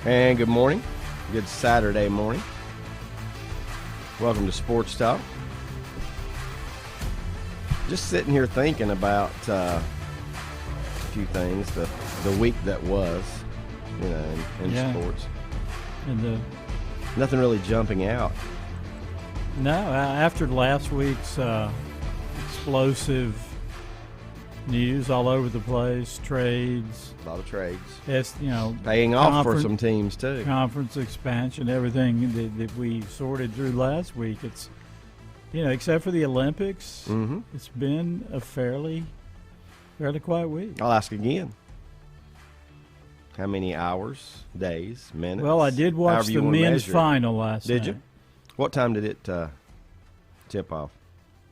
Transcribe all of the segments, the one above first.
And good morning. Good Saturday morning. Welcome to Sports Talk. Just sitting here thinking about a few things, the week that was, in sports. And Nothing really jumping out. no, after last week's explosive news all over the place, trades, A lot of trades. paying off for some teams too. Conference expansion, everything that we sorted through last week. It's, except for the Olympics, it's been a fairly quiet week. I'll ask again. How many hours, days, minutes? Well, I did watch the men's final last night. Did you? What time did it tip off?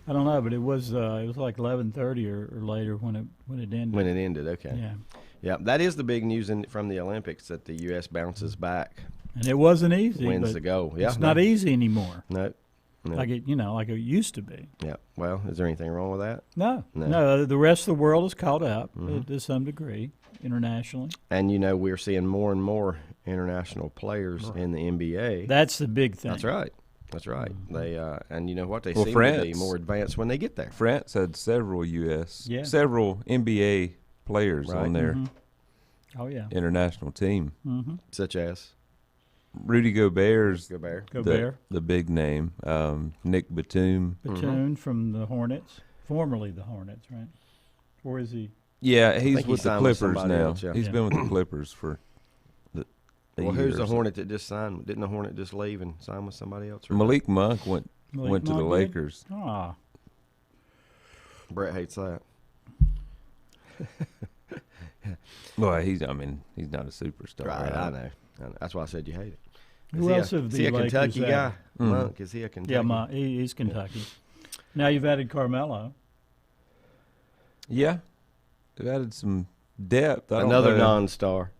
I don't know, but it was like 11:30 or later when it ended. When it ended, okay. Yeah. Yeah, that is the big news from the Olympics, that the U.S. bounces back. And it wasn't easy. Wins the gold. Yeah, it's not easy anymore. No. Like it used to be. Yeah. Well, is there anything wrong with that? No. The rest of the world is caught up to some degree internationally. And we're seeing more and more international players in the NBA. That's the big thing. That's right. They and you know what, they seem to be more advanced when they get there. France had several several NBA players on their international team. Such as Rudy Gobert's Gobert. the big name. Nick Batum. Batum from the Hornets, formerly the Hornets, right? Or is he? Yeah, he's with the signed with Clippers somebody now. else, yeah. He's been with the Clippers for well, who's the Hornet that just signed? Didn't the Hornet just leave and sign with somebody else? Malik Monk went to the did? Lakers. Ah. Brett hates that. Well, he's not a superstar. Right, I know. That's why I said you hate it. Who else have is he the a Lakers Kentucky guy? Monk, is he a Kentucky? Yeah, he's Kentucky. Now you've added Carmelo. Yeah, they've added some depth. Another non-star.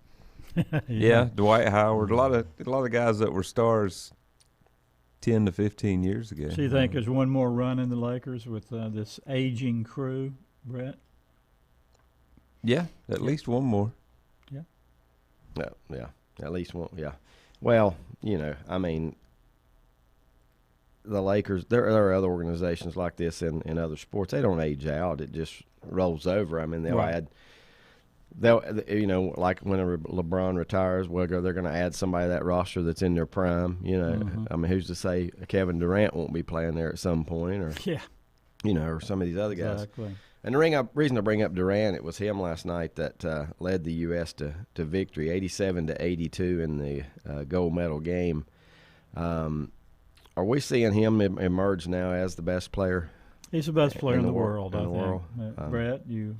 Yeah, Dwight Howard. A lot of guys that were stars 10 to 15 years ago. So you think there's one more run in the Lakers with this aging crew, Brett? Yeah, at least one more. Yeah. No, yeah, at least one. Yeah. Well, the Lakers. There are other organizations like this in other sports. They don't age out. It just rolls over. They'll add. Like when LeBron retires, well, they're going to add somebody to that roster that's in their prime. Who's to say Kevin Durant won't be playing there at some point, or or some of these other guys. Exactly. And the reason to bring up Durant, it was him last night that led the U.S. to victory, 87-82 in the gold medal game. Are we seeing him emerge now as the best player? He's the best player in the world, I think. World. Brett, you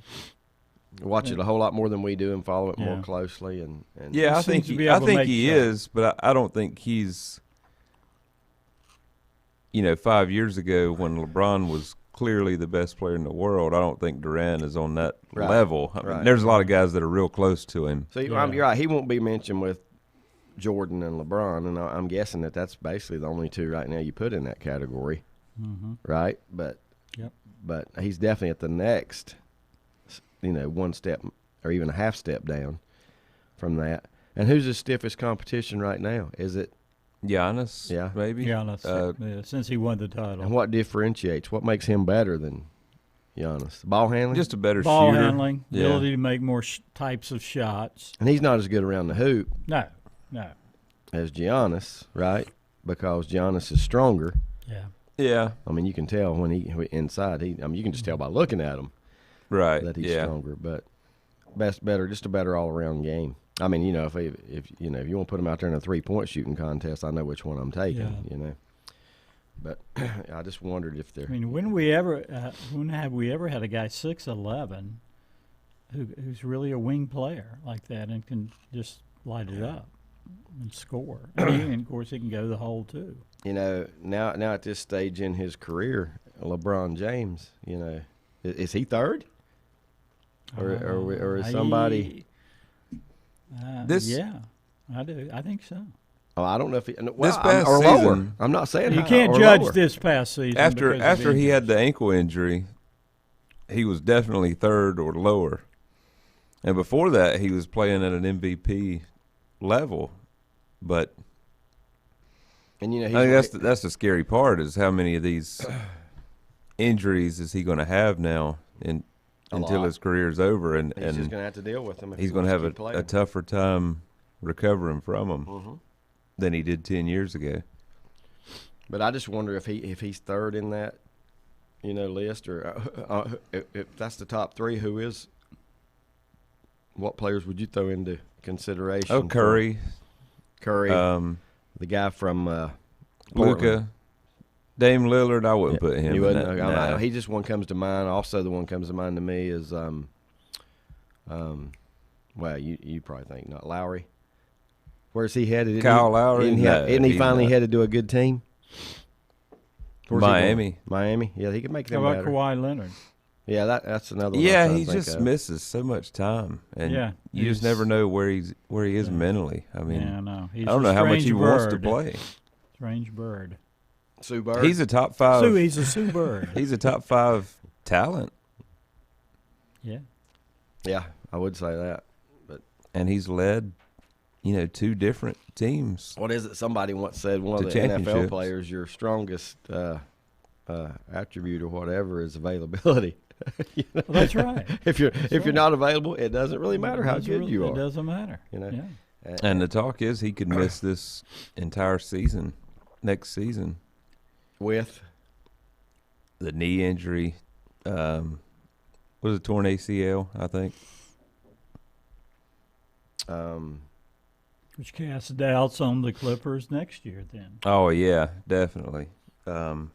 watch it a whole lot more than we do and follow it more closely. And yeah, I think he is, but I don't think he's. 5 years ago when LeBron was clearly the best player in the world, I don't think Durant is on that level. There's a lot of guys that are real close to him. So you're right. He won't be mentioned with Jordan and LeBron, and I'm guessing that's basically the only two right now you put in that category, right? But he's definitely at the next, one step or even a half step down from that. And who's the stiffest competition right now? Is it Giannis? Yeah, maybe. Giannis, since he won the title. And what differentiates? What makes him better than Giannis? Ball handling? Just a better ball shooter. Handling, ability to make more types of shots. And he's not as good around the hoop. No. As Giannis, right? Because Giannis is stronger. Yeah. You can tell when he inside. You can just tell by looking at him, right? That he's stronger. But just a better all around game. If you want to put him out there in a 3-point shooting contest, I know which one I'm taking. But I just wondered if they're. when have we ever had a guy 6'11" who's really a wing player like that and can just light it up and score? And of course, he can go the hole too. Now at this stage in his career, LeBron James, is he third, or is somebody? Yeah, I do. I think so. Oh, I don't know if he. This past or season, lower. I'm not saying you can't judge this past season. After he had the ankle injury, he was definitely third or lower. And before that, he was playing at an MVP level. But and you know, I think that's the scary part is how many of these injuries is he going to have now until his career's over, and he's just going to have to deal with them. He's going to have a tougher time recovering from them than he did 10 years ago. But I just wonder if he's third in that, you know, list, or if that's the top three, what players would you throw into consideration? Oh, Curry, the guy from Luka, Dame Lillard. I wouldn't put him. You in wouldn't. that. No. He just one comes to mind. Also, the one comes to mind to me is well, you probably think not Lowry. Where's he headed? Kyle Lowry. Isn't he finally headed to a good team? Miami. Miami. Yeah, he could make them How about better. Kawhi Leonard? Yeah, that's another one. Yeah, he just misses so much time, and Yeah, you just never know where he is mentally. I mean, yeah, no, I don't know how much he wants to play. Strange bird. Sue Bird. He's a top 5. He's a Sue Bird. He's a top 5 talent. Yeah. Yeah, I would say that. And he's led, 2 different teams. What is it? Somebody once said one of the NFL players, your strongest attribute or whatever is availability. Well, that's right. If you're not available, it doesn't really matter how good you are. It doesn't matter. Yeah. And the talk is he could miss this entire season, next season, with the knee injury. Was it torn ACL? I think. Which casts doubts on the Clippers next year. Then. Oh yeah, definitely. I mean,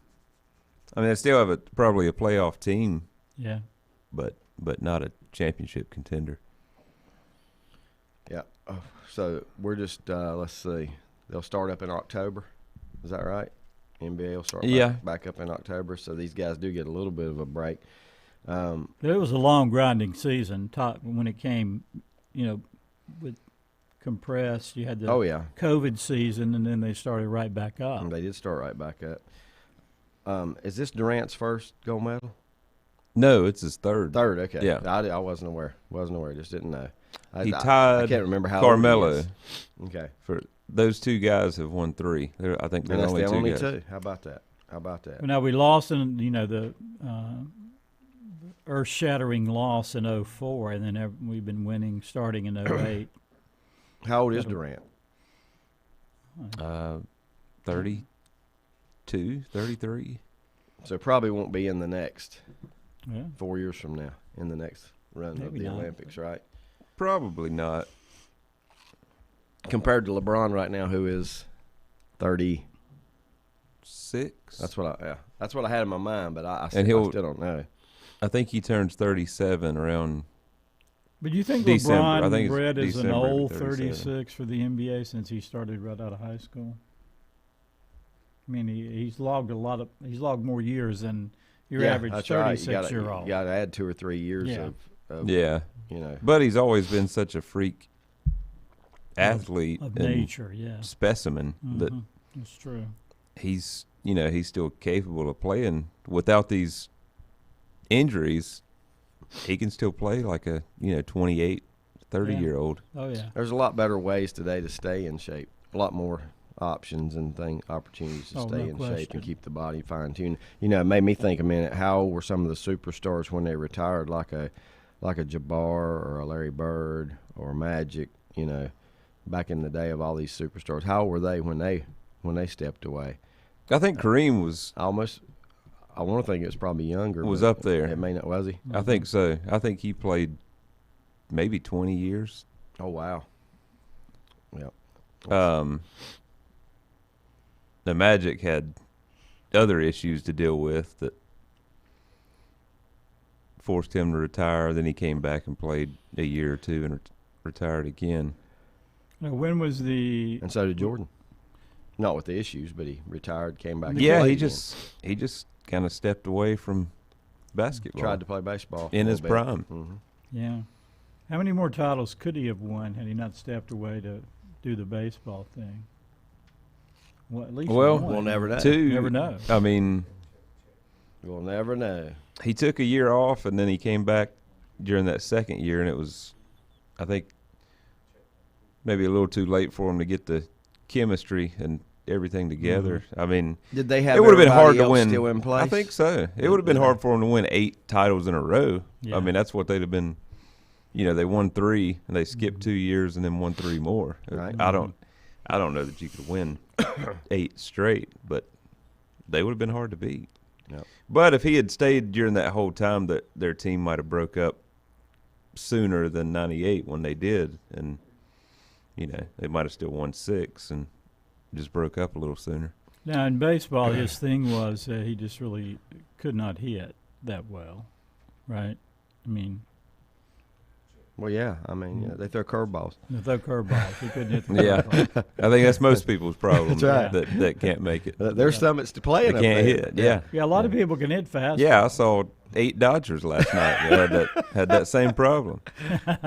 they still have probably a playoff team. Yeah. But not a championship contender. Yeah. So we're just let's see. They'll start up in October. Is that right? NBA will start back up in October. So these guys do get a little bit of a break. It was a long grinding season. When it came, with compressed, you had the COVID season, and then they started right back up. And they did start right back up. Is this Durant's first gold medal? No, it's his third. Third, okay. Yeah. I wasn't aware. Just didn't know. He tied I can't remember how Carmelo. Okay. For those 2 guys have won 3. I think they're the only guys. Two. How about that? Well, now we lost in the earth-shattering loss in 2004, and then we've been winning starting in 2008. How old is Durant? 32, 33. So probably won't be in the next Yeah. 4 years from now in the next run of the Olympics, right? Probably not. Compared to LeBron right now, who is 36. That's what I had in my mind, but I still don't know. I think he turns 37 around. But you think December. LeBron I think Brett is an December old 37. 36 for the NBA since he started right out of high school? I mean, he's logged more years than your average 36-year-old. You got to add 2 or 3 years of But he's always been such a freak athlete of nature, specimen that that's true. He's still capable of playing without these injuries. He can still play like a 28, 30-year-old. Oh yeah. There's a lot better ways today to stay in shape. A lot more options and opportunities to stay in shape and keep the body fine-tuned. It made me think a minute. How were some of the superstars when they retired, like a Jabbar or a Larry Bird or Magic? Back in the day of all these superstars, how were they when they stepped away? I think Kareem was almost. I want to think it was probably younger. Was up there. It may not. Was he? I think so. I think he played maybe 20 years. Oh wow. Yep. The Magic had other issues to deal with that forced him to retire. Then he came back and played a year or two and retired again. Now, when was the? And so did Jordan. Not with the issues, but he retired, came back. Yeah, he just kind of stepped away from basketball. Tried to play baseball in his prime. Mm-hmm. Yeah. How many more titles could he have won had he not stepped away to do the baseball thing? Well, at least we'll never know. 2. Never know. I mean, we'll never know. He took a year off, and then he came back during that second year, and it was, I think, maybe a little too late for him to get the chemistry and everything together. I mean, Did they have it would have been hard to everybody else win. still in place? I think so. It would have been hard for them to win 8 titles in a row. Yeah. I mean, that's what they'd have been. They won 3 and they skipped 2 years and then won 3 more. Right. I don't know that you could win 8 straight, but they would have been hard to beat. Yep. But if he had stayed during that whole time, that their team might have broke up sooner than 98 when they did, and they might have still won 6 and just broke up a little sooner. Now, in baseball, his thing was he just really could not hit that well, right? I mean, Well, yeah. I mean, they throw curveballs. they throw curveballs. He couldn't hit the Yeah. curveball. I think that's most people's problem. That's right. That can't make it. There's some that's to play They in up can't there. hit. Yeah. Yeah, a lot of people can hit fast. Yeah, I saw 8 Dodgers last night that had that same problem.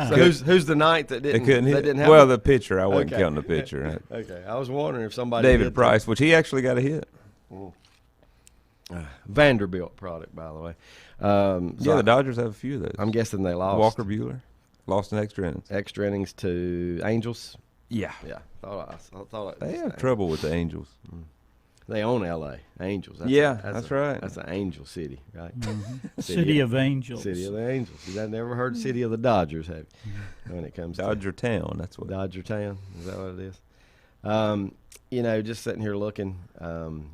So who's the ninth that They didn't? couldn't They hit. didn't have Well, it? the pitcher. I wasn't Okay. counting the pitcher. Okay, I was wondering if somebody David did Price, which he actually got a hit. Vanderbilt product, by the way. Yeah, the Dodgers have a few of those. I'm guessing they lost. Walker Buehler lost in extra innings. Extra innings to Angels. Yeah, Yeah, I thought they have trouble with the Angels. They own L.A. Angels. That's right. That's an Angel City, right? City of Angels. City of the Angels. You've never heard City of the Dodgers, have you? When it comes Dodger Town. That's what. to Dodger Town, is that what it is? Just sitting here looking. I'm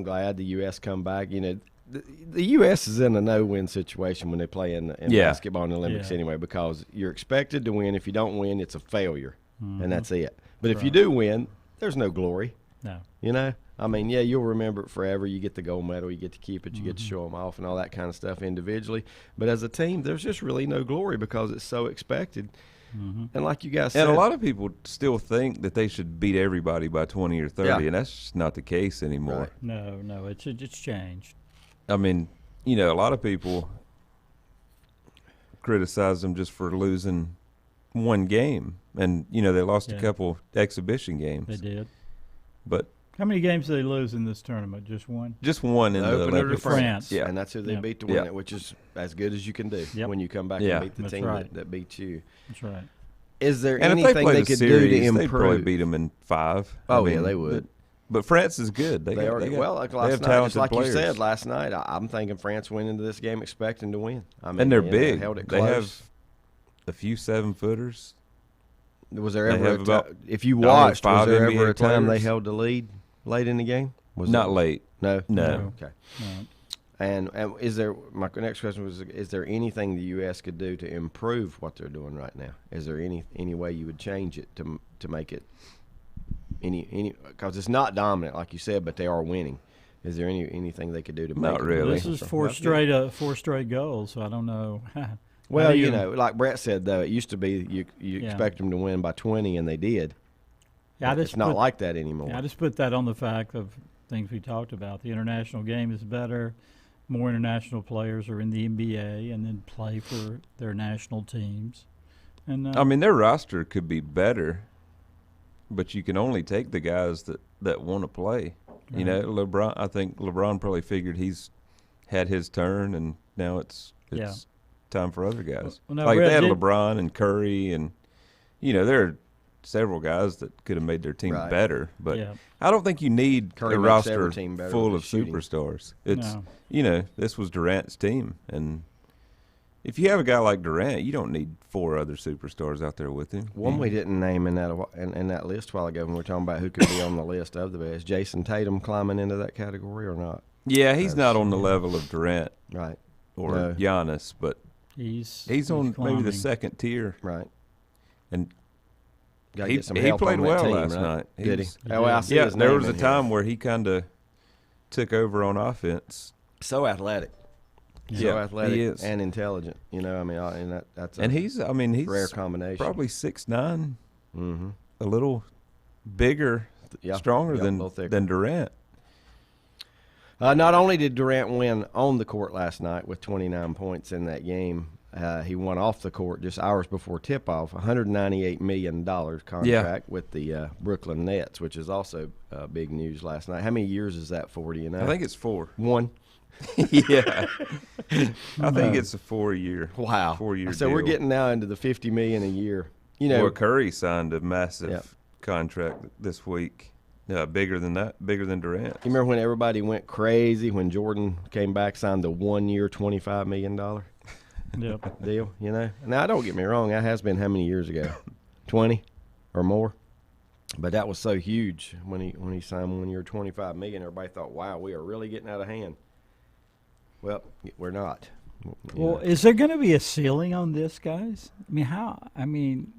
glad the U.S. come back. The U.S. is in a no-win situation when they play in basketball in the Olympics anyway, because you're expected to win. If you don't win, it's a failure, and that's it. But if you do win, there's no glory. No. I mean, yeah, you'll remember it forever. You get the gold medal, you get to keep it, you get to show them off and all that kind of stuff individually. But as a team, there's just really no glory because it's so expected. And like you guys said. And a lot of people still think that they should beat everybody by 20 or 30, and that's just not the case anymore. Right. No, it's changed. I mean, a lot of people criticize them just for losing one game. And, they lost a couple exhibition games. They did. But how many games did they lose in this tournament? Just one? just one in the opener to Olympics. France. Yeah. And that's who they Yep. beat to win Yep. it, which is as good as you can do when you come back Yeah. and beat the That's team right. that beats you. That's right. Is there And if they anything played they a could series, do to they'd probably improve? beat them in 5. Oh, yeah, they would. But France is good. They Already, got, like they last have night, talented just like players. you said last night, I'm thinking France went into this game expecting to win. I mean, And they're they big. held it They close. have a few 7-footers. Was there they ever have about if you only watched, was 5 there NBA ever a time they players. held the lead late in the game? Was Not it? late. No. No. Okay. No. And is there? My next question was: is there anything the U.S. could do to improve what they're doing right now? Is there any way you would change it to make it any? Because it's not dominant, like you said, but they are winning. Is there anything they could do to make Not it? really. This is four straight goals, so I don't know. Well, How do you- like Brett said, though, it used to be you Yeah. expect them to win by 20, and they did. Yeah, It's not like that anymore. I just put that on the fact of things we talked about. The international game is better. More international players are in the NBA and then play for their national teams. And I mean, their roster could be better, but you can only take the guys that want to play. You know, LeBron. I think LeBron probably figured he's had his turn, and now it's time for other guys. Well, now, like Brett, they had did- LeBron and Curry, and there are several guys that could have made their team Right. better. But Yeah. I don't think you need Curry a makes every roster team better full with of his shooting. superstars. It's No. this was Durant's team, and if you have a guy like Durant, you don't need 4 other superstars out there with him. One we didn't name in that list a while ago when we were talking about who could be on the list of the best. Jason Tatum climbing into that category or not? Yeah, he's not on the level of Durant Right. or No. Giannis, but He's he's on maybe climbing. the second tier. Right. And Gotta he, get some he help played on that well team, last right? night. Did he? was- Oh, I see Yeah, his there name was a in here. time where he kind of took over on offense. So athletic. So Yeah, athletic he is. and intelligent. And that's a And he's rare combination. probably 6'9", Mm-hmm. a little bigger, stronger a little thicker. than Durant. Not only did Durant win on the court last night with 29 points in that game, he won off the court just hours before tip-off, $198 million contract with the Brooklyn Nets, which is also big news last night. How many years is that for, do you know? I think it's 4. One. Yeah, I think it's a 4-year. Wow. 4-year So deal. we're getting now into the $50 million a year. Well, Curry signed a massive contract this week. Bigger than Durant. You remember when everybody went crazy when Jordan came back, signed the 1 year, $25 million Yep. deal? You know. Now, don't get me wrong. That has been how many years ago? 20 or more. But that was so huge when he signed 1 year, $25 million. Everybody thought, wow, we are really getting out of hand. Well, we're not. Well, is there going to be a ceiling on this, guys? I mean, how? I mean.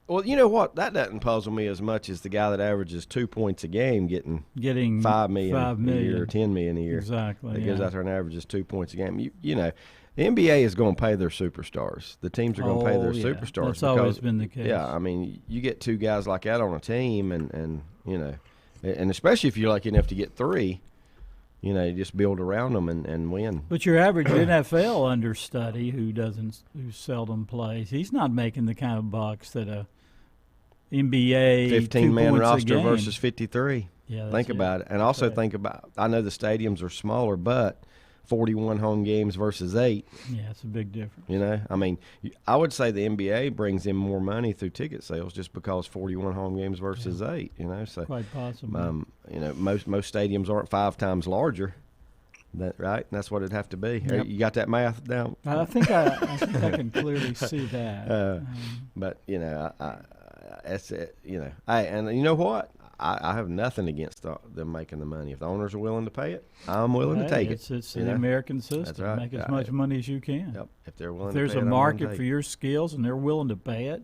Well, you know what? That doesn't puzzle me as much as the guy that averages 2 points a game getting $5 million a year or $10 million a year. Exactly. That goes out there and averages 2 points a game. You know, the NBA is going to pay their superstars. The teams are going to pay their superstars. That's always been the case. Yeah, I mean, you get two guys like that on a team, and you know, and especially if you're lucky enough to get three, you know, you just build around them and win. But your average NFL understudy who seldom plays, he's not making the kind of bucks that a NBA 15-man roster versus 53. Yeah, think about it. And also think about, I know the stadiums are smaller, but 41 home games versus 8. Yeah, it's a big difference. You know, I mean, I would say the NBA brings in more money through ticket sales just because 41 home games versus 8, you know. So quite possible. You know, most stadiums aren't 5 times larger. Right? And that's what it'd have to be. Yep. You got that math down? I think I can clearly see that. But, you know, that's it. You know, and you know what? I have nothing against them making the money. If the owners are willing to pay it, I'm willing to take it. It's the American system. That's right. Make as much money as you can. Yep. If they're willing if to pay it, there's a I'm willing to market take for your skills and they're willing to pay it,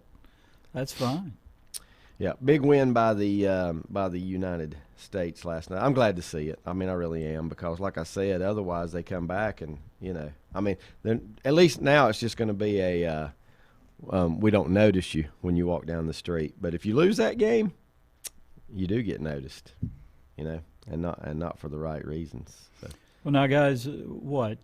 that's fine. Yeah, big win by the United States last night. I'm glad to see it. I mean, I really am, because like I said, otherwise they come back and, you know, I mean, then at least now it's just going to be a we don't notice you when you walk down the street. But if you lose that game, you do get noticed, you know, and not for the right reasons. So. Well, now, guys, what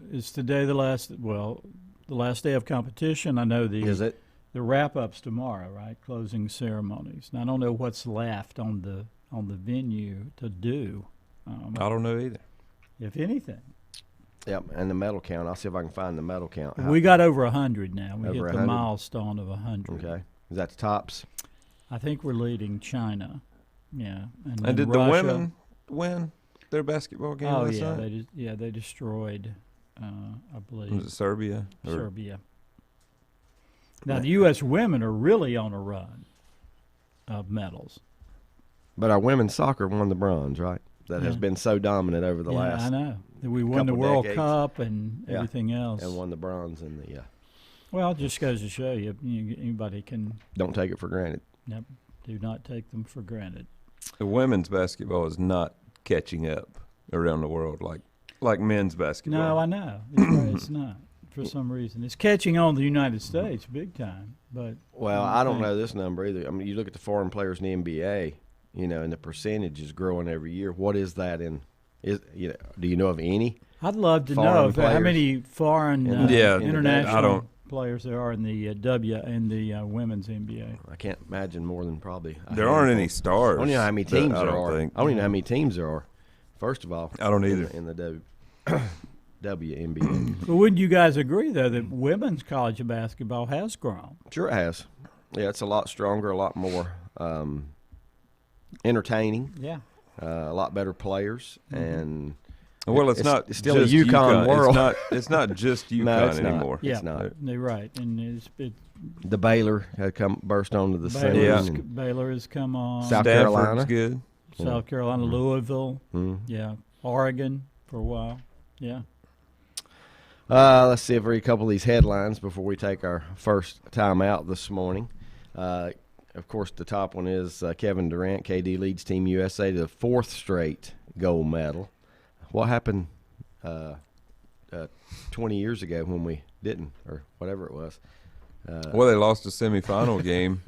is today the last day of competition? I know Is it? The wrap-up's tomorrow, right? Closing ceremonies. Now, I don't know what's left on the venue to do. I don't know either. If anything. Yep, and the medal count. I'll see if I can find the medal count. We got over 100 now. We Over hit 100? the milestone of 100. Okay. Is that the tops? I think we're leading China. Yeah. And did Russia. the women win their basketball game last night? They destroyed, I believe. Was it Serbia? Serbia. Now, the U.S. women are really on a run of medals. But our women's soccer won the bronze, right? That has been so dominant over the last. I know. We won the World decades. Cup and everything else. And won the bronze in the. Well, it just goes to show you, anybody can. Don't take it for granted. Yep. Do not take them for granted. The women's basketball is not catching up around the world like men's basketball. No, I know. It's not. For some reason, it's catching on the United States big time. But I don't know this number either. I mean, you look at the foreign players in the NBA, you know, and the percentage is growing every year. What is that in? Do you know of any? I'd love to foreign know players? how many foreign international players there are in the women's NBA. I can't imagine more than probably. There aren't any stars. I don't even know how many teams there are. Think. I don't even know how many teams there are. First of all, I don't either. In the WNBA. But wouldn't you guys agree, though, that women's college basketball has grown? Sure it has. Yeah, it's a lot stronger, a lot more entertaining. Yeah. A lot better players, and well, it's not still just a UConn world. It's not just UConn No, it's not. anymore. Yeah, it's not. They're right, and The Baylor had burst onto the scene. Baylor has come on. South Stanford's Carolina, good. South Carolina, Louisville, Mm-hmm. Oregon for a while, yeah. Let's see if we read a couple of these headlines before we take our first time out this morning. Of course, the top one is Kevin Durant. KD leads Team USA to the 4th straight gold medal. What happened 20 years ago when we didn't, or whatever it was? Well, they lost a semifinal game,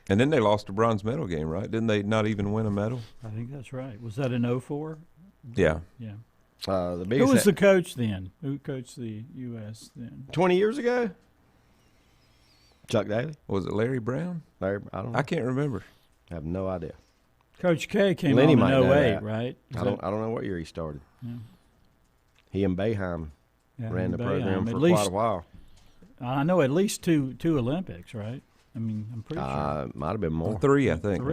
and then they lost a bronze medal game, right? Didn't they not even win a medal? I think that's right. Was that in 2004? Yeah. Yeah. The Who was the coach then? Who coached the U.S. then? 20 years ago? Chuck Daly? Was it Larry Brown? I don't know. I can't remember. I have no idea. Coach K came Lenny on might in know 08, that. right? I don't know what year he started. Yeah. He and Boeheim ran the program for quite a while. I know at least two Olympics, right? I mean, I'm pretty sure. Might have been more. 3, I think.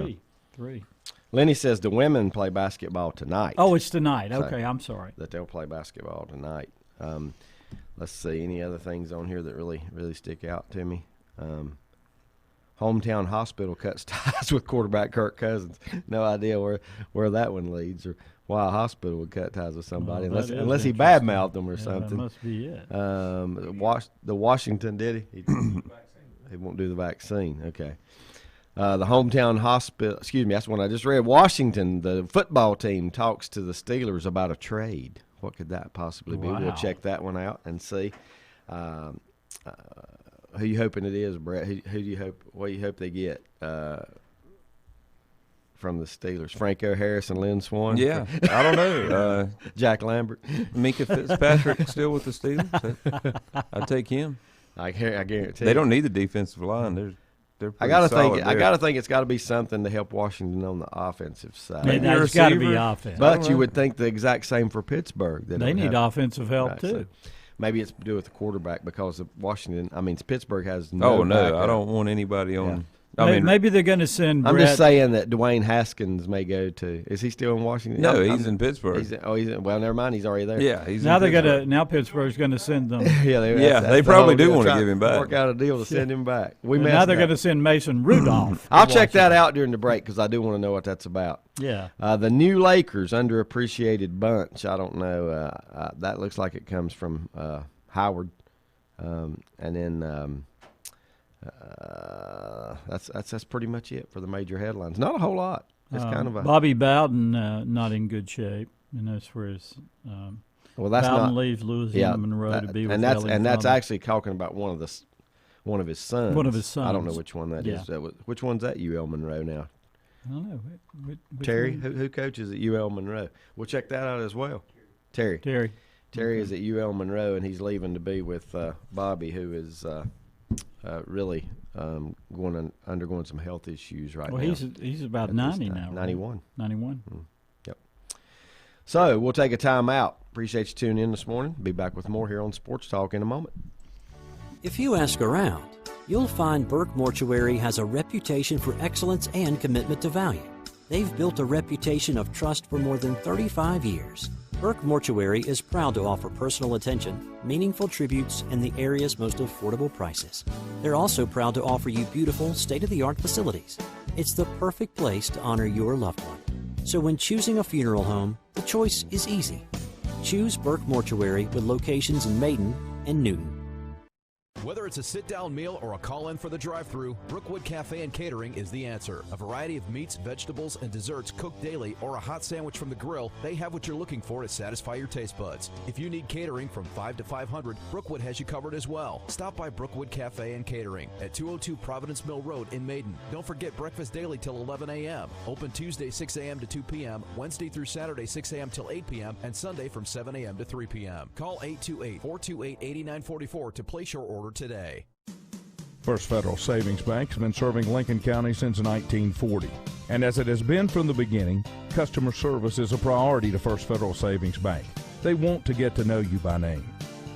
Three. Lenny says the women play basketball tonight. Oh, it's tonight. So Okay, I'm sorry. that they'll play basketball tonight. Let's see, any other things on here that really stick out to me? Hometown Hospital cuts ties with quarterback Kirk Cousins. No idea where that one leads or why a hospital would cut ties with somebody unless he badmouthed them or something. That must be it. The Washington, did he? He won't do the vaccine. Okay. The hometown hospital, excuse me, that's one I just read. Washington, the football team, talks to the Steelers about a trade. What could that possibly be? Wow. We'll check that one out and see. Who you hoping it is, Brett? Who do you hope? What do you hope they get from the Steelers? Franco Harris and Lynn Swann? Yeah, I don't know. Jack Lambert, Minka Fitzpatrick still with the Steelers. I'd take him. I guarantee. They don't need the defensive line. They're I gotta solid think. there. I gotta think it's got to be something to help Washington on the offensive side. Maybe a there's got to be receiver. offense. But you would think the exact same for Pittsburgh. They need offensive help Right, too. so maybe it's to do with the quarterback because of Washington. I mean, Pittsburgh has Oh, no, backup. I don't want anybody on. Yeah. I mean, Maybe they're going to send I'm Brett. just saying that Dwayne Haskins may go to. Is he still in Washington? no, he's in Pittsburgh. Well, never mind. He's already there. Yeah, he's now in they're going Pittsburgh. to. Now Pittsburgh's going to send them. They probably do want to give him back. Work out a deal to send him back. Now they're going to send Mason Rudolph. I'll to check that Washington. out during the break because I do want to know what that's about. Yeah. The new Lakers, underappreciated bunch. I don't know. That looks like it comes from Howard, and then that's pretty much it for the major headlines. Not a whole lot. It's kind of a Bobby Bowden not in good shape, and that's where his well. That's Bowden not leaves Louisiana Monroe to be with and that's Ellie and that's Fleming. actually talking about one of his sons. One of his I don't know sons. which one that Yeah. is. Which one's at UL Monroe now? I don't know. Which Terry, one? who coaches at UL Monroe? We'll check that out as well. Terry is at UL Monroe, and he's leaving to be with Bobby, who is really undergoing some health issues right Well, now. he's about at this 90 time. now. Right? 91. 91. Yep. So we'll take a time out. Appreciate you tuning in this morning. Be back with more here on Sports Talk in a moment. If you ask around, you'll find Burke Mortuary has a reputation for excellence and commitment to value. They've built a reputation of trust for more than 35 years. Burke Mortuary is proud to offer personal attention, meaningful tributes, and the area's most affordable prices. They're also proud to offer you beautiful, state-of-the-art facilities. It's the perfect place to honor your loved one. So when choosing a funeral home, the choice is easy. Choose Burke Mortuary with locations in Maiden and Newton. Whether it's a sit-down meal or a call-in for the drive-thru, Brookwood Cafe and Catering is the answer. A variety of meats, vegetables, and desserts cooked daily or a hot sandwich from the grill, they have what you're looking for to satisfy your taste buds. If you need catering from 5 to 500, Brookwood has you covered as well. Stop by Brookwood Cafe and Catering at 202 Providence Mill Road in Maiden. Don't forget breakfast daily till 11 a.m. Open Tuesday 6 a.m. to 2 p.m., Wednesday through Saturday 6 a.m. till 8 p.m., and Sunday from 7 a.m. to 3 p.m. Call 828-428-8944 to place your order today. First Federal Savings Bank has been serving Lincoln County since 1940. And as it has been from the beginning, customer service is a priority to First Federal Savings Bank. They want to get to know you by name.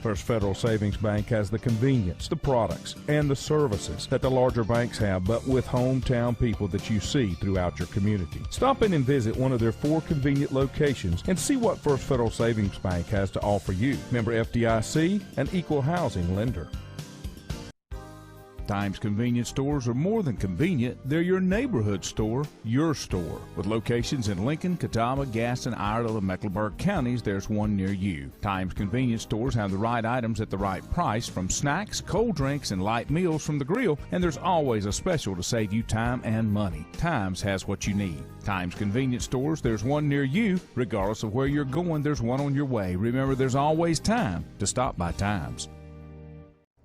First Federal Savings Bank has the convenience, the products, and the services that the larger banks have, but with hometown people that you see throughout your community. Stop in and visit one of their 4 convenient locations and see what First Federal Savings Bank has to offer you. Member FDIC, an equal housing lender. Times convenience stores are more than convenient. They're your neighborhood store, your store. With locations in Lincoln, Catawba, Gaston, Iredell, and Mecklenburg counties, there's one near you. Times convenience stores have the right items at the right price, from snacks, cold drinks, and light meals from the grill, and there's always a special to save you time and money. Times has what you need. Times convenience stores, there's one near you. Regardless of where you're going, there's one on your way. Remember, there's always time to stop by Times.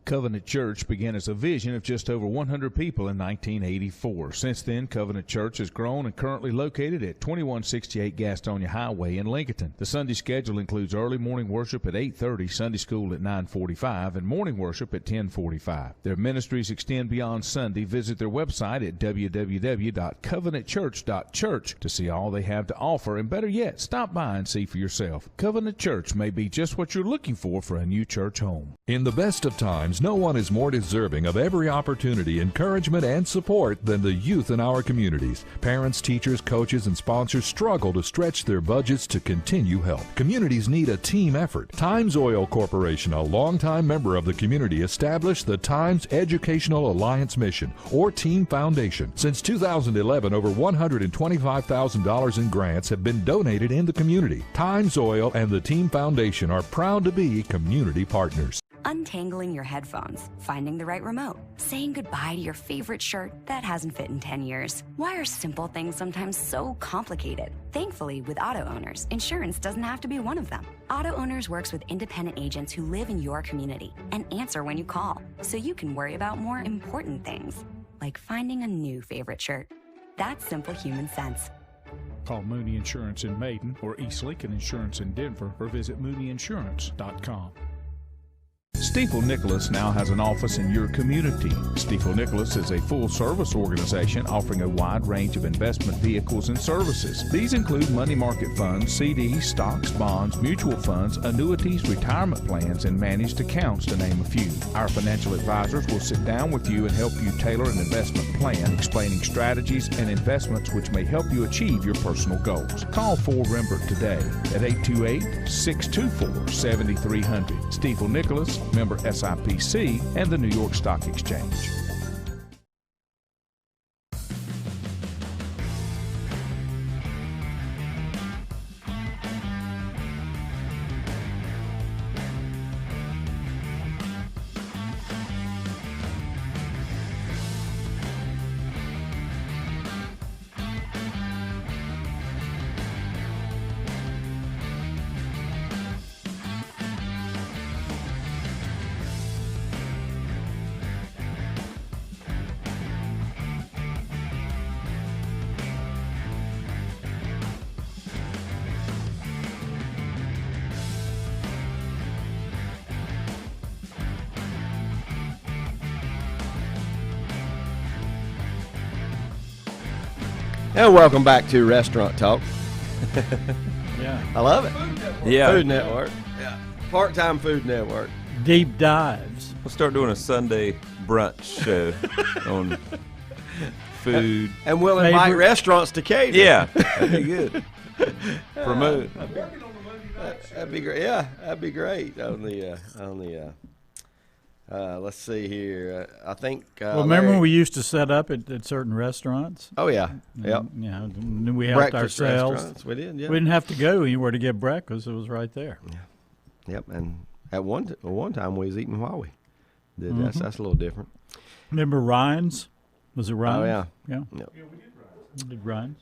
Covenant Church began as a vision of just over 100 people in 1984. Since then, Covenant Church has grown and currently located at 2168 Gastonia Highway in Lincoln. The Sunday schedule includes early morning worship at 8:30, Sunday school at 9:45, and morning worship at 10:45. Their ministries extend beyond Sunday. Visit their website at www.covenantchurch.church to see all they have to offer, and better yet, stop by and see for yourself. Covenant Church may be just what you're looking for a new church home. In the best of times, because no one is more deserving of every opportunity, encouragement, and support than the youth in our communities. Parents, teachers, coaches, and sponsors struggle to stretch their budgets to continue help. Communities need a team effort. Times Oil Corporation, a longtime member of the community, established the Times Educational Alliance Mission, or Team Foundation. Since 2011, over $125,000 in grants have been donated in the community. Times Oil and the Team Foundation are proud to be community partners. Untangling your headphones, finding the right remote, saying goodbye to your favorite shirt that hasn't fit in 10 years. Why are simple things sometimes so complicated? Thankfully, with Auto Owners, insurance doesn't have to be one of them. Auto Owners works with independent agents who live in your community and answer when you call, so you can worry about more important things, like finding a new favorite shirt. That's simple human sense. Call Mooney Insurance in Maiden or East Lincoln Insurance in Denver or visit mooneyinsurance.com. Stifel Nicholas now has an office in your community. Stifel Nicholas is a full-service organization offering a wide range of investment vehicles and services. These include money market funds, CDs, stocks, bonds, mutual funds, annuities, retirement plans, and managed accounts, to name a few. Our financial advisors will sit down with you and help you tailor an investment plan, explaining strategies and investments which may help you achieve your personal goals. Call 4Rembert today at 828-624-7300. Stifel Nicholas, member SIPC, and the New York Stock Exchange. And welcome back to Restaurant Talk. Yeah. I love it. Yeah. Food Network. Yeah. Part-time Food Network. Deep dives. We'll start doing a Sunday brunch show on food. And we'll invite restaurants to cater. Yeah, that'd be good. Promote. That'd be great. Yeah, that'd be great on the let's see here. I think. Well, remember when we used to set up at certain restaurants? Oh yeah. Yep. You know, we helped Breakfast ourselves. restaurants. We did. Yeah. We didn't have to go anywhere to get breakfast. It was right there. Yeah. Yep. And at one time we was eating while we did. That's a little different. Remember Ryan's? Was it Ryan's? Oh yeah. Yeah. Yep. We did Ryan's.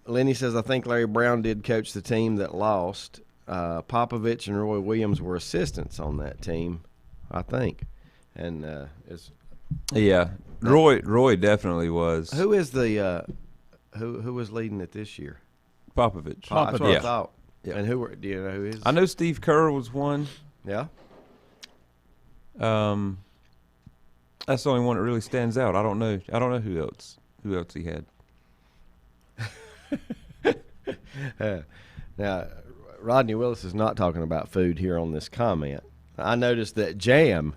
Lenny says, I think Larry Brown did coach the team that lost. Popovich and Roy Williams were assistants on that team, I think. And Roy definitely was. who is the who was leading it this year? Popovich. That's what Yeah. I thought. Yeah. And do you know who is? I know Steve Kerr was one. Yeah. That's the only one that really stands out. I don't know who else he had. Now, Rodney Willis is not talking about food here on this comment. I noticed that jam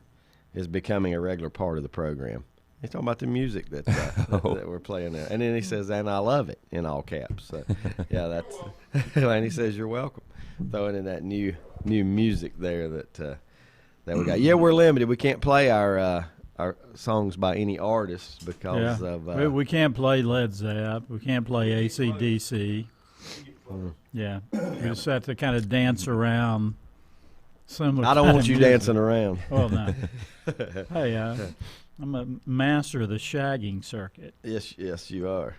is becoming a regular part of the program. He's talking about the music that we're playing there. And then he says, and I love it, in all caps. So, yeah, that's – and he says, you're welcome. Throwing in that new music there that we got. Yeah, we're limited. We can't play our songs by any artists because of we can't play Led Zepp. We can't play AC/DC. Yeah. We just have to kind of dance around similar. I don't want you dancing around. Well, no. Hey, I'm a master of the shagging circuit. Yes, you are.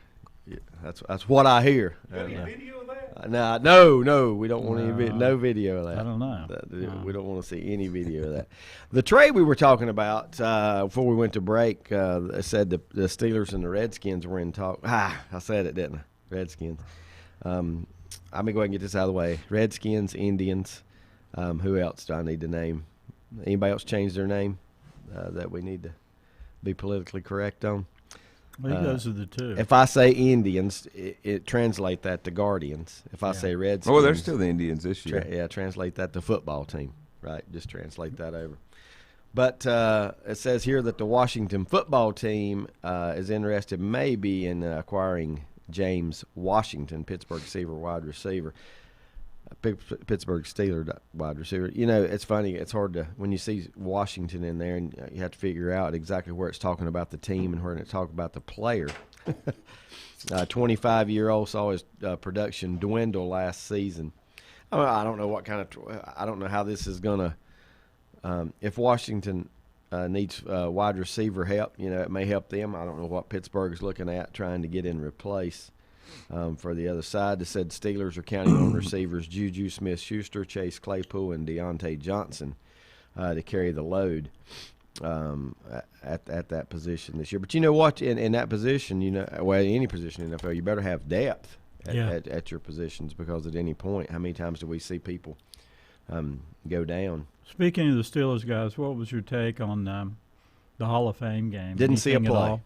Yeah, that's what I hear. Any video of that? No, we don't want any video of that. I don't know. We don't want to see any video of that. The trade we were talking about before we went to break said the Steelers and the Redskins were in talk. I said it, didn't I? Redskins. I'm going to go ahead and get this out of the way. Redskins, Indians. Who else do I need to name? Anybody else change their name that we need to be politically correct on? I think those are the two. If I say Indians, it translate that to Guardians. If I say Redskins. Oh, they're still the Indians this year. Translate that to football team, right? Just translate that over. But it says here that the Washington football team is interested maybe in acquiring James Washington, Pittsburgh wide receiver. Pittsburgh Steelers wide receiver. You know, it's funny. It's hard to, when you see Washington in there, and you have to figure out exactly where it's talking about the team and where it's talking about the player. 25-year-old saw his production dwindle last season. I don't know what kind of – I don't know how this is going to if Washington needs wide receiver help, you know, it may help them. I don't know what Pittsburgh is looking at trying to get in replace for the other side. They said Steelers are counting on receivers Juju Smith-Schuster, Chase Claypool, and Deontay Johnson to carry the load at that position this year. But you know what? In that position, you know, well, any position in the NFL, you better have depth at your positions, because at any point, how many times do we see people go down? Speaking of the Steelers, guys, what was your take on the Hall of Fame game? Didn't see a play.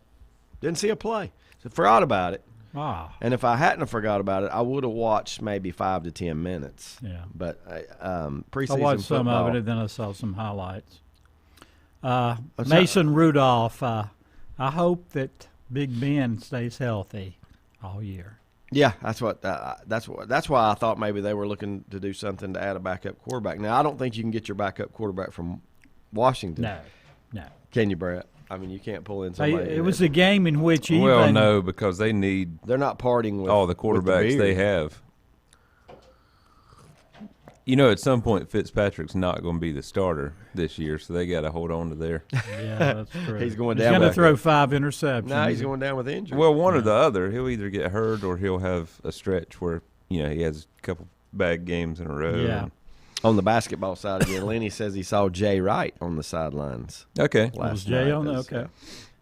Didn't see a play. So forgot about it. Ah. And if I hadn't have forgot about it, I would have watched maybe 5 to 10 minutes. Yeah. But preseason I watched football, some of it, and then I saw some highlights. Mason Rudolph, I hope that Big Ben stays healthy all year. Yeah, that's why I thought maybe they were looking to do something to add a backup quarterback. Now, I don't think you can get your backup quarterback from Washington. No. Can you, Brett? I mean, you can't pull in somebody. It was a game in which even – Well, no, because they're not parting with all the quarterbacks they have. You know, at some point, Fitzpatrick's not going to be the starter this year, so they got to hold on to their. Yeah, that's true. He's going down. He's going to throw 5 interceptions. No, he's going down with injury. Well, one or the other. He'll either get hurt or he'll have a stretch where, you know, he has a couple bad games in a row. Yeah. On the basketball side again, Lenny says he saw Jay Wright on the sidelines. Okay. Was Jay on there? Okay.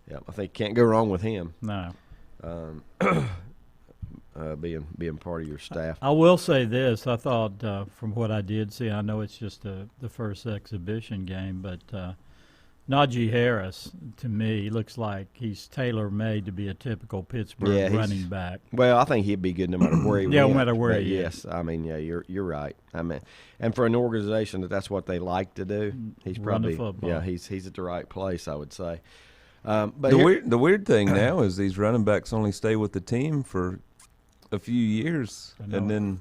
Yeah, I think can't go wrong with him. No. Being part of your staff. I will say this. I thought from what I did see, I know it's just the first exhibition game, but Najee Harris, to me, looks like he's tailor-made to be a typical Pittsburgh running back. Well, I think he'd be good no matter where he went. No matter where he is. Yes, I mean, yeah, you're right. I mean, and for an organization that's what they like to do, he's probably he's at the right place, I would say. But the weird thing now is these running backs only stay with the team for a few years, and then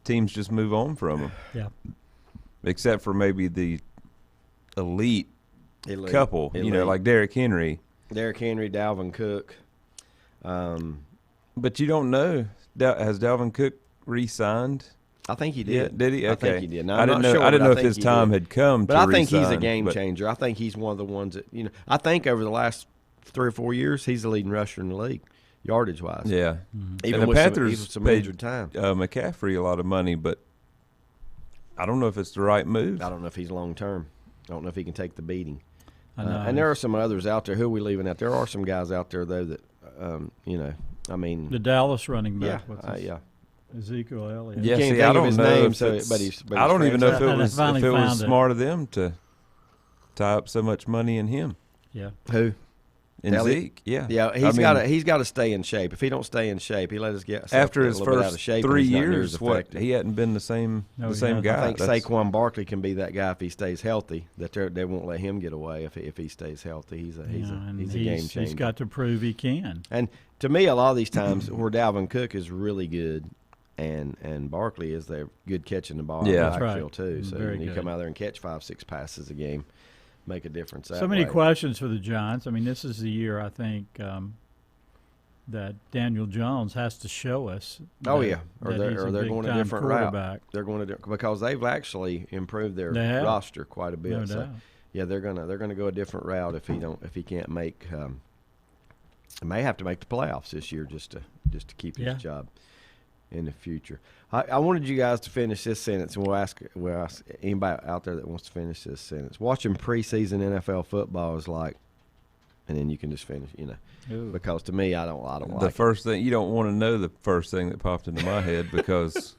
teams just move on from them. Yeah. Except for maybe the elite couple, you know, like Derrick Henry. Dalvin Cook. But you don't know. Has Dalvin Cook re-signed? I think he did. Yeah, did he? Okay. I think he did. Now, I didn't know if his time had come. But I think he's a game changer. I think he's one of the ones that, you know, I think over the last 3 or 4 years, he's the leading rusher in the league, yardage-wise. Yeah. Mm-hmm. Even and with the Panthers some injured time. McCaffrey a lot of money, but I don't know if it's the right move. I don't know if he's long-term. I don't know if he can take the beating. And there are some others out there. Who are we leaving out? There are some guys out there, though, that, you know, I mean. The Dallas running back. Yeah. Ezekiel Elliott. Yeah, you can't see, think of his name, but I don't even know if it was found smart of them to tie up so much money in him. Yeah. Who? In Elliott? Zeke, yeah. Yeah, he's got to stay in shape. If he don't stay in shape, he let us get after his first out of shape 3 years. He hadn't been the same guy. I think Saquon Barkley can be that guy if he stays healthy. That they won't let him get away if he stays healthy. He's a game changer. He's got to prove he can. And to me, a lot of these times where Dalvin Cook is really good, and Barkley is there good catching the ball in the backfield too. So you come out there and catch 5-6 passes a game. Make a difference. So many questions for the Giants. I mean, this is the year I think that Daniel Jones has to show us. Or they're going a different route. They're going to because they've actually improved their roster quite a bit. No so doubt. Yeah, they're gonna go a different route if he can't make. May have to make the playoffs this year just to keep his job in the future. I wanted you guys to finish this sentence, and we'll ask anybody out there that wants to finish this sentence. Watching preseason NFL football is like, and then you can just finish, you know. Ooh. Because to me, I don't like the first thing. You don't want to know the first thing that popped into my head because.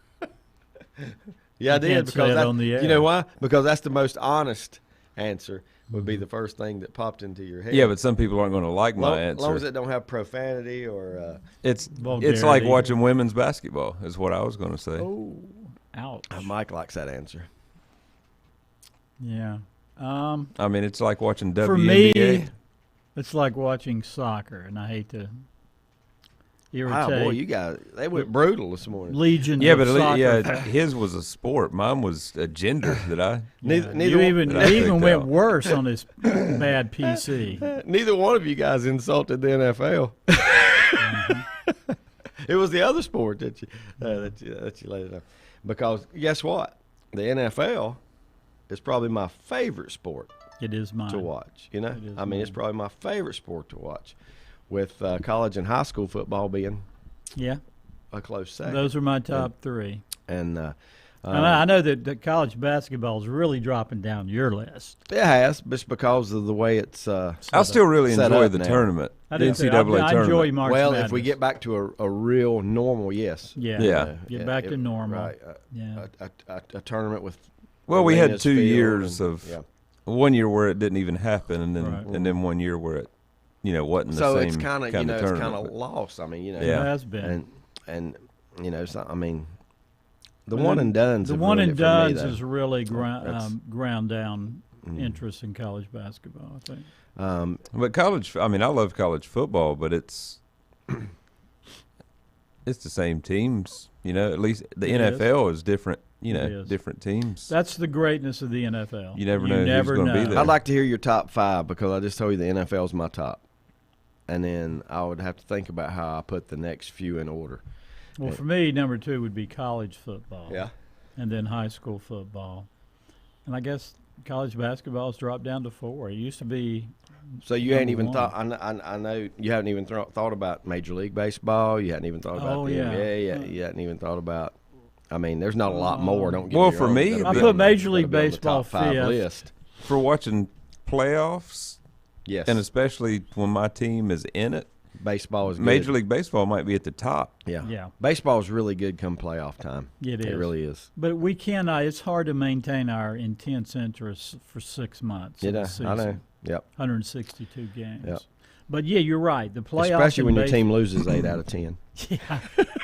Yeah, I did because on the air. You know why? Because that's the most honest answer. Would be the first thing that popped into your head. Yeah, but some people aren't going to like my answer. As long as it don't have profanity or it's like watching women's basketball is what I was going to say. Oh, ouch. Mike likes that answer. Yeah. I mean, it's like watching WNBA. For me, it's like watching soccer, and I hate to irritate. Wow, boy, you guys, they went brutal this morning. Legion. Yeah, of but soccer. his was a sport. Mine was a gender that I. Neither You even picked went out. worse on this bad PC. Neither one of you guys insulted the NFL. It was the other sport that you laid it on. Because guess what? The NFL is probably my favorite sport It is mine. to watch. You know, It is I mean, it's mine. probably my favorite sport to watch, with college and high school football being Yeah, a close second. those are my top three. And And I know that college basketball is really dropping down your list. it has, just because of the way it's. I still really set enjoy up the now. tournament. I The do too. NCAA I tournament. enjoy March Well, Madness. if we get back to a real normal, yes. yeah, Yeah. get back to normal. Right. Yeah. A tournament with. Well, we had arenas 2 filled years and- of yeah. 1 year where it didn't even happen, and then Right. and then 1 year where it, wasn't So the same it's kind of tournament. it's kind of lost. I mean, It Yeah. has been. and so, I mean, the And one then and done's. The have one ruined and it for me, done's though. is really That's- ground down interest in college basketball, I think. But college, I mean, I love college football, but it's the same teams. At least the It is. NFL is different. It is. Different teams. That's the greatness of the NFL. You never know who's gonna be there. I'd like to hear your top 5, because I just told you the NFL's my top, and then I would have to think about how I put the next few in order. Well, for me, number 2 would be college football. Yeah. And then high school football. And I guess college basketball has dropped down to 4. It used to be. So you ain't Number even one. thought. I know you haven't even thought about Major League Baseball. You hadn't even thought about Oh, the yeah. NBA. You hadn't even thought about. I mean, there's not a lot more. Don't get Well, me for wrong, me, that'll I be put on the- Major League that'll be on the Baseball top 5 fifth. list. For watching playoffs, Yes, and especially when my team is in it, baseball is good. Major League Baseball might be at the top. Yeah, Yeah. Baseball is really good come playoff time. It It is. really is. But we cannot. It's hard to maintain our intense interest for 6 months. of the I season. know. Yep. 162 games. Yep. But yeah, you're right. The playoffs, Especially in when your base- team loses 8 out of 10. Yeah,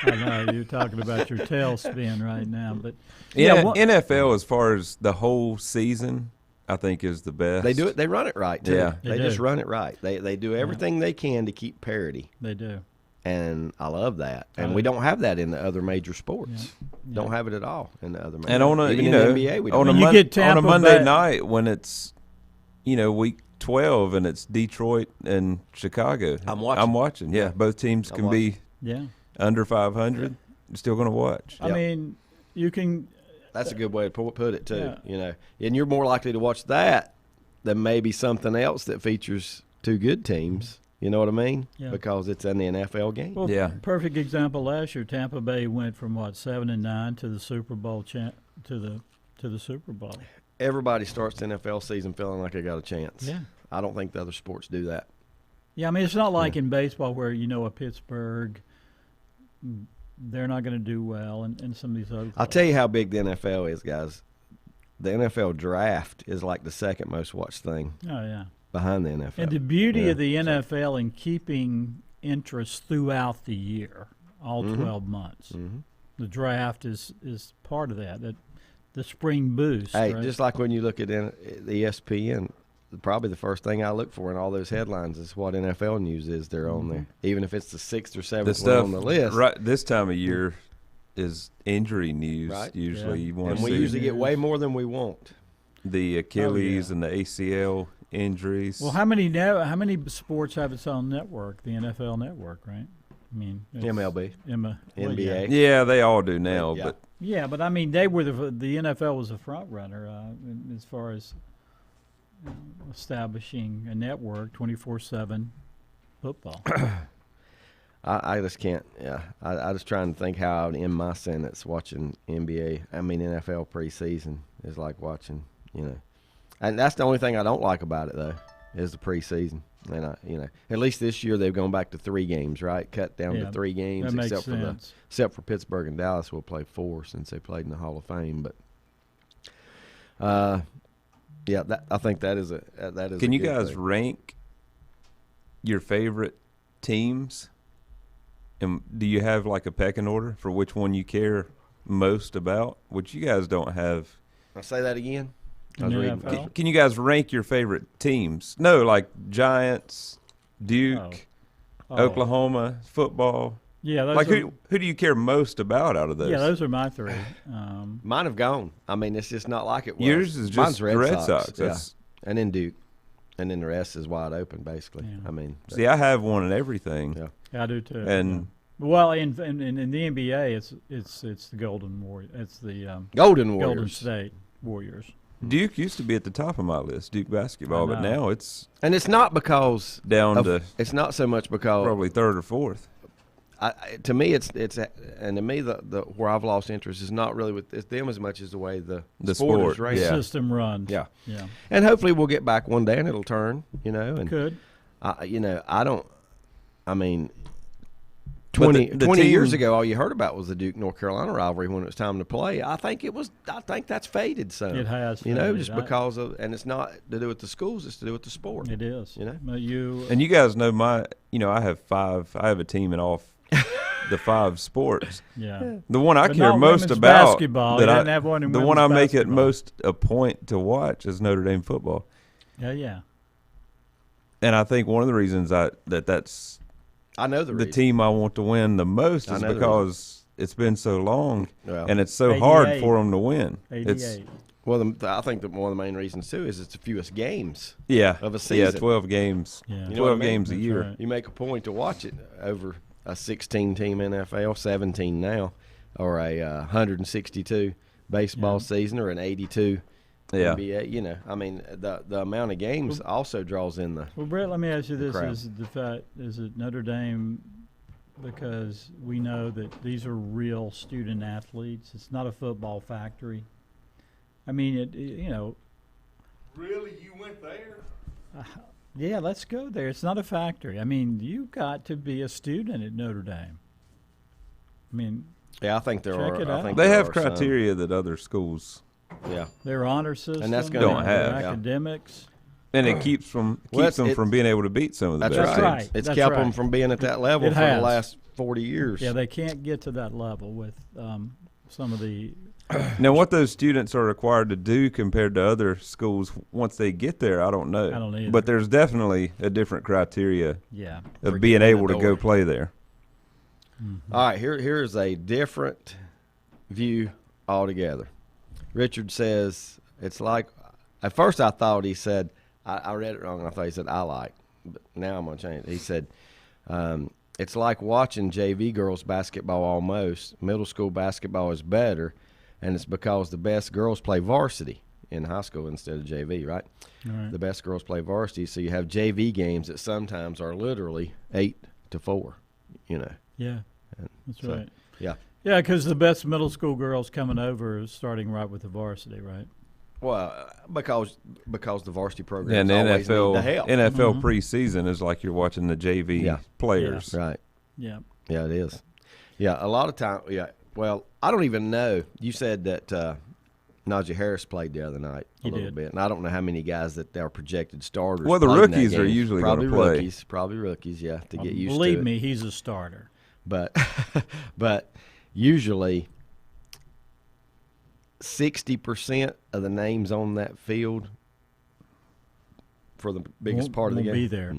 I know you're talking about your tailspin right now, but Yeah, what- NFL as far as the whole season, I think is the best. They do it. They run it right too. Yeah. They just do. run it right. They do everything they can to keep parity, they do. and I love that. And Right. we don't have that in the other major sports. Yeah. Don't have it at all in the other major. And on a even you in know the NBA, we on don't. a, You mon- get on a Tampa Monday Bay- night when it's week 12 and it's Detroit and Chicago. I'm watching. Yeah, both teams I'm can be Yeah. under 500. You're still going to watch. I Yep. mean, you can. That's a good way to put it too. Yeah. You know, and you're more likely to watch that than maybe something else that features 2 good teams. You know what I mean? Yeah. Because it's an NFL game. Well, Yeah. perfect example. Last year, Tampa Bay went from 7-9 to the Super Bowl to the Super Bowl. Everybody starts the NFL season feeling like they got a chance. Yeah. I don't think the other sports do that. Yeah, I mean, it's not like in baseball where a Pittsburgh, they're not going to do well, and some of these other. I'll tell you how big the NFL is, guys. The NFL draft is like the second most watched thing Oh yeah. behind the NFL. And the beauty Yeah, of the NFL in keeping interest throughout the year, all 12 months. Mhm. The draft is part of that. The spring boost. Hey, right? just like when you look at the ESPN, probably the first thing I look for in all those headlines is what NFL news is there on there, even if it's the 6th or 7th The one stuff on the list. right this time of year is injury news. Right. Usually, Yeah. you want And to we see usually get way more than we want. the Achilles yeah. and the ACL injuries. Well, how many sports have its own network? The NFL network, right? I mean, it's MLB, well, NBA. yeah, they all do now, Yeah. but Yeah, but I mean, they were the NFL was a front runner as far as establishing a network 24/7 football. I just can't. Yeah, I just trying to think how I would end my sentence watching NFL preseason is like watching. And that's the only thing I don't like about it though is the preseason. And at least this year they've gone back to 3 games, right? Cut down Yeah, to 3 games, that makes except sense. for Pittsburgh and Dallas will play 4 since they played in the Hall of Fame. But yeah, I think that is that is. can a you good guys thing. rank your favorite teams? And do you have like a pecking order for which one you care most about? Which you guys don't have. I'll say that again. I was In the reading. NFL? Can you guys rank your favorite teams? No, like Giants, Duke, Oh. Oklahoma, football. Yeah, those Like are, who do you care most about out of those? yeah, those are my three. Mine have gone. I mean, it's just not like it was. Yours is just Mine's the Red Sox. Yeah. That's- And then Duke. And then the rest is wide open, basically. Yeah. I mean, See, I have one in everything. Yeah. Yeah, I do too. And well, in the NBA, it's the Golden Warriors. It's the Golden Warriors. Golden State Warriors. Duke used to be at the top of my list, Duke basketball, but know. now it's And it's not because down to it's not so much because probably third or fourth. to me and to me the where I've lost interest is not really with them as much as the way the sport is ranked. Yeah. System runs. Yeah. Yeah. And hopefully we'll get back one day and it'll turn, and Could. I mean, But 20 the 20 years team- ago, all you heard about was the Duke North Carolina rivalry when it was time to play. I think that's faded some. It has just faded. because of, and it's not to do with the schools, it's to do with the sport. It is. You know? But you. And you guys know I have a team in all the 5 sports. Yeah. The one I But care not most women's about basketball. that You I, didn't have one in the one I women's make it basketball. most a point to watch is Notre Dame football. Yeah. And I think one of the reasons that's I know the the reason. team I want to win the most I is know the because it's been so long Well, and it's so hard 88. for them to win. 88. Well, I think that one of the main reasons too is it's the fewest games. Yeah, Of a Yeah, season. 12 games. Yeah. You know 12 what I mean? games a That's year. right. You make a point to watch it over a 16-team NFL, 17 now, or a 162 baseball season, or an 82 Yeah. NBA. I mean, the amount of games also draws in the. Well, Brett, let me ask you this: crowd. is it Notre Dame? Because we know that these are real student athletes. It's not a football factory. I mean, Really, you went there? Yeah, let's go there. It's not a factory. I mean, you got to be a student at Notre Dame. I mean, Yeah, I think there Check are. it I out. think They there have are some. criteria that other schools, Yeah, their honor system, that's gonna Don't their have, yeah. academics. and it keeps them Well, from being able to beat some of the that's best right. teams. right. It's That's kept right. them from being at that level It for has. the last 40 years. Yeah, they can't get to that level with some of the. Now, what those students are required to do compared to other schools once they get there, I don't know. I don't either. But there's definitely a different criteria Yeah. of For being getting in able the to go door. play there. All right, here's a different view altogether. Richard says it's like. At first, I thought he said I read it wrong. I thought he said I like, but now I'm gonna change it. He said it's like watching JV girls basketball. Almost middle school basketball is better, and it's because the best girls play varsity in high school instead of JV. Right? All right. The best girls play varsity, so you have JV games that sometimes are literally 8-4. Yeah. That's so, right. Yeah. Yeah, because the best middle school girls coming over is starting right with the varsity, right? Well, because the varsity programs And the always need the NFL help. NFL preseason is like you're watching the JV Yeah. players. Right. Yeah. Yeah, it is. Yeah, a lot of time. Yeah. Well, I don't even know. You said that Najee Harris played the other night a He little did. bit, and I don't know how many guys that are projected starters. Well, the played in that rookies are game. usually probably gonna play. rookies. Probably rookies. Yeah, to get used Believe to it. me, he's a starter. But but usually 60% of the names on that field for the biggest Won't- part of the won't game be there.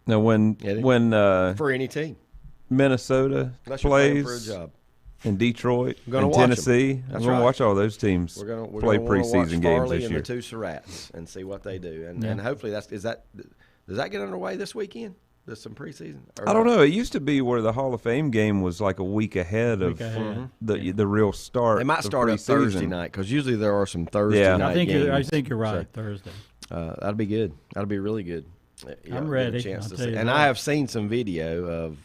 Now, when Yeah, they- when for any team. Minnesota Unless you're playing for a plays job. in Detroit We're gonna and watch 'em. Tennessee, That's I'm going right. to watch all those teams We're gonna play wanna watch preseason games Farley this and year. the two Surratts and see what they do. And Yeah. and hopefully does that get underway this weekend? There's some preseason. Or I don't know. It used to be where the Hall of Fame game was like a week ahead of Week ahead. the real start. They might of start up preseason. Thursday night because usually there are some Thursday Yeah. night I think games. you're right. So, Thursday. that'll be good. That'll be really good. Yeah, I'm get a ready, chance I'll to tell see. you And that. I have seen some video of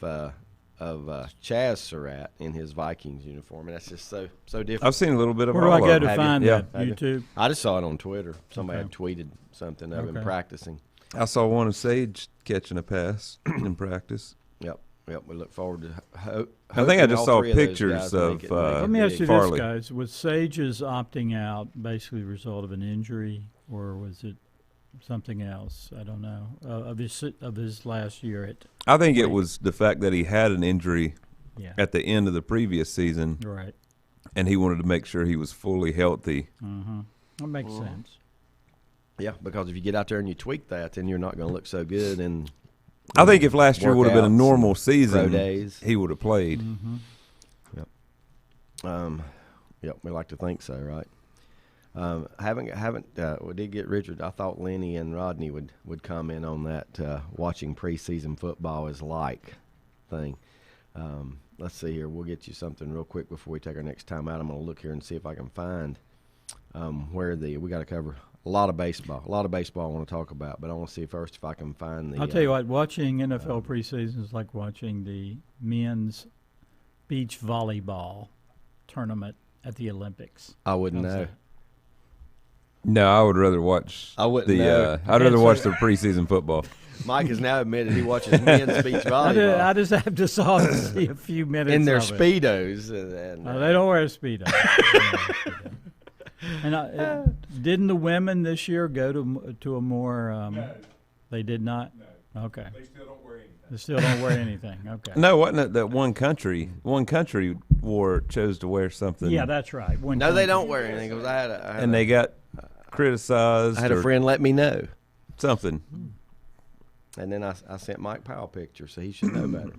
Chaz Surratt in his Vikings uniform, and that's just so different. I've seen a little bit of Where do all I go of to them. find Yeah. that? YouTube. I just saw it on Twitter. Somebody Okay. had tweeted something of him Okay. practicing. I saw one of Sage catching a pass in practice. Yep. We look forward to. I think I just all saw three of those pictures guys make of, it- make it Let me ask big. you Farley. this, guys: was Sage's opting out basically a result of an injury, or was it something else? I don't know. Of his last year at I think it was the fact that he had an injury yeah, at the end of the previous season, right. and he wanted to make sure he was fully healthy. That makes sense. Yeah, because if you get out there and you tweak that, then you're not going to look so good. And I think if last year would have been a normal season, pro days, he would have played. Mm-hmm. Yep. Yep. We like to think so, right? We did get Richard. I thought Lenny and Rodney would comment on that. Watching preseason football is like thing. Let's see here. We'll get you something real quick before we take our next time out. I'm going to look here and see if I can find where we got to cover a lot of baseball. A lot of baseball I want to talk about, but I want to see first if I can find the. I'll tell you what, watching NFL preseason is like watching the men's beach volleyball tournament at the Olympics. I wouldn't know. No, I would rather watch I wouldn't know. I'd rather watch the preseason football. Mike has now admitted he watches men's beach volleyball. I just have to see a few minutes in their of it. Speedos. And They don't wear Speedos. And didn't the women this year go to a more? No. They did not. No. Okay. They still don't wear anything. They still don't wear anything. Okay. No, wasn't it that one country chose to wear something? Yeah, that's right. No, they don't wear anything. Because and they got criticized. I had a friend let me know something. And then I sent Mike Powell pictures, so he should know better.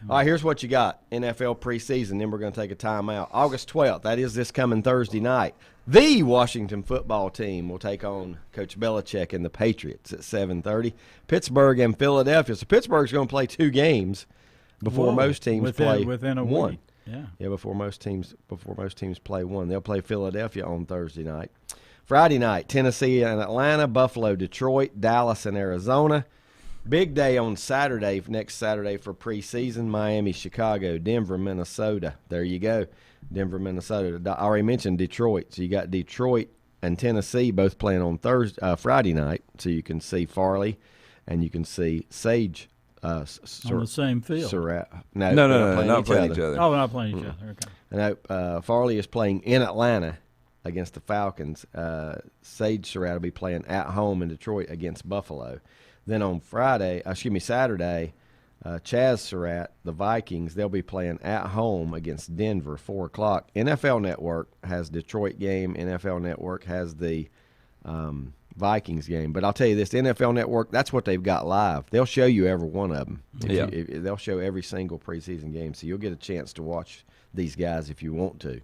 All right, here's what you got. NFL preseason, then we're going to take a timeout. August 12th, that is this coming Thursday night. The Washington football team will take on Coach Belichick and the Patriots at 7:30. Pittsburgh and Philadelphia. So Pittsburgh's going to play 2 games before most teams play within a one. week. Yeah, before most teams play one. They'll play Philadelphia on Thursday night. Friday night, Tennessee and Atlanta, Buffalo, Detroit, Dallas, and Arizona. Big day on Saturday, next Saturday for preseason, Miami, Chicago, Denver, Minnesota. There you go, Denver, Minnesota. I already mentioned Detroit. So you got Detroit and Tennessee both playing on Friday night. So you can see Farley and you can see Sage. On the same field. No, not playing each other. Oh, we're not playing each other. Okay. No, Farley is playing in Atlanta against the Falcons. Sage Surratt will be playing at home in Detroit against Buffalo. Then on Saturday, Chaz Surratt, the Vikings, they'll be playing at home against Denver, 4 o'clock. NFL Network has Detroit game. NFL Network has the Vikings game. But I'll tell you this, the NFL Network, that's what they've got live. They'll show you every one of them. They'll show every single preseason game, so you'll get a chance to watch these guys if you want to.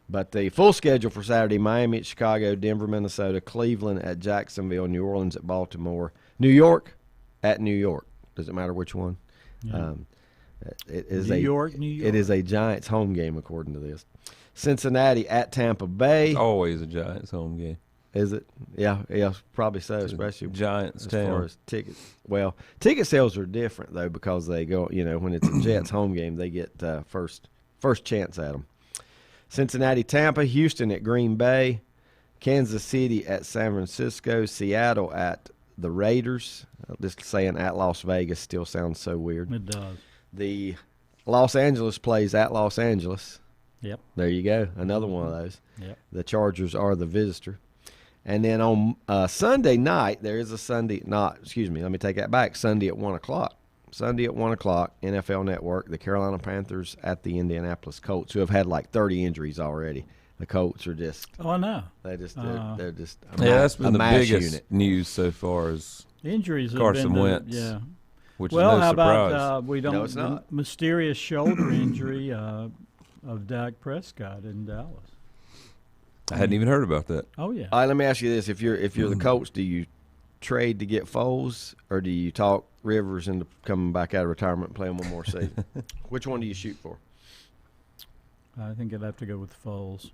But the full schedule for Saturday, Miami at Chicago, Denver, Minnesota, Cleveland at Jacksonville, New Orleans at Baltimore, New York at New York. Doesn't matter which one. Yeah. It is New York. It is a Giants home game according to this. Cincinnati at Tampa Bay. It's always a Giants home game. Is it? Yeah, probably so, especially Giants as town. far as tickets. Well, ticket sales are different though because they go. When it's a Jets home game, they get first chance at them. Cincinnati, Tampa, Houston at Green Bay, Kansas City at San Francisco, Seattle at the Raiders. Just saying at Las Vegas still sounds so weird. It does. The Los Angeles plays at Los Angeles. Yep. There you go. Another one of those. Yep. The Chargers are the visitor. And then on Sunday night, there is a Sunday – let me take that back. Sunday at 1 o'clock. Sunday at 1 o'clock, NFL Network, the Carolina Panthers at the Indianapolis Colts, who have had like 30 injuries already. The Colts are just – Oh, no. They're just that's been the biggest unit. News so far is Injuries have Carson been Wentz. Yeah. Which Well, is no how surprise. about we don't No, it's not. the mysterious shoulder injury of Dak Prescott in Dallas? I hadn't even heard about that. Oh yeah. All right, let me ask you this: if you're the Colts, do you trade to get Foles, or do you talk Rivers into coming back out of retirement and playing one more season? Which one do you shoot for? I think I'd have to go with Foles.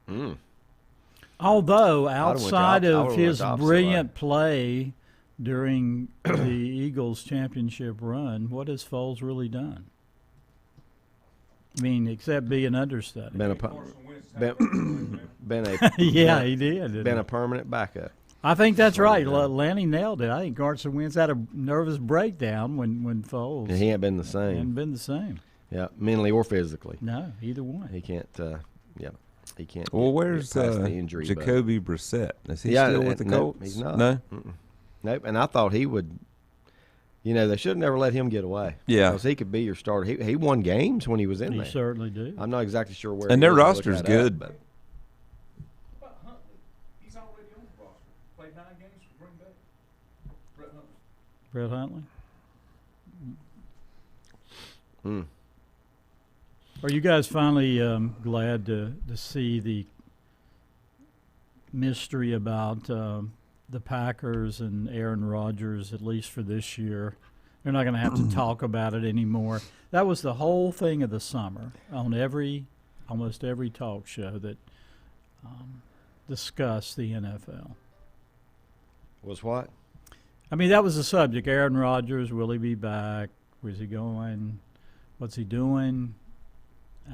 Mm. Although I outside would've of went his the opposite brilliant play during the Eagles' championship run, what has Foles really done? I mean, except be an understudy. Been a Yeah, he did. Been a permanent backup. I think that's right. Lanny nailed it. I think Carson Wentz had a nervous breakdown when Foles And he ain't been the same. hadn't been the same. Yeah, mentally or physically. No, either one. He can't. He can't. Well, get where's past the injury bug. Jacoby Brissett? Is he Yeah, still with the no, Colts? he's not. No? Nope. And I thought he would. They should have never let him get away. Yeah. Because he could be your starter. He won games when he was in He there. certainly did. I'm not exactly sure where. And he their is. Look roster's that good. up, but He's already on the roster. Brett Huntley? Mm. Are you guys finally glad to see the mystery about the Packers and Aaron Rodgers, at least for this year? They're not going to have to talk about it anymore. That was the whole thing of the summer on almost every talk show that discussed the NFL. Was what? I mean, that was the subject. Aaron Rodgers, will he be back? Where's he going? What's he doing?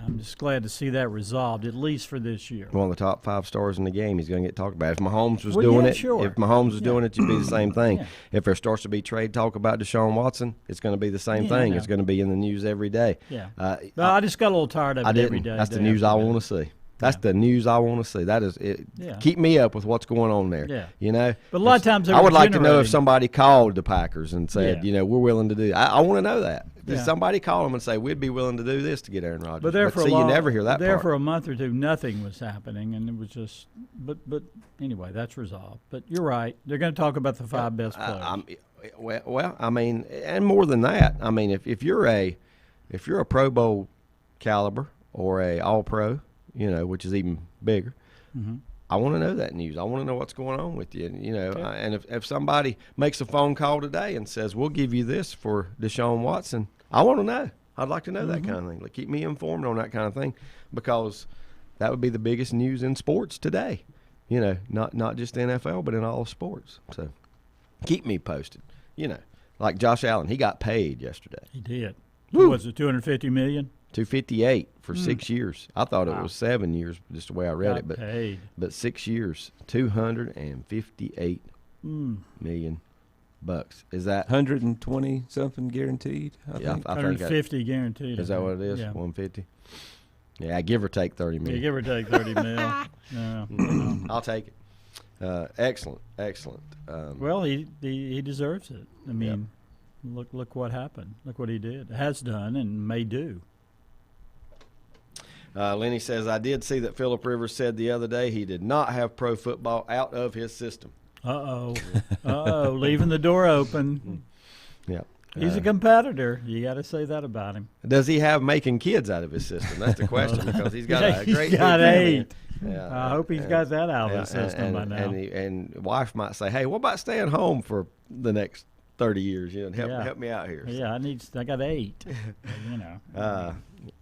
I'm just glad to see that resolved, at least for this year. One of the top 5 stars in the game. He's going to get talked about. If Mahomes was Sure. if Mahomes was doing it, it'd be the same thing. Yeah. If there starts to be trade talk about Deshaun Watson, it's going to be the same thing. It's going to be in the news every day. Yeah. I just got a little tired of it every day. That's the news I want to see. That's the news I want to see. That is it. Yeah. Keep me up with what's going on there. Yeah. You know. But a lot of times I would like to know if somebody called the Packers and said, we're willing to do. I want to know that. Did somebody call them and say we'd be willing to do this to get Aaron Rodgers? But there you never hear that. For a month or two, nothing was happening, and it was just. But anyway, that's resolved. But you're right. They're going to talk about the 5 best players. Well, I mean, and more than that, I mean, if you're a Pro Bowl caliber or a All Pro, which is even bigger. Mm-hmm. I want to know that news. I want to know what's going on with you. And if somebody makes a phone call today and says, we'll give you this for Deshaun Watson, I want to know. I'd like to know that kind of thing. Like, keep me informed on that kind of thing, because that would be the biggest news in sports today. Not just the NFL, but in all sports. So keep me posted. Like Josh Allen, he got paid yesterday. He did. Woo. Was it $250 million? $258 for 6 years. I thought it was 7 years, just the way I read it. But 6 years, $258 million bucks. Is that 120 something guaranteed? I think. 150 guaranteed. Is that what it is? Yeah. 150. Yeah, give or take 30 million. Yeah, give or take 30 mil. Yeah. I'll take it. Excellent. Well, he deserves it. I mean, look what happened. Look what he did, has done, and may do. Lenny says, I did see that Phillip Rivers said the other day he did not have pro football out of his system. Leaving the door open. Yeah. He's a competitor. You got to say that about him. Does he have making kids out of his system? That's the question, because he's got a great He's got 8. Yeah, I hope he's got that out of his system by now. And wife might say, hey, what about staying home for the next 30 years? Help me out here. Yeah, I got 8.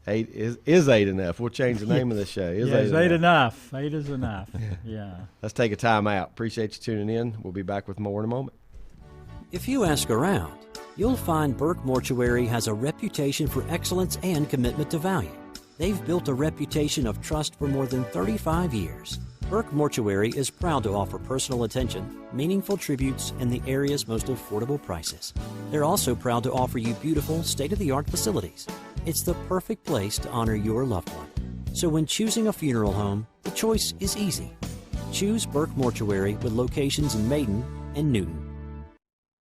8 is 8 enough? We'll change the name of the show. Is 8 enough? 8 is enough. Yeah. Let's take a time out. Appreciate you tuning in. We'll be back with more in a moment. If you ask around, you'll find Burke Mortuary has a reputation for excellence and commitment to value. They've built a reputation of trust for more than 35 years. Burke Mortuary is proud to offer personal attention, meaningful tributes, and the area's most affordable prices. They're also proud to offer you beautiful, state-of-the-art facilities. It's the perfect place to honor your loved one. So when choosing a funeral home, the choice is easy. Choose Burke Mortuary with locations in Maiden and Newton.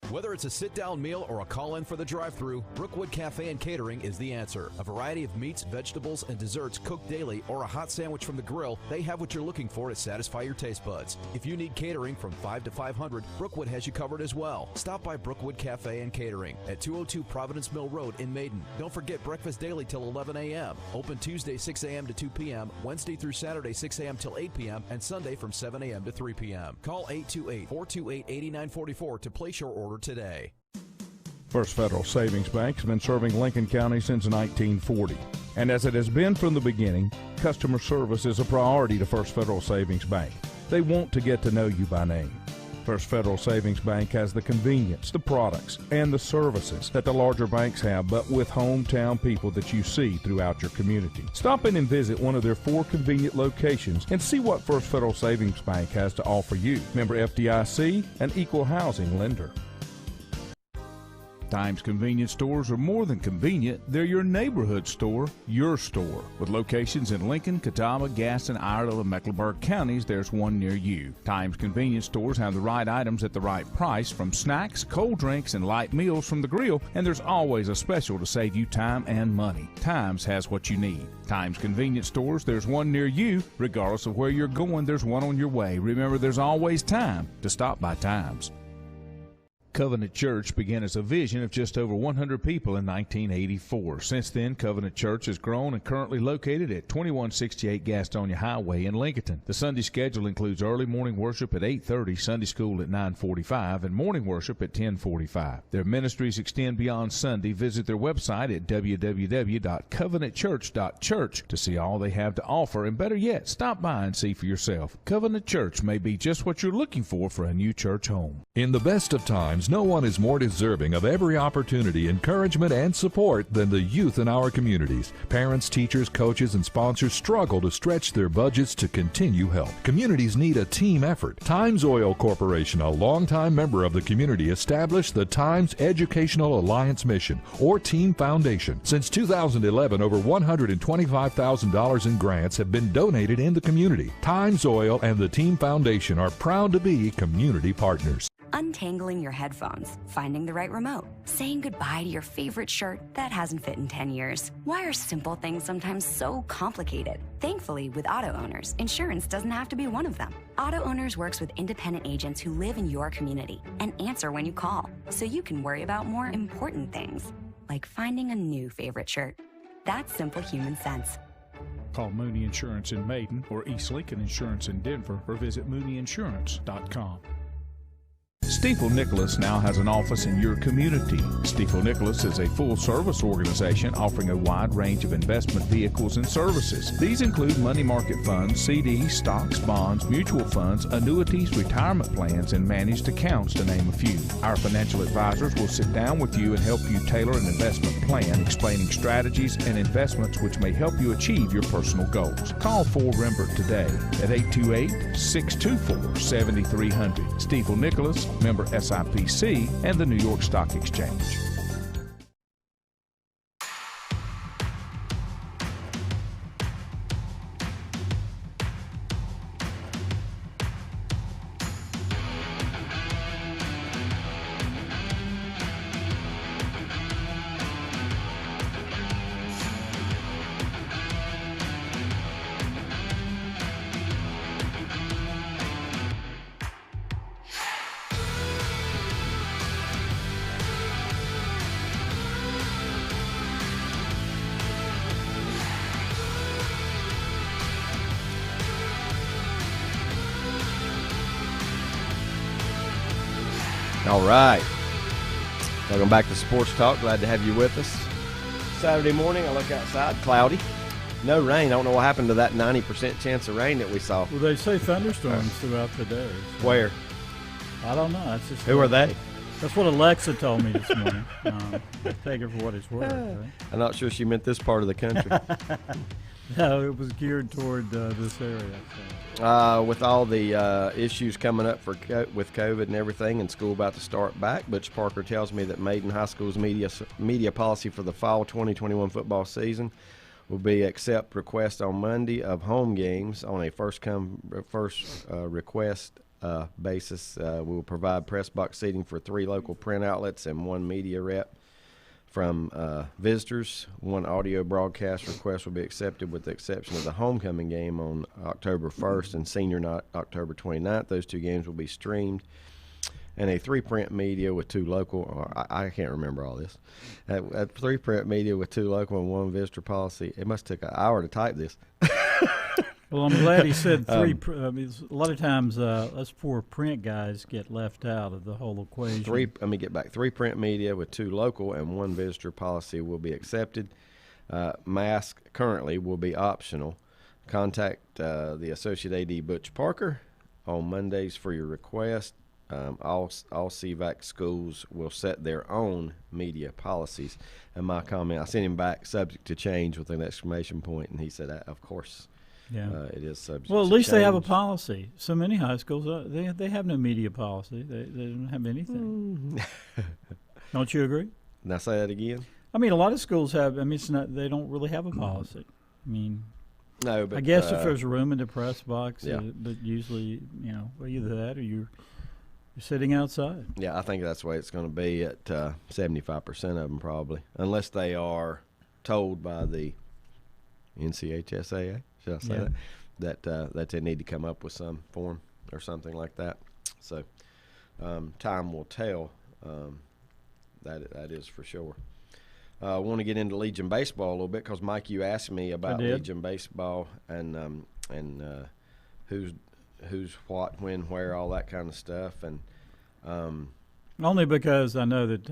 Whether it's a sit-down meal or a call-in for the drive-thru, Brookwood Cafe and Catering is the answer. A variety of meats, vegetables, and desserts cooked daily, or a hot sandwich from the grill, they have what you're looking for to satisfy your taste buds. If you need catering from 5 to 500, Brookwood has you covered as well. Stop by Brookwood Cafe and Catering at 202 Providence Mill Road in Maiden. Don't forget breakfast daily till 11 a.m. Open Tuesday 6 a.m. to 2 p.m., Wednesday through Saturday 6 a.m. till 8 p.m., and Sunday from 7 a.m. to 3 p.m. Call 828-428-8944 to place your order today. First Federal Savings Bank has been serving Lincoln County since 1940. And as it has been from the beginning, customer service is a priority to First Federal Savings Bank. They want to get to know you by name. First Federal Savings Bank has the convenience, the products, and the services that the larger banks have, but with hometown people that you see throughout your community. Stop in and visit one of their 4 convenient locations and see what First Federal Savings Bank has to offer you. Member FDIC, an equal housing lender. Times convenience stores are more than convenient. They're your neighborhood store, your store. With locations in Lincoln, Catawba, Gaston, Iredell, and Mecklenburg counties, there's one near you. Times convenience stores have the right items at the right price, from snacks, cold drinks, and light meals from the grill, and there's always a special to save you time and money. Times has what you need. Times convenience stores, there's one near you. Regardless of where you're going, there's one on your way. Remember, there's always time to stop by Times. Covenant Church began as a vision of just over 100 people in 1984. Since then, Covenant Church has grown and currently located at 2168 Gastonia Highway in Lincoln. The Sunday schedule includes early morning worship at 8:30, Sunday school at 9:45, and morning worship at 10:45. Their ministries extend beyond Sunday. Visit their website at www.covenantchurch.church to see all they have to offer, and better yet, stop by and see for yourself. Covenant Church may be just what you're looking for a new church home. In the best of times, no one is more deserving of every opportunity, encouragement, and support than the youth in our communities. Parents, teachers, coaches, and sponsors struggle to stretch their budgets to continue help. Communities need a team effort. Times Oil Corporation, a longtime member of the community, established the Times Educational Alliance Mission, or Team Foundation. Since 2011, over $125,000 in grants have been donated in the community. Times Oil and the Team Foundation are proud to be community partners. Untangling your headphones, finding the right remote, saying goodbye to your favorite shirt that hasn't fit in 10 years. Why are simple things sometimes so complicated? Thankfully, with auto owners, insurance doesn't have to be one of them. Auto Owners works with independent agents who live in your community and answer when you call, so you can worry about more important things, like finding a new favorite shirt. That's simple human sense. Call Mooney Insurance in Maiden or East Lincoln Insurance in Denver, or visit mooneyinsurance.com. Stifel Nicholas now has an office in your community. Stifel Nicholas is a full-service organization offering a wide range of investment vehicles and services. These include money market funds, CDs, stocks, bonds, mutual funds, annuities, retirement plans, and managed accounts, to name a few. Our financial advisors will sit down with you and help you tailor an investment plan, explaining strategies and investments which may help you achieve your personal goals. Call 4 Rembert today at 828-624-7300. Stifel Nicholas, member SIPC, and the New York Stock Exchange. All right. Welcome back to Sports Talk. Glad to have you with us. Saturday morning, I look outside, cloudy. No rain. I don't know what happened to that 90% chance of rain that we saw. Well, they say thunderstorms throughout the day. So Where? I don't know. That's just Who are they? That's what Alexa told me this morning. Take it for what it's worth. Right? I'm not sure she meant this part of the country. No, it was geared toward this area. With all the issues coming up with COVID and everything, and school about to start back, Butch Parker tells me that Maiden High School's media policy for the fall 2021 football season will be accept requests on Monday of home games on a first request basis. We will provide press box seating for 3 local print outlets and 1 media rep. From visitors, 1 audio broadcast request will be accepted with the exception of the homecoming game on October 1st and senior night October 29th. Those 2 games will be streamed. And a 3 print media with 2 local, I can't remember all this. 3 print media with 2 local and 1 visitor policy. It must take an hour to type this. Well, I'm glad he said 3. A lot of times us poor print guys get left out of the whole equation. 3. Let me get back. 3 print media with 2 local and 1 visitor policy will be accepted. Mask currently will be optional. Contact the Associate AD Butch Parker on Mondays for your request. All CVAC schools will set their own media policies. And my comment, I sent him back subject to change with an exclamation point, and he said, of course. Yeah, it is subject. Well, at to least change. they have a policy. So many high schools they have no media policy. They don't have anything. Don't you agree? Now say that again. I mean, a lot of schools have. I mean, it's not. They don't really have a policy. I mean, no, but I guess if there's room in the press box, yeah. But usually, either that or you're sitting outside. Yeah, I think that's the way it's going to be at 75% of them probably, unless they are told by the NCHSAA, should I say that they need to come up with some form or something like that. So time will tell. That is for sure. I want to get into Legion baseball a little bit because Mike, you asked me about Legion baseball and who's what, when, where, all that kind of stuff, and only because I know that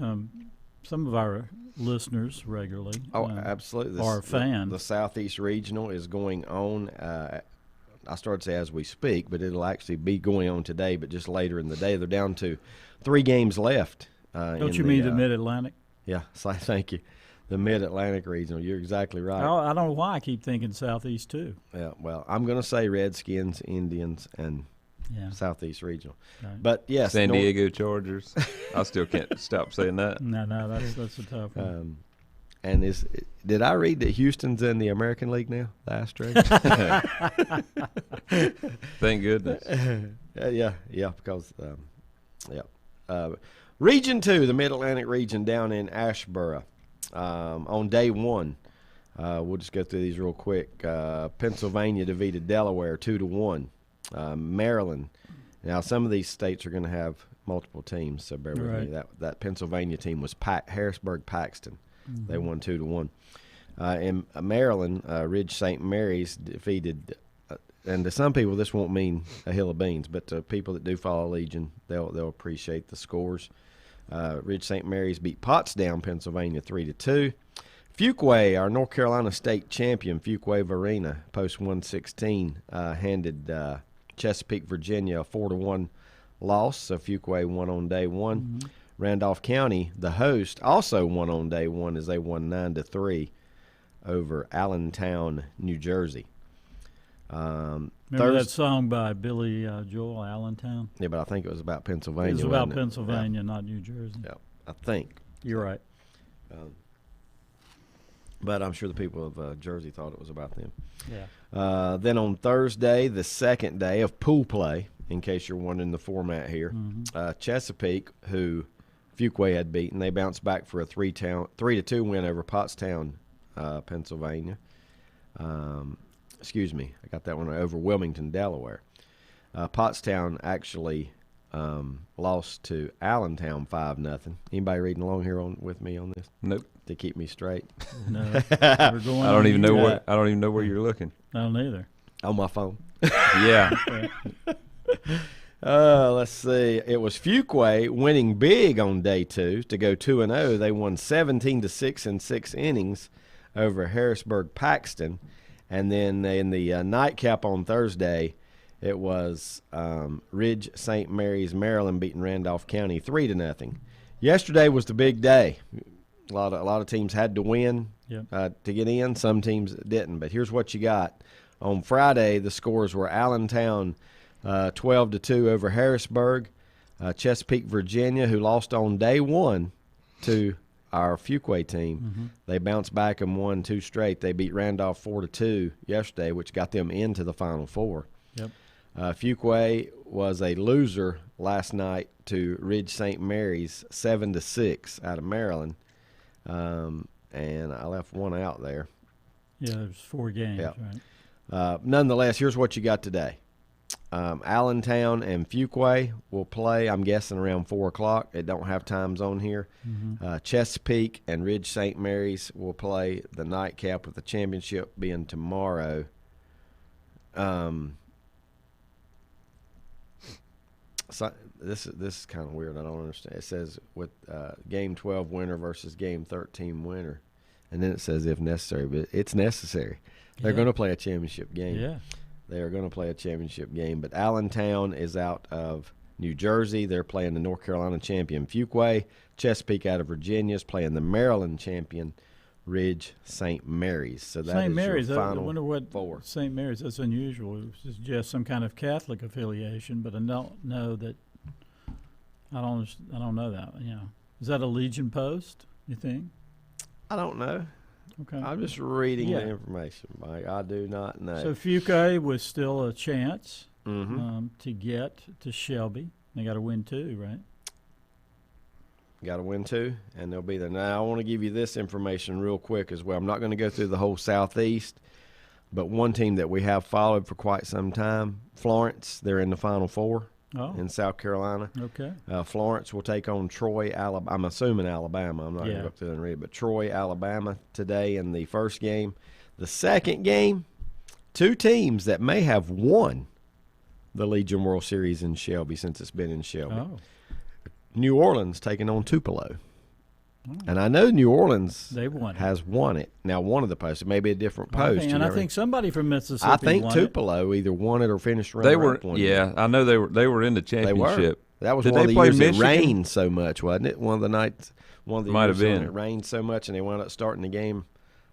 some of our listeners regularly absolutely are fans. The Southeast Regional is going on. I started to say as we speak, but it'll actually be going on today, but just later in the day. They're down to 3 games left. Don't you mean the Mid-Atlantic? Yeah, thank you. The Mid-Atlantic Regional. You're exactly right. I don't know why I keep thinking Southeast too. Yeah, well, I'm going to say Redskins, Indians, and Southeast Regional. Right. But, yes. San Diego Chargers. I still can't stop saying that. No, that's a tough one. And did I read that Houston's in the American League now, the Astros? Thank goodness. Because Region 2, the Mid-Atlantic region down in Asheboro, on day 1. We'll just go through these real quick. Pennsylvania defeated Delaware 2-1. Maryland. Now, some of these states are going to have multiple teams, so bear with me. That Pennsylvania team was Harrisburg-Paxton. Mm-hmm. They won 2-1. In Maryland, Ridge St. Mary's defeated, and to some people this won't mean a hill of beans, but to people that do follow Legion, they'll appreciate the scores. Ridge St. Mary's beat Potsdam, Pennsylvania 3-2. Fuquay, our North Carolina state champion, Fuquay-Varina, post 116, handed Chesapeake, Virginia a 4-1 loss. So Fuquay won on day 1. Mm-hmm. Randolph County, the host, also won on day 1 as they won 9-3 over Allentown, New Jersey. Remember that song by Billy Joel, Allentown? Yeah, but I think it was about Pennsylvania. It was about Pennsylvania, not New Jersey. Yeah, I think. You're right. But I'm sure the people of Jersey thought it was about them. Yeah. Then on Thursday, the second day of pool play, in case you're wondering the format here, Chesapeake, who Fuquay had beaten, they bounced back for a 3-2 win over Pottstown, Pennsylvania. Excuse me, I got that one over Wilmington, Delaware. Pottstown actually lost to Allentown 5-0. Anybody reading along here with me on this? Nope. To keep me straight. No. I don't even know where you're looking. I don't either. On my phone. Yeah. Let's see. It was Fuquay winning big on day 2 to go 2-0. They won 17-6 in 6 innings over Harrisburg-Paxton. And then in the nightcap on Thursday, it was Ridge St. Mary's, Maryland beating Randolph County 3-0. Yesterday was the big day. A lot of teams had to win to get in. Some teams didn't. But here's what you got. On Friday, the scores were Allentown 12-2 over Harrisburg. Chesapeake, Virginia, who lost on day 1 to our Fuquay team. Mm-hmm. They bounced back and won 2 straight. They beat Randolph 4-2 yesterday, which got them into the Final Four. Yep. Fuquay was a loser last night to Ridge St. Mary's 7-6 out of Maryland. And I left one out there. Yeah, there's 4 games, right? Nonetheless, here's what you got today. Allentown and Fuquay will play, I'm guessing, around 4 o'clock. It don't have times on here. Mm-hmm. Chesapeake and Ridge St. Mary's will play the nightcap, with the championship being tomorrow. So this is kind of weird. I don't understand. It says with game 12 winner versus game 13 winner, and then it says if necessary, but it's necessary. They're going to play a championship game. Yeah. They are going to play a championship game. But Allentown is out of New Jersey. They're playing the North Carolina champion Fuquay. Chesapeake out of Virginia is playing the Maryland champion Ridge St. Mary's. So that St. is Mary's, your final I wonder what 4. St. Mary's, that's unusual. It's just some kind of Catholic affiliation, but I don't know that. I don't know that. Yeah. Is that a Legion post, you think? I don't know. Okay. I'm just reading the information, Mike. I do not know. So Fuquay was still a chance Mm-hmm. to get to Shelby. They got to win 2, right? Got to win 2, and they'll be there. Now, I want to give you this information real quick as well. I'm not going to go through the whole Southeast, but one team that we have followed for quite some time, Florence, they're in the Final Four. in South Carolina. Okay. Florence will take on Troy, Alabama. I'm assuming Alabama. I'm not going to Yeah. go up there and read it. But Troy, Alabama today in the first game. The second game, two teams that may have won the Legion World Series in Shelby since it's been in Shelby. Oh. New Orleans taking on Tupelo. And I know New Orleans They've won it. has won it. Now, one of the posts, it may be a different post. I think somebody from Mississippi I think won Tupelo either won it or finished They were, runner-up one year. I know they were in the They were. championship. That was Did one they of the play years it Michigan? rained so much, wasn't it? One of the nights, one of the Might years have when been. it rained so much, and they wound up starting the game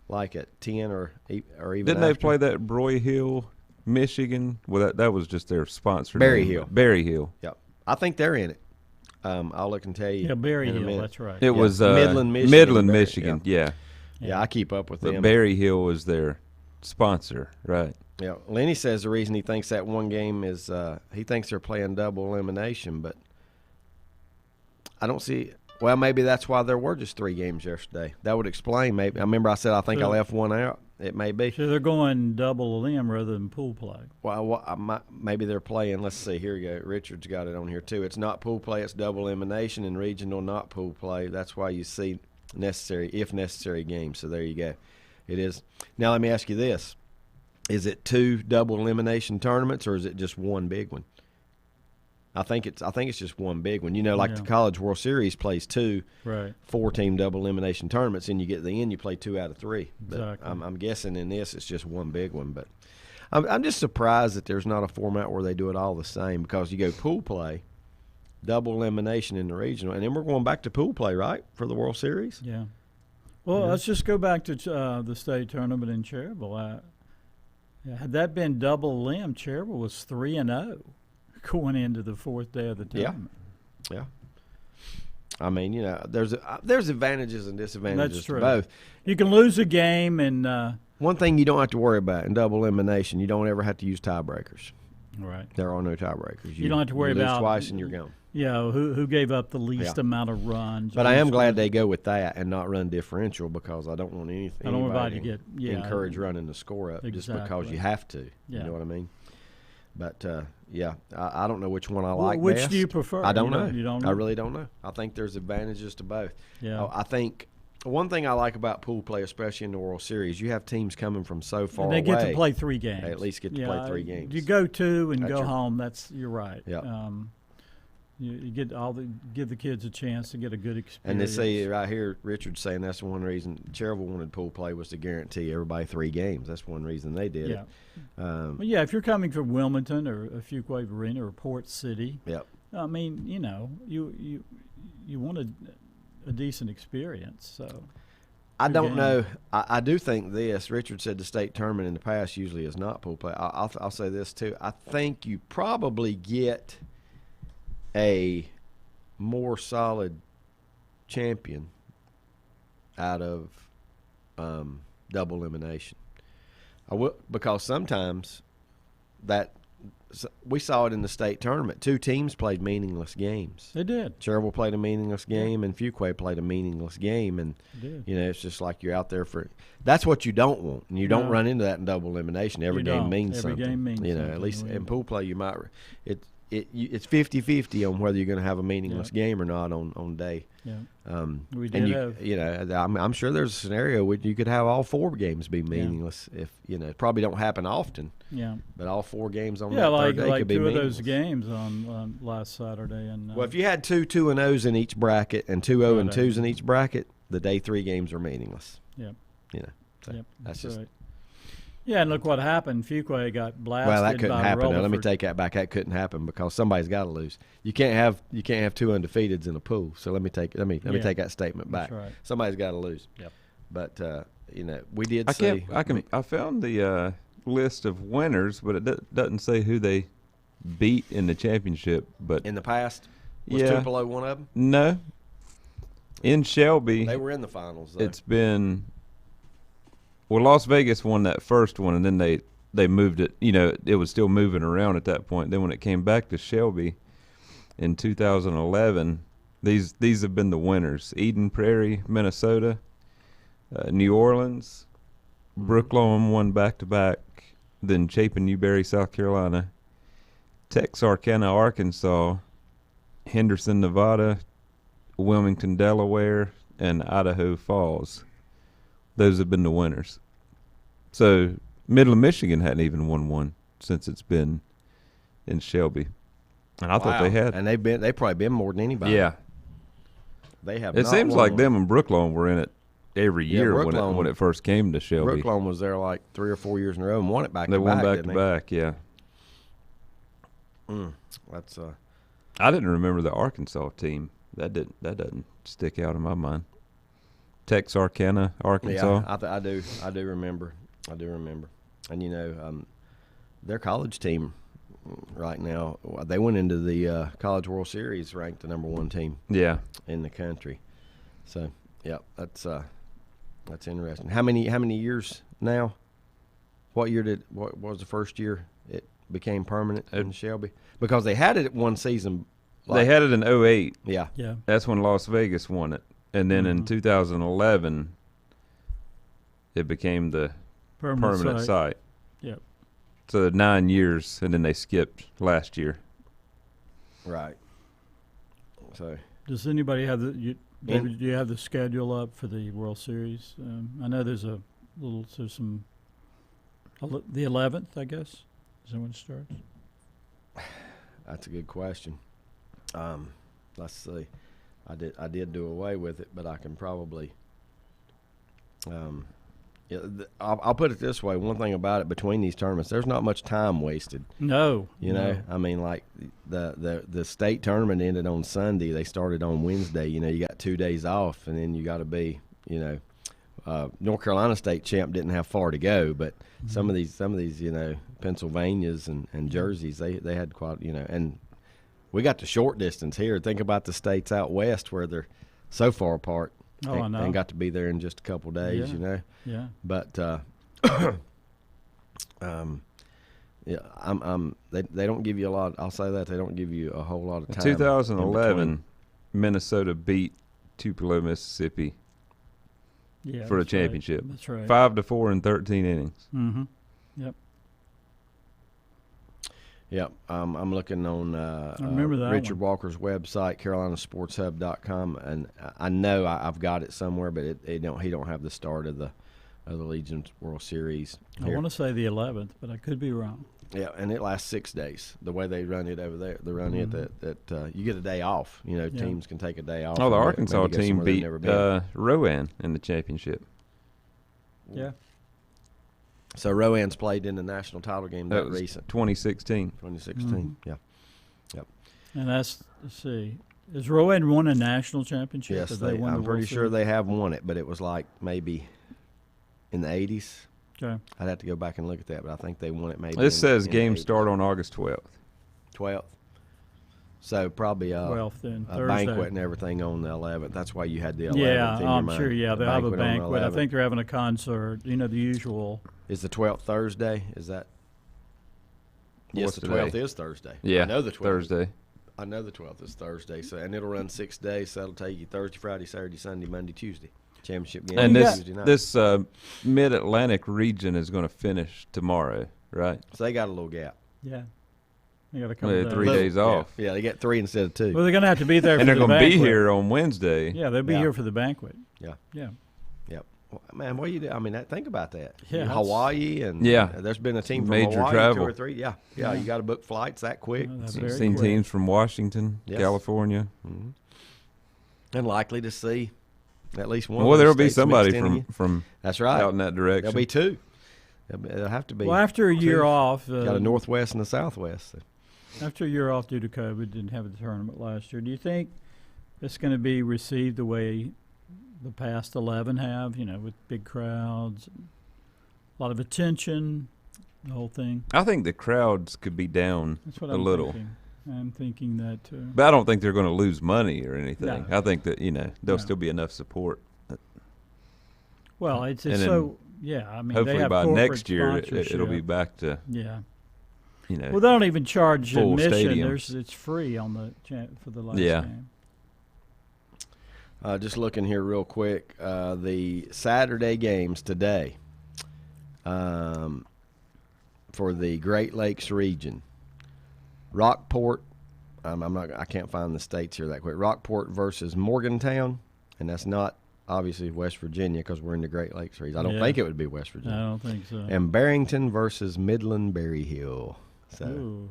like at 10 or even Didn't they after. play that Broy Hill, Michigan? Well, that was just their sponsor. Berry name. Hill. Berry Hill. Yep. I think they're in it. I'll look and tell you. Yeah, Berry in a Hill. minute. That's right. It was Midland, Michigan. Midland, Berry, Michigan. Yeah. Yeah, I keep up with But them. Berry Hill was their sponsor, right? Yeah, Lenny says the reason he thinks that one game is he thinks they're playing double elimination, but I don't see. Well, maybe that's why there were just 3 games yesterday. That would explain. Maybe I remember I said I think I left one out. It may be. So they're going double limb rather than pool play. Well, maybe they're playing. Let's see. Here you go. Richard's got it on here too. It's not pool play. It's double elimination and regional, not pool play. That's why you see if necessary games. So there you go. It is. Now let me ask you this: is it 2 double elimination tournaments or is it just one big one? I think it's just one big one. You know, like the College World Series plays 2 Right. 4-team double elimination tournaments, and you get to the end, you play 2 out of 3. But Exactly. I'm guessing in this it's just one big one. But I'm just surprised that there's not a format where they do it all the same, because you go pool play, double elimination in the regional, and then we're going back to pool play, right, for the World Series? Yeah. Well, let's just go back to the state tournament in Cherryville. Had that been double limb, Cherryville was 3-0 going into the 4th day of the tournament. Yeah. I mean, you know, there's advantages and disadvantages That's to true. both. You can lose a game and One thing you don't have to worry about in double elimination, you don't ever have to use tiebreakers. right. There are no tiebreakers. You don't have to worry lose about twice and you're gone. Yeah, who gave up the least Yeah. amount of runs. But I am glad they go with that and not run differential, because I don't want anything. I don't want anybody anybody to get encourage running the score up just because Exactly. you have to. Yeah. You know what I mean? But yeah, I don't know which one I Wh- like which best. do you prefer? I don't You know. don't- you don't I know? really don't know. I think there's advantages to both. Yeah. I think one thing I like about pool play, especially in the World Series, you have teams coming from so far And they away. get to play 3 games. They at least get to play 3 games. You go 2 and That's go your- home. You're right. Yeah. You get give the kids a chance to get a good experience. And they say right here, Richard's saying that's one reason Cherryville wanted pool play was to guarantee everybody 3 games. That's one reason they did Yeah. it. Um, Well, yeah, if you're coming from Wilmington or Fuquay-Varina or Port City, Yep. I mean, you know, you want a decent experience. So I Good don't game. know. I do think this. Richard said the state tournament in the past usually is not pool play. I'll say this too. I think you probably get a more solid champion out of double elimination. I will, because sometimes we saw it in the state tournament. 2 teams played meaningless games. they did. Cherryville played a meaningless game, and Fuquay played a meaningless game, and They did. you know, it's just like you're out there for. That's what you don't want, and you don't No. run into that in double elimination. Every You game don't. means Every something. game means you know, at something. least You in don't. pool play, you might. It's 50-50 on whether you're going to have a meaningless game or not on day. Yeah. And We did you, have. you know, I'm sure there's a scenario where you could have all 4 games be meaningless. If you know, it probably don't happen often, Yeah. but all 4 games on Yeah, that like third day like could be 2 of meaningless. those games on last Saturday and. Well, if you had 2 2-0s in each bracket and 2 0-2s Right. in each bracket, the day 3 games are meaningless. Yep. You know, so Yep, that's just. right. Yeah, and look what happened. Fuquay got blasted. Well, that couldn't by happen. Now, let me Rutherford. take that back. That couldn't happen because somebody's got to lose. You can't have 2 undefeateds in a pool. So let me take that statement back. That's right. Somebody's got to lose. Yep. But you know, we did see. I found the list of winners, but it doesn't say who they beat in the championship. But in the past, was Yeah. Tupelo one of them? no, in Shelby, They were in the finals. Though. it's been. Well, Las Vegas won that first one, and then they moved it. You know, it was still moving around at that point. Then when it came back to Shelby in 2011, these have been the winners: Eden Prairie, Minnesota, New Orleans, Brooklawn won back to back, then Chapin Newberry, South Carolina, Texarkana, Arkansas, Henderson, Nevada, Wilmington, Delaware, and Idaho Falls. Those have been the winners. So Midland, Michigan hadn't even won one since it's been in Shelby. And I thought they had. And they've probably been more than anybody. Yeah. They have. It not seems won like one. them and Brooklawn were in it every year when it first came to Shelby. Brooklawn was there like 3 or 4 years in a row and won it back They to won back. back didn't to they? back, yeah. That's I didn't remember the Arkansas team. That doesn't stick out in my mind. Texarkana, Arkansas. Yeah, I do remember. And their college team right now, they went into the College World Series ranked the number 1 team. Yeah. In the country. So that's interesting. How many years now? What was the first year it became permanent in Shelby? Because they had it at one season. They had it in 2008. Yeah. Yeah. That's when Las Vegas won it. And then in 2011, it became the permanent site. Yep. So 9 years, and then they skipped last year. Right. So. Does anybody have David, do you have the schedule up for the World Series? I know there's the 11th, I guess. Is that when it starts? That's a good question. Let's see. I did do away with it, but I can probably. I'll put it this way. One thing about it, between these tournaments, there's not much time wasted. No. You know, I mean, like the state tournament ended on Sunday. They started on Wednesday. You know, you got 2 days off, and then you got to be, North Carolina state champ didn't have far to go, but some of these, Pennsylvanias and Jerseys, they had quite, and we got the short distance here. Think about the states out west where they're so far apart. Oh, I know. And got to be there in just a couple of days, Yeah. But they don't give you a lot. I'll say that they don't give you a whole lot of time. In 2011, Minnesota beat Tupelo, Mississippi for the championship. Right. That's right. 5-4 in 13 innings. Mm-hmm. Yep. Yep. I'm looking on remember that Richard Walker's website, carolinasportshub.com, and I know I've got it somewhere, but he don't have the start of the Legion World Series. I want to say the 11th, but I could be wrong. Yeah, and it lasts 6 days. The way they run it over there, they run it that you get a day off. Teams can take a day off. Oh, the Arkansas team beat Rowan in the championship. Yeah. So Rowan's played in the national title game that was recent. 2016. 2016, yeah. Yep. And let's see. Has Rowan won a national championship? Yes, won I'm the pretty World sure they have won it, but it was like maybe in the 80s. Okay. I'd have to go back and look at that, but I think they won it maybe. This says in games start on August 12th. 12th. So probably 12th then, a Thursday. banquet and everything on the 11th. That's why you had the 11th. Yeah, in your I'm mind. sure. Yeah, they'll have a on the banquet. I 11th. think they're having a concert. The usual. Is the 12th Thursday? Is that? Yes, What's the today? 12th is Thursday. Yeah, I know the 12th. Thursday. I know the 12th is Thursday. So and it'll run 6 days. So that'll take you Thursday, Friday, Saturday, Sunday, Monday, Tuesday. Championship game. And Tuesday night. this Mid-Atlantic region is going to finish tomorrow, right? So they got a little gap. Yeah. They got a couple They days. had 3 days off. Yeah, they get 3 instead of 2. Well, they're going to have to be there And for they're the going to be banquet. here on Wednesday. Yeah, they'll be here for the banquet. Yeah. Yeah. Yep. Well, man, what do you do? I mean, think about that. Yeah, that's- Hawaii and Yeah. there's been a team from Major Hawaii, travel. 2 or 3. Yeah. Yeah. You got to book flights that quick. That's I've very seen quick. teams from Washington, Yes. California. And likely to see at least one. Well, of there will those be states somebody mixed in again. from That's right. out in that direction. There'll be 2. There'll have to be. Well, after a 2. year off, got a northwest and a southwest. So. after a year off due to COVID, didn't have a tournament last year. Do you think it's going to be received the way the past 11 have? With big crowds, a lot of attention, the whole thing. I think the crowds could be down That's what a I'm little. thinking. I'm thinking that too. But I don't think they're going to lose money or anything. No. I think that, there'll No. still be enough support. Well, it's And then so. Yeah, I mean, they Hopefully have by corporate next year, it'll be sponsorship. back to, Yeah. Well, they don't even charge full admission. stadiums. It's free on the for the last Yeah. game. Just looking here real quick, the Saturday games today for the Great Lakes region. Rockport. I can't find the states here that quick. Rockport versus Morgantown, and that's not obviously West Virginia because we're in the Great Lakes region. I don't think it would be West Virginia. I don't think so. And Barrington versus Midland Berry Hill. So Ooh.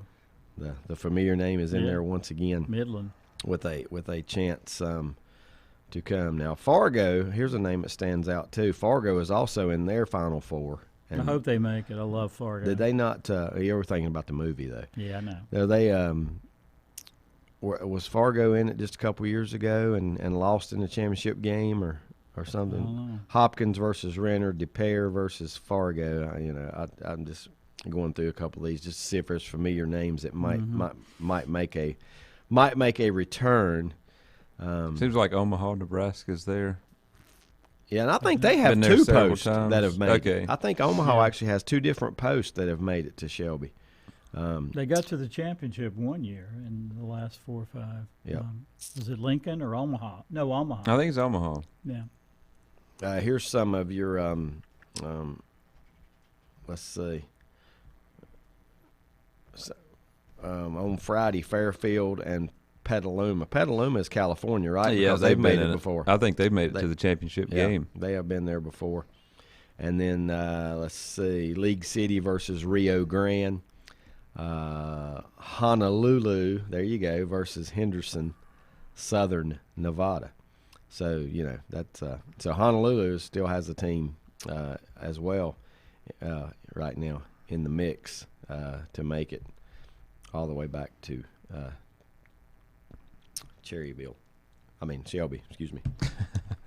the familiar name is in there once again. Midland with a chance to come. Now Fargo, here's a name that stands out too. Fargo is also in their Final Four. I hope they make it. I love Fargo. Did they not? You were thinking about the movie though. Yeah, I know. No, they was Fargo in it just a couple years ago and lost in the championship game or something. I don't know. Hopkins versus Renner, DePere versus Fargo. I'm just going through a couple of these just to see if there's familiar names that might make a return. Seems like Omaha, Nebraska's there. Yeah, and I think they have Been there two several posts times. that have made Okay. it. I think Omaha actually has two different posts that have made it to Shelby. They got to the championship one year in the last 4 or 5. Yep. Was it Lincoln or Omaha? No, Omaha. I think it's Omaha. Yeah. Here's some of your let's see. On Friday, Fairfield and Petaluma. Petaluma is California, right? Yeah, Because they've made been it in before. I think they've made it to the championship game. They have been there before. And then let's see, League City versus Rio Grande. Honolulu, there you go, versus Henderson, Southern Nevada. So that's so Honolulu still has a team as well right now in the mix to make it all the way back to Shelby. Excuse me. A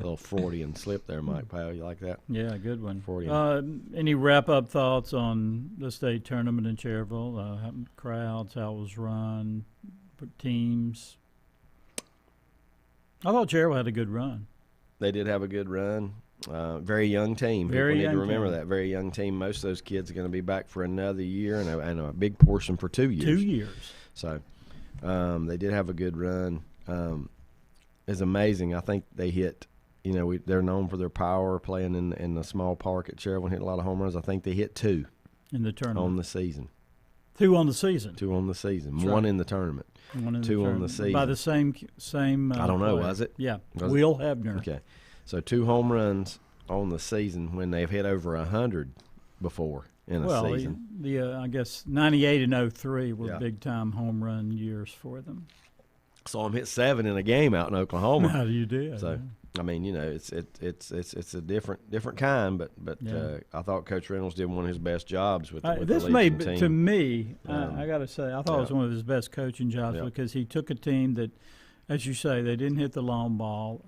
little Freudian slip there, Mike Powell. You like that? Yeah, good one. Freudian. Any wrap-up thoughts on the state tournament in Cherville? Crowds, how it was run, teams? I thought Cherville had a good run. They did have a good run. Very young team. Very People young need to remember team. that. Very young team. Most of those kids are going to be back for another year and a big portion for 2 years. 2 years. So they did have a good run. It's amazing. I think they hit, they're known for their power playing in the small park at Cherville and hit a lot of home runs. I think they hit 2 in the tournament on the season. 2 on the season. 2 on the season. That's One right. in the tournament. 1 in the 2 on the tournament. season. By the same I don't know, player. was it? Yeah. Was Will Hebner. Okay. So 2 home runs on the season when they've hit over 100 before in a season. I guess 98 and 03 were Yeah. big-time home run years for them. Saw him hit 7 in a game out in Oklahoma. How do you do? So, it's a different kind, but Yeah. I thought Coach Reynolds did one of his best jobs with the this Legion may team. be, to me, I got to say, I thought it was yeah. one of his best coaching jobs Yeah. because he took a team that, as you say, they didn't hit the long ball.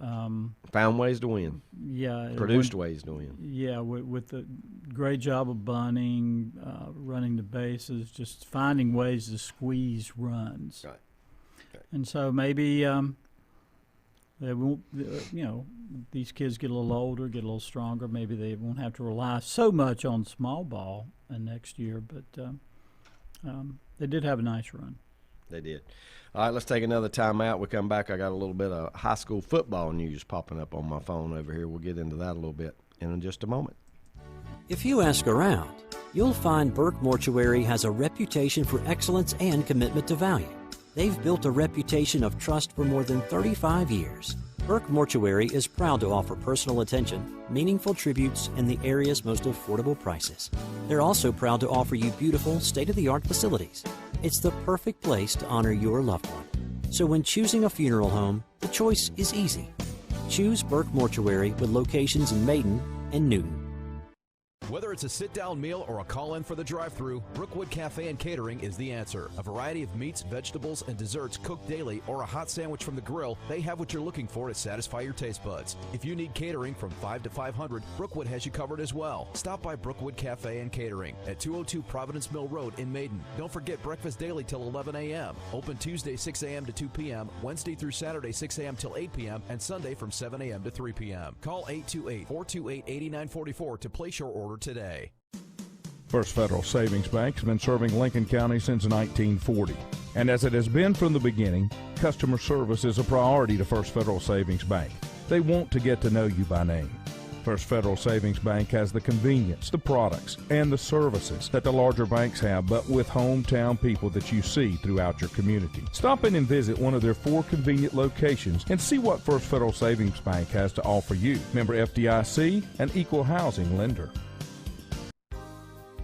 Found ways to win. Yeah, Produced ways to win. Yeah, with the great job of bunting, running the bases, just finding ways to squeeze runs. Right. And so maybe they won't, these kids get a little older, get a little stronger. Maybe they won't have to rely so much on small ball next year. But they did have a nice run. They did. All right, let's take another time out. We come back. I got a little bit of high school football news popping up on my phone over here. We'll get into that a little bit in just a moment. If you ask around, you'll find Burke Mortuary has a reputation for excellence and commitment to value. They've built a reputation of trust for more than 35 years. Burke Mortuary is proud to offer personal attention, meaningful tributes, and the area's most affordable prices. They're also proud to offer you beautiful, state-of-the-art facilities. It's the perfect place to honor your loved one. So when choosing a funeral home, the choice is easy. Choose Burke Mortuary with locations in Maiden and Newton. Whether it's a sit-down meal or a call-in for the drive-thru, Brookwood Cafe and Catering is the answer. A variety of meats, vegetables, and desserts cooked daily or a hot sandwich from the grill, they have what you're looking for to satisfy your taste buds. If you need catering from 5 to 500, Brookwood has you covered as well. Stop by Brookwood Cafe and Catering at 202 Providence Mill Road in Maiden. Don't forget breakfast daily till 11 a.m. Open Tuesday 6 a.m. to 2 p.m., Wednesday through Saturday 6 a.m. till 8 p.m., and Sunday from 7 a.m. to 3 p.m. Call 828-428-8944 to place your order today. First Federal Savings Bank has been serving Lincoln County since 1940. And as it has been from the beginning, customer service is a priority to First Federal Savings Bank. They want to get to know you by name. First Federal Savings Bank has the convenience, the products, and the services that the larger banks have, but with hometown people that you see throughout your community. Stop in and visit one of their 4 convenient locations and see what First Federal Savings Bank has to offer you. Member FDIC, an equal housing lender.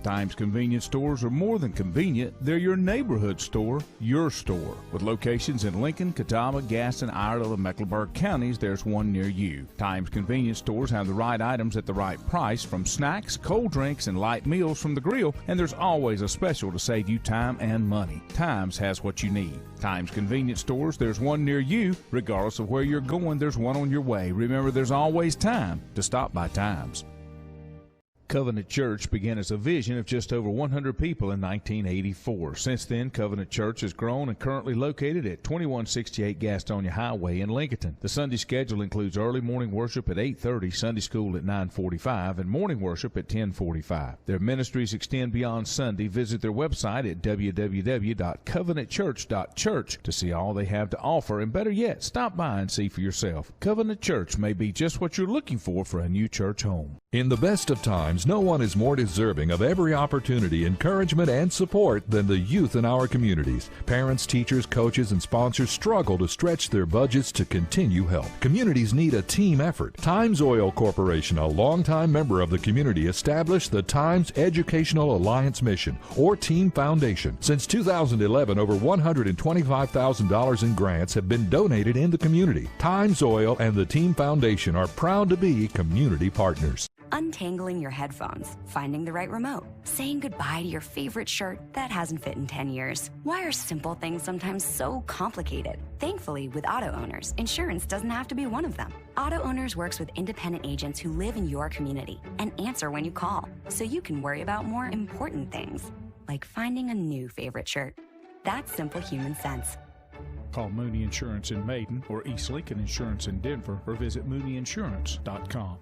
Times convenience stores are more than convenient. They're your neighborhood store, your store. With locations in Lincoln, Catawba, Gaston, Iredell, and Mecklenburg counties, there's one near you. Times convenience stores have the right items at the right price, from snacks, cold drinks, and light meals from the grill, and there's always a special to save you time and money. Times has what you need. Times convenience stores, there's one near you. Regardless of where you're going, there's one on your way. Remember, there's always time to stop by Times. Covenant Church began as a vision of just over 100 people in 1984. Since then, Covenant Church has grown and currently located at 2168 Gastonia Highway in Lincoln. The Sunday schedule includes early morning worship at 8:30, Sunday school at 9:45, and morning worship at 10:45. Their ministries extend beyond Sunday. Visit their website at www.covenantchurch.church to see all they have to offer, and better yet, stop by and see for yourself. Covenant Church may be just what you're looking for a new church home. In the best of times, no one is more deserving of every opportunity, encouragement, and support than the youth in our communities. Parents, teachers, coaches, and sponsors struggle to stretch their budgets to continue help. Communities need a team effort. Times Oil Corporation, a longtime member of the community, established the Times Educational Alliance Mission, or Team Foundation. Since 2011, over $125,000 in grants have been donated in the community. Times Oil and the Team Foundation are proud to be community partners. Untangling your headphones, finding the right remote, saying goodbye to your favorite shirt that hasn't fit in 10 years. Why are simple things sometimes so complicated? Thankfully, with auto owners, insurance doesn't have to be one of them. Auto Owners works with independent agents who live in your community and answer when you call, so you can worry about more important things, like finding a new favorite shirt. That's simple human sense. Call Mooney Insurance in Maiden or East Lincoln Insurance in Denver, or visit mooneyinsurance.com.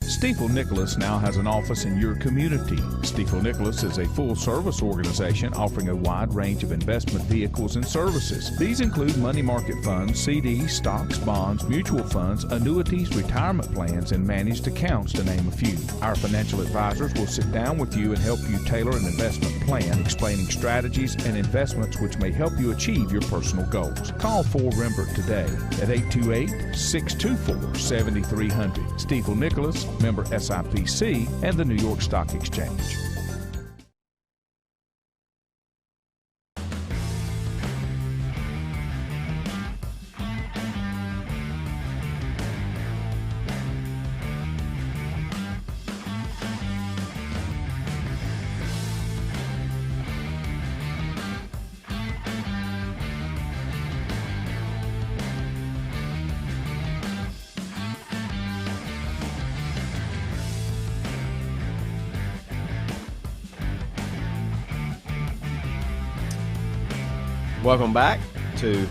Stifel Nicholas now has an office in your community. Stifel Nicholas is a full-service organization offering a wide range of investment vehicles and services. These include money market funds, CDs, stocks, bonds, mutual funds, annuities, retirement plans, and managed accounts, to name a few. Our financial advisors will sit down with you and help you tailor an investment plan, explaining strategies and investments which may help you achieve your personal goals. Call 4Rembert today at 828-624-7300. Stifel Nicholas, member SIPC, and the New York Stock Exchange. Welcome back to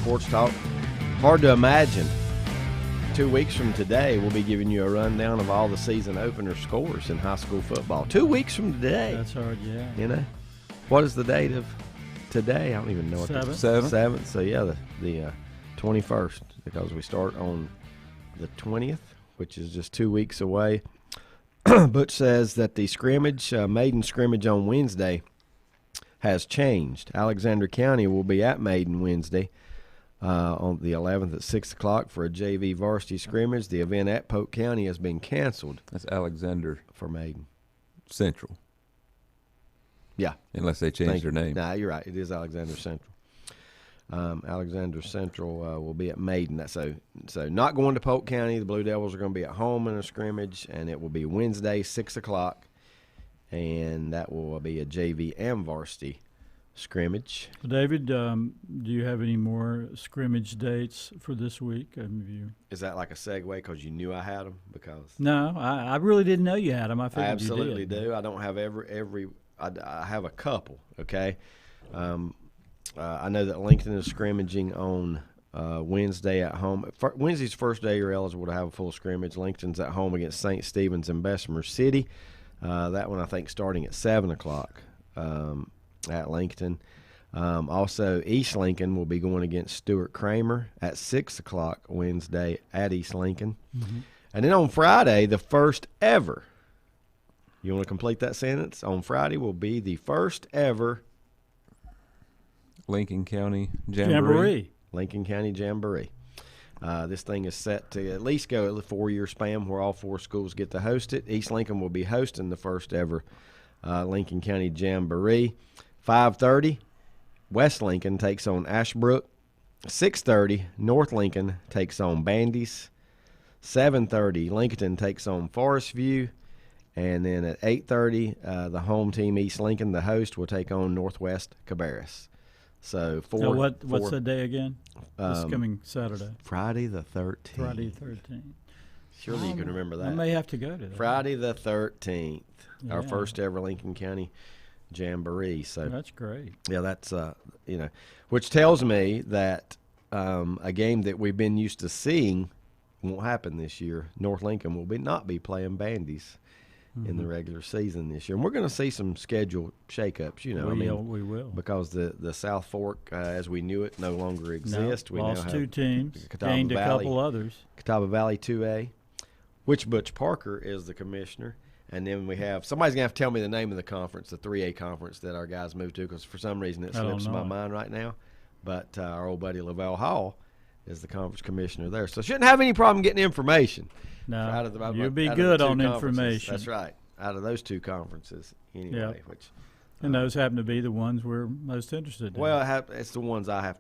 Sports Talk. Hard to imagine 2 weeks from today we'll be giving you a rundown of all the season opener scores in high school football. 2 weeks from today. That's hard, yeah. You know, what is the date of today? I don't even know what the 7th. So yeah, the 21st, because we start on the 20th, which is just 2 weeks away. Butch says that the scrimmage, maiden scrimmage on Wednesday, has changed. Alexander County will be at Maiden Wednesday on the 11th at 6 o'clock for a JV varsity scrimmage. The event at Polk County has been canceled. That's Alexander for Maiden Central. Yeah. Unless they change their name. Nah, you're right. It is Alexander Central. Alexander Central will be at Maiden. So not going to Polk County. The Blue Devils are going to be at home in a scrimmage, and it will be Wednesday, 6 o'clock. And that will be a JV and varsity scrimmage. David, do you have any more scrimmage dates for this week? Is that like a segue because you knew I had them? Because no, I really didn't know you had them. I absolutely do. I don't have every. I have a couple. Okay, I know that Lincoln is scrimmaging on Wednesday at home. Wednesday's first day you're eligible to have a full scrimmage. Lincoln's at home against St. Stephen's in Bessemer City. That one, I think, starting at 7 o'clock at Lincoln. Also, East Lincoln will be going against Stuart Kramer at 6 o'clock Wednesday at East Lincoln. Mm-hmm. And then on Friday, the first ever, you want to complete that sentence? On Friday will be the first ever Lincoln County Jamboree. Lincoln County Jamboree. This thing is set to at least go a 4-year span where all 4 schools get to host it. East Lincoln will be hosting the first ever Lincoln County Jamboree. 5:30, West Lincoln takes on Ashbrook. 6:30, North Lincoln takes on Bandy's. 7:30, Lincoln takes on Forest View. And then at 8:30, the home team, East Lincoln, the host, will take on Northwest Cabarrus. So Now what's the day again? This coming Saturday. Friday the 13th. Friday the 13th. Surely you can remember that. I may have to go to that. Friday the 13th, our Yeah. first ever Lincoln County Jamboree. So That's great. yeah, that's which tells me that a game that we've been used to seeing won't happen this year. North Lincoln will not be playing Bandies in the regular season this year, and we're going to see some schedule shakeups. We will. because the South Fork, as we knew it, no longer exists. We lost now 2 have teams, Catawba gained a Valley. couple others. Catawba Valley 2A, which Butch Parker is the commissioner. And then we have, somebody's going to have to tell me the name of the conference, the 3A conference that our guys moved to, because for some reason it I don't slips my know. mind right now. But our old buddy Lavelle Hall is the conference commissioner there. So shouldn't have any problem getting information. No, you'll be good on information. That's right. Out of those 2 conferences anyway. Yep. Which, And those happen to be the ones we're most interested in. well, it's the ones I have.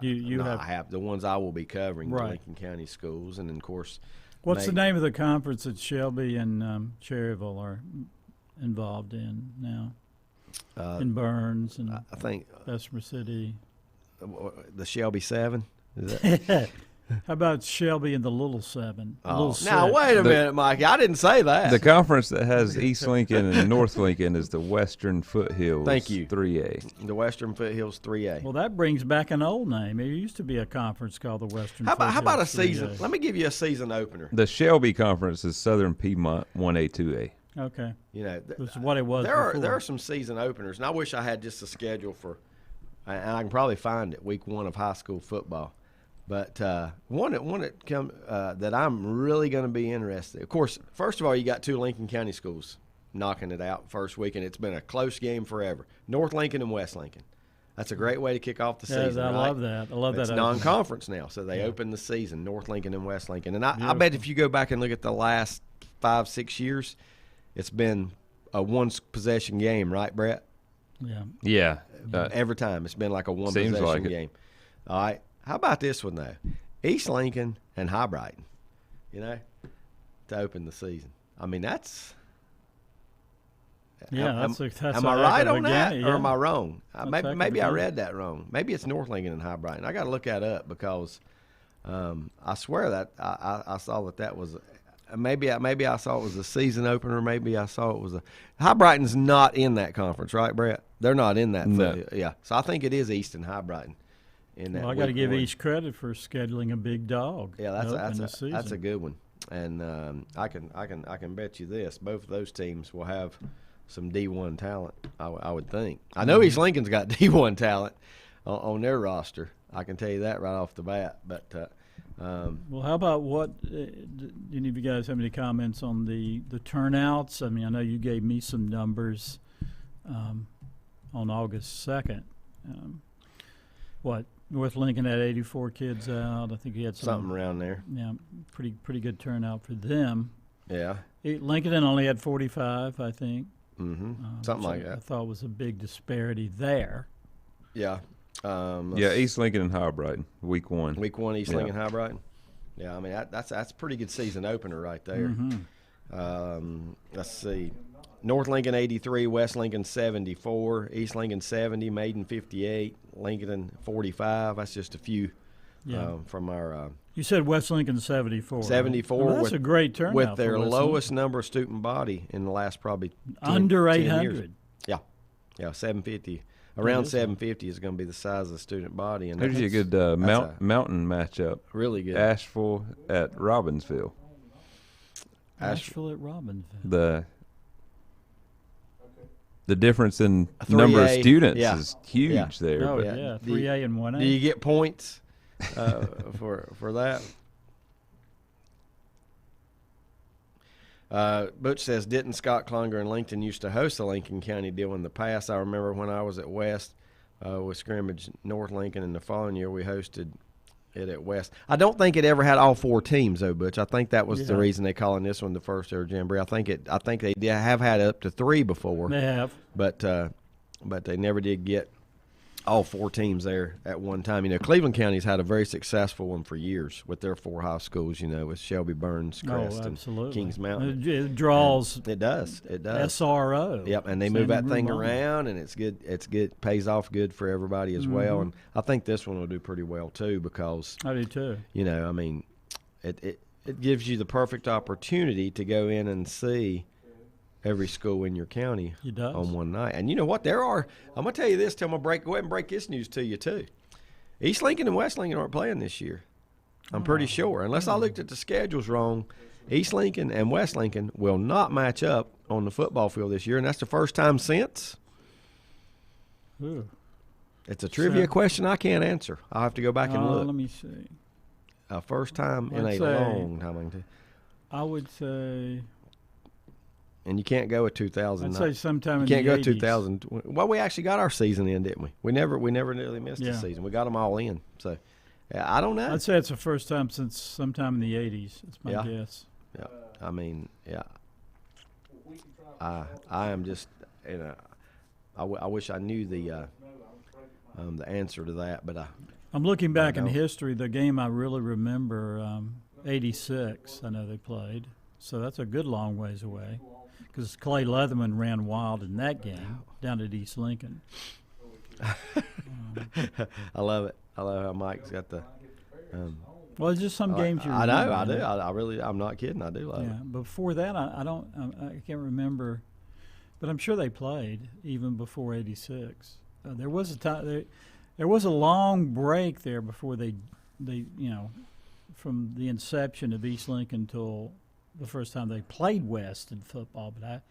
You no, have- I have the ones I will be covering, the Right. Lincoln County schools, and of course. What's the name of the conference that Shelby and Cherryville are involved in now? In Burns and I think Bessemer City. the Shelby 7. Is that? How about Shelby and the Little 7? The Oh, Little now 6? wait a minute, Mikey. I didn't say that. The conference that has East Lincoln and North Lincoln is the Western Foothills. Thank you. 3A. The Western Foothills 3A. Well, that brings back an old name. It used to be a conference called the Western How about a Foothills season? 3A. Let me give you a season opener. The Shelby Conference is Southern Piedmont 1A, 2A. Okay. This is what it was There before. are some season openers, and I wish I had just a schedule for, and I can probably find it, week 1 of high school football. But one that I'm really going to be interested. Of course, first of all, you got 2 Lincoln County schools knocking it out first week, and it's been a close game forever. North Lincoln and West Lincoln. That's a great way to kick off the season. I right? love that. I love It's that. non-conference now, so they open the season, North Lincoln and West Lincoln. And I bet if you go back and look at the last 5-6 years, it's been a one-possession game, right, Brett? Yeah. Yeah. Every time. It's been like a one-possession like it. game. All right. How about this one, though? East Lincoln and High Brighton, to open the season. I mean, that's – Yeah, that's am a I heck right of a on that, game, or yeah. am I wrong? That's Maybe, heck of maybe a I game. read that wrong. Maybe it's North Lincoln and High Brighton. I got to look that up because I swear that I saw that was maybe I saw it was a season opener. Maybe I saw it was a High Brighton's not in that conference, right, Brett? They're not in that. No. Yeah, so I think it is East and High Brighton. In that Well, I got to week give 1. East credit for scheduling a big dog. Yeah, to open the that's a season. good one, and I can bet you this: both of those teams will have some D1 talent. I would think. I know East Lincoln's got D1 talent on their roster. I can tell you that right off the bat. But Well, how about what? Do any of you guys have any comments on the turnouts? I mean, I know you gave me some numbers on August 2nd. What? North Lincoln had 84 kids out. I think he had something around there. Yeah, pretty good turnout for them. Yeah. Lincoln only had 45, I think. Mm-hmm. Something which like I that. thought was a big disparity there. Yeah. East Lincoln and High Brighton, week 1. Week 1, East Yeah. Lincoln, High Brighton. Yeah, I mean that's a pretty good season opener right there. Let's see. North Lincoln 83, West Lincoln 74, East Lincoln 70, Maiden 58, Lincoln 45. That's just a few from our You said West Lincoln 74. 74. Well, that's with, a great turnout with for their West lowest Lincoln. number of student body in the last probably 10, Under 10 800. years. Yeah, 750. Around 750 is going to be the size of the student body. And There's a good mountain matchup. Really good. Asheville at Robbinsville. Asheville at Robbinsville. The the difference in A number of 3A, students yeah. is huge Yeah. there. Oh, but yeah, Do you- 3A and 1A. Do you get points for that? Butch says, didn't Scott Klunger and Lincoln used to host the Lincoln County deal in the past? I remember when I was at West with scrimmage North Lincoln, and the following year we hosted it at West. I don't think it ever had all 4 teams though, Butch. I think that was the reason they calling this one the first ever jamboree. I think they have had up to 3 before. They have. But they never did get all 4 teams there at one time. You know, Cleveland County's had a very successful one for years with their 4 high schools, you know, with Shelby, Burns, Crest, and Kings Mountain. It draws. It does. SRO. Yep, and they move that thing around, and it's good. It's good. Pays off good for everybody as well. And I think this one will do pretty well too because I do too. you know, I mean, it gives you the perfect opportunity to go in and see every school in your county on one night. And you know what? I'm going to tell you this. Go ahead and break this news to you, too. East Lincoln and West Lincoln aren't playing this year. I'm pretty sure. Unless I looked at the schedules wrong, East Lincoln and West Lincoln will not match up on the football field this year, and that's the first time since. Ooh. It's a trivia question I can't answer. I'll have to go back and look. Let me see. First time in a long time. I would say. And you can't go with 2000. I'd say sometime in the 80s. You can't go 2000. Well, we actually got our season in, didn't we? We never nearly missed a season. We got them all in. So, I don't know. I'd say it's the first time since sometime in the 80s. That's my guess. Yeah. I mean, yeah. I am just, you know, I wish I knew the answer to that, but I'm looking back in history. The game I really remember, 86. I know they played. So that's a good long ways away. Because Clay Leatherman ran wild in that game down at East Lincoln. I love it. I love how Mike's got the. Well, it's just some games you remember. I do. I'm not kidding. I do love it. Yeah, before that, I can't remember. But I'm sure they played even before 86. There was a time. There was a long break there before they from the inception of East Lincoln till the first time they played West in football, but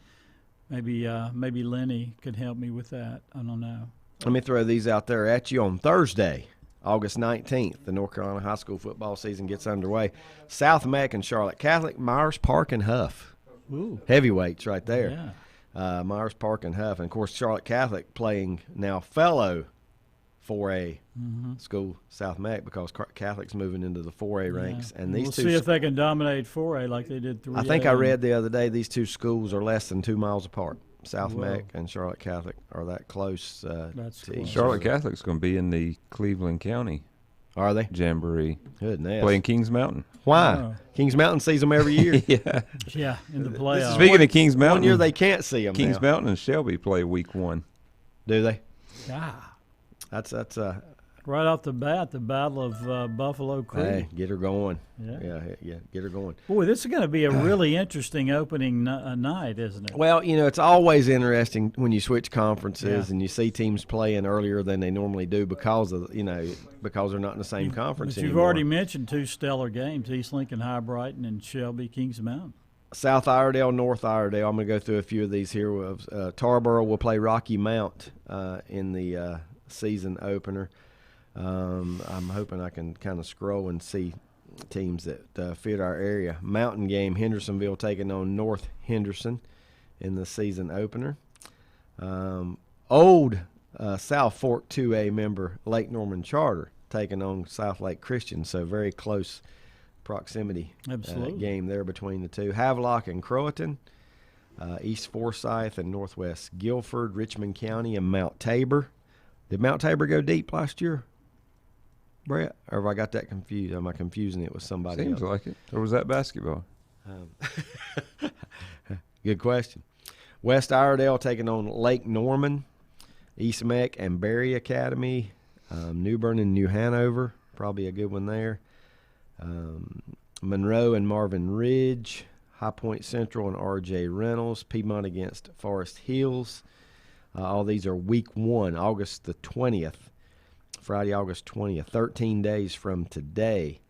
maybe Lenny could help me with that. I don't know. Let me throw these out there at you on Thursday, August 19th. The North Carolina high school football season gets underway. South Mac and Charlotte Catholic, Myers Park and Huff. Ooh. Heavyweights right there. Yeah. Myers Park and Huff. And, of course, Charlotte Catholic playing now fellow 4A school, South Mac, because Catholic's moving into the 4A ranks. And we'll see if they can dominate 4A like they did 3A. I think I read the other day these two schools are less than 2 miles apart. South Mac and Charlotte Catholic are that close That's to close. each Charlotte other. Catholic's going to be in the Cleveland County Are they? Jamboree. Goodness. Playing Kings Mountain. Why? Oh. Kings Mountain sees them every year. Yeah. Yeah, in the playoffs. Speaking of Kings Mountain, 1 year they can't see them Kings now. Mountain and Shelby play week 1. Do they? Ah, That's right off the bat, the Battle of Buffalo Creek. hey, get her going. Yeah. Yeah, get her going. Boy, this is going to be a really interesting opening night, isn't it? Well, you know, it's always interesting when you switch conferences Yeah. and you see teams playing earlier than they normally do because they're not in the same conference But you've anymore. already mentioned 2 stellar games, East Lincoln High Brighton and Shelby Kings Mountain. South Iredale, North Iredale. I'm going to go through a few of these here. Tarboro will play Rocky Mount in the season opener. I'm hoping I can kind of scroll and see teams that fit our area. Mountain game, Hendersonville taking on North Henderson in the season opener. Old South Fork 2A member Lake Norman Charter taking on South Lake Christian, so very close proximity game there between the two. Havelock and Croatan, East Forsyth and Northwest Guilford, Richmond County, and Mount Tabor. Did Mount Tabor go deep last year, Brett? Or have I got that confused? Am I confusing it with somebody Seems else? like it. Or was that basketball? Good question. West Iredale taking on Lake Norman, East Meck and Berry Academy, New Bern and New Hanover, probably a good one there. Monroe and Marvin Ridge, High Point Central and R.J. Reynolds, Piedmont against Forest Hills. All these are week 1, August the 20th, Friday, August 20th, 13 days from today,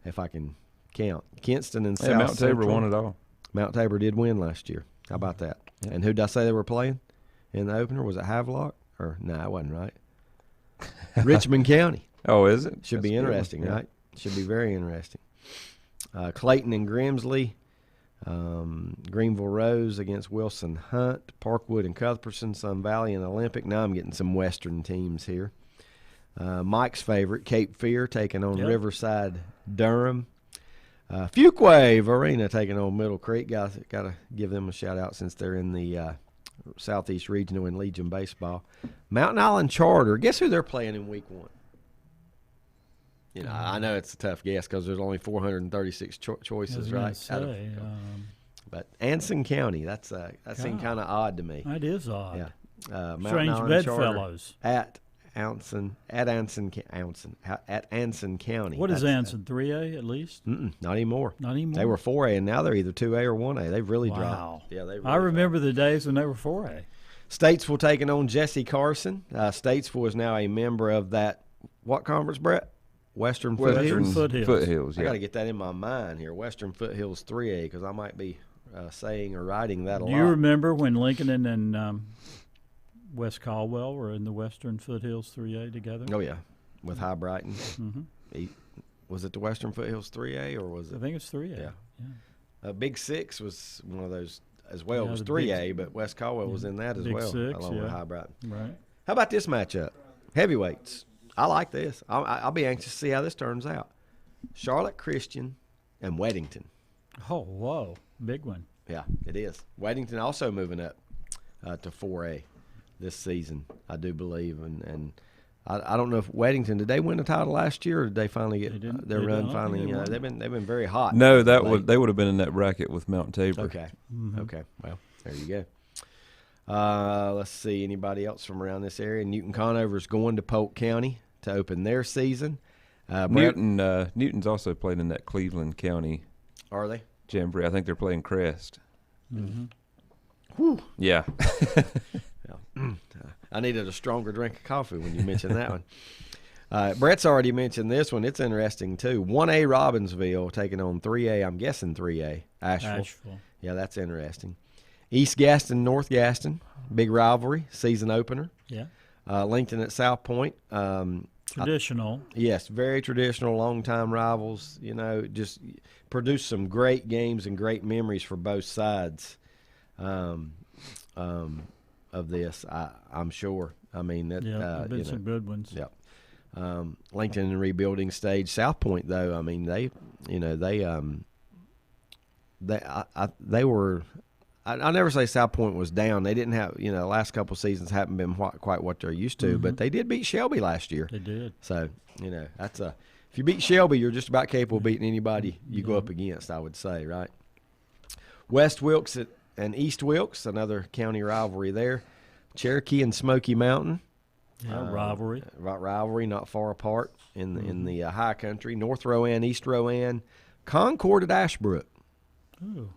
if I can count. Kinston and South Mount Tabor Central. won it all. Mount Tabor did win last year. How about that? Yeah. And who did I say they were playing in the opener. Was it Havelock? Or no, it wasn't right. Richmond County. Oh, is it? Should That's be a good one. interesting, Yeah. right? Should be very interesting. Clayton and Grimsley. Greenville Rose against Wilson Hunt. Parkwood and Cuthbertson. Sun Valley and Olympic. Now I'm getting some Western teams here. Mike's favorite, Cape Fear, taking on Riverside Durham. Fuquay Varina taking on Middle Creek. Got to give them a shout-out since they're in the Southeast Regional and Legion Baseball. Mountain Island Charter. Guess who they're playing in Week 1? You know, I know it's a tough guess because there's only 436 choices, right? But Anson County, that seemed kind of odd to me. That is odd. Yeah. Mountain Strange Island bedfellows. Charter at Anson County. What is Anson? 3A at least? Not anymore. Not anymore. They were 4A, and now they're either 2A or 1A. They've really Wow. dropped. Yeah, they. Really I remember the days when they were 4A. Statesville taking on Jesse Carson. Statesville is now a member of that. What conference, Brett? Western Foothills. Foothills. I got to get that in my mind here. Western Foothills 3A, because I might be saying or writing that a lot. Do you remember when Lincoln and West Caldwell were in the Western Foothills 3A together? Oh, yeah, with High Brighton. Mm-hmm. Was it the Western Foothills 3A or was it? I think it's 3A. Yeah. Big Six was one of those as well. Yeah, It was the 3A, but West Caldwell was in that as Big well, Six, along with High Brighton. Right. How about this matchup? Heavyweights. I like this. I'll be anxious to see how this turns out. Charlotte Christian and Weddington. Oh, whoa. Big one. Yeah, it is. Weddington also moving up to 4A this season, I do believe. And I don't know if Weddington, did they win the title last year or did they finally get their run finally? They've been very hot. No, they would have been in that bracket with Mount Tabor. Okay. Mm-hmm. Okay. Well, there you go. Let's see. Anybody else from around this area? Newton Conover's going to Polk County to open their season. Newton's also played in that Cleveland County. Are they? Jamboree. I think they're playing Crest. Mm-hmm. Whew. Yeah. I needed a stronger drink of coffee when you mentioned that one. Brett's already mentioned this one. It's interesting, too. 1A Robbinsville taking on 3A, I'm guessing 3A, Asheville. Yeah, that's interesting. East Gaston, North Gaston, big rivalry, season opener. Yeah. Lincoln at South Point. Traditional. Yes, very traditional, long-time rivals. You know, just produced some great games and great memories for both sides of this, I'm sure. I mean, that, there've been some good ones. Yep. Lincoln in rebuilding stage. South Point, though, I mean, they were. I never say South Point was down. They didn't have, the last couple seasons haven't been quite what they're used to, but they did beat Shelby last year. They did. So, that's if you beat Shelby, you're just about capable of beating anybody you go up against, I would say, right? West Wilkes and East Wilkes, another county rivalry there. Cherokee and Smoky Mountain. Yeah, rivalry. Rivalry, not far apart in the high country. North Rowan, East Rowan, Concord at Ashbrook. Ooh.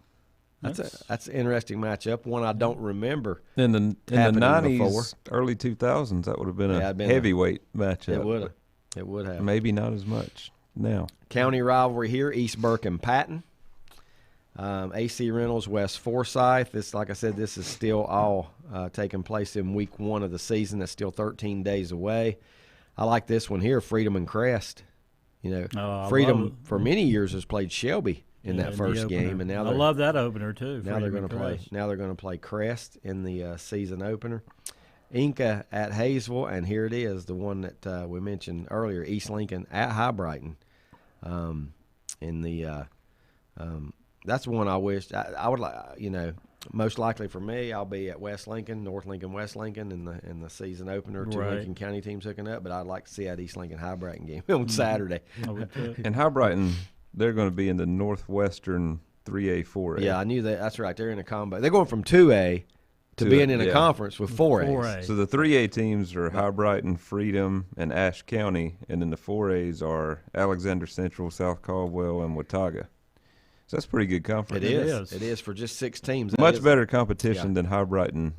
That's an interesting matchup. One I don't remember. In the 90s, before. Early 2000s, that would have been Yeah, a it'd been heavyweight matchup. It would have. It would have. Maybe not as much now. County rivalry here: East Burke and Patton. AC Reynolds, West Forsyth. This, like I said, this is still all taking place in week 1 of the season. That's still 13 days away. I like this one here: Freedom and Crest. Freedom for many years has played Shelby in that first game, and now I love that opener too. Now they're going to play. Now they're going to play Crest in the season opener. Inca at Hayesville, and here it is, the one that we mentioned earlier, East Lincoln at High Brighton. That's one I wish I would like. Most likely for me, I'll be at West Lincoln, North Lincoln, West Lincoln in the season opener. Two Lincoln County teams hooking up, but I'd like to see that East Lincoln High Brighton game on Saturday. And High Brighton, they're going to be in the Northwestern 3A, 4A. Yeah, I knew that. That's right. They're in a combo. They're going from 2A to being in a conference with 4A. So the 3A teams are High Brighton, Freedom, and Ashe County, and then the 4As are Alexander Central, South Caldwell, and Watauga. So that's a pretty good conference. It is. It is for just 6 teams. Much better competition than High Brighton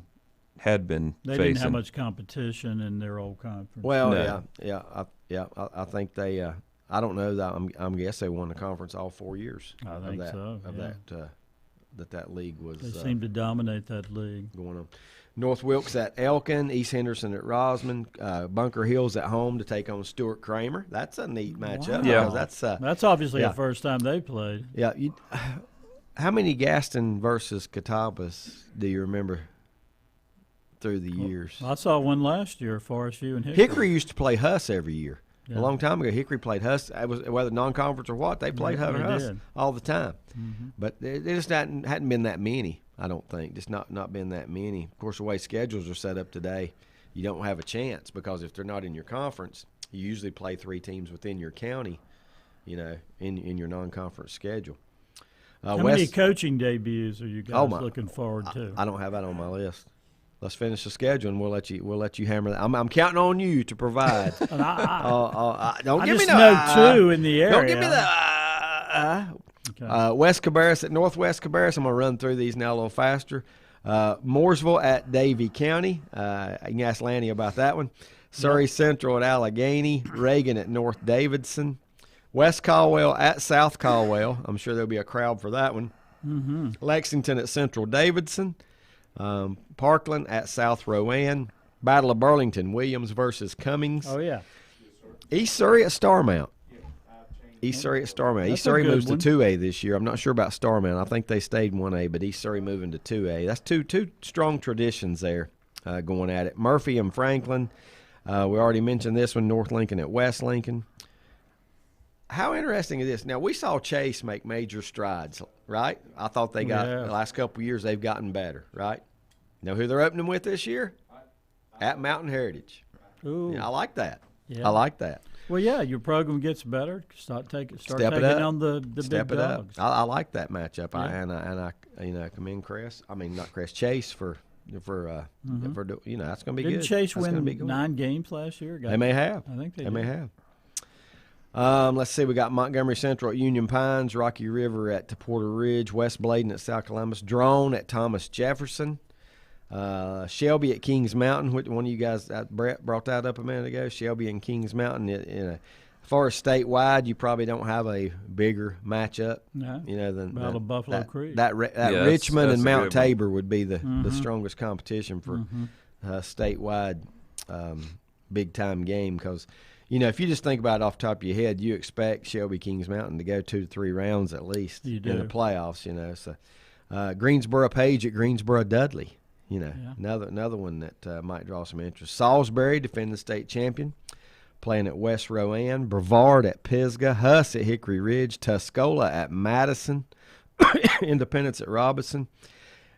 had been They facing. didn't have much competition in their old conference. Well, I think they. I don't know that. I'm guess they won the conference all 4 years. I think so. That league was. They seemed to dominate that league. Going on. North Wilkes at Elkin, East Henderson at Rosman, Bunker Hills at home to take on Stuart Kramer. That's a neat matchup. Wow. Yeah, that's obviously yeah. the first time they played. Yeah. How many Gaston versus Catawbas do you remember through the years? I saw one last year, Forest View and Hickory. Hickory used to play Huss every year. Yeah. A long time ago, Hickory played Huss. It was whether non-conference or what, they played Yeah, they Huss did. all the time. Mm-hmm. But it just hadn't been that many, I don't think. Just not been that many. Of course, the way schedules are set up today, you don't have a chance because if they're not in your conference, you usually play 3 teams within your county, in your non-conference schedule. How many coaching debuts are you guys looking forward to? I don't have that on my list. Let's finish the schedule, and we'll let you hammer that. I'm counting on you to provide. Don't give me just know 2 in the area. Don't give me the. West Cabarrus at Northwest Cabarrus. I'm gonna run through these now a little faster. Mooresville at Davie County. You can ask Lanny about that one. Surrey Central at Allegheny. Reagan at North Davidson. West Caldwell at South Caldwell. I'm sure there'll be a crowd for that one. Mm-hmm. Lexington at Central Davidson. Parkland at South Rowan. Battle of Burlington, Williams versus Cummings. Oh, yeah. East Surrey at Starmount. East Surrey at Starmount. That's East Surrey a good moves one. to 2A this year. I'm not sure about Starmount. I think they stayed 1A, but East Surrey moving to 2A. That's two strong traditions there going at it. Murphy and Franklin. We already mentioned this one, North Lincoln at West Lincoln. How interesting is this? Now, we saw Chase make major strides, right? I thought they got the last couple of years they've gotten better, right? Know who they're opening with this year? At Mountain Heritage. Ooh. Yeah, I like that. Yeah. I like that. Well, yeah, your program gets better. Start taking Step it taking up. on the Step big it dogs. up. I like that matchup. Yeah. I commend Chris. I mean, not Chris, Chase for that's going to be Didn't good. Chase That's gonna be win good. 9 games last year? They may have. I think They may have. Let's see. We got Montgomery Central at Union Pines, Rocky River at Porter Ridge, West Bladen at South Columbus, Drone at Thomas Jefferson, Shelby at Kings Mountain. One of you guys, Brett, brought that up a minute ago. Shelby and Kings Mountain. As far as statewide, you probably don't have a bigger matchup. No. Than Battle of Buffalo Creek. That Yeah, Richmond that's and a Mount good one. Tabor would be the strongest competition for statewide big time game because. If you just think about it off the top of your head, you expect Shelby Kings Mountain to go 2 to 3 rounds at least You do. in the playoffs. So Greensboro Page at Greensboro Dudley. Another one that might draw some interest. Salisbury, defending state champion, playing at West Rowan. Brevard at Pisgah. Huss at Hickory Ridge. Tuscola at Madison. Independence at Robinson.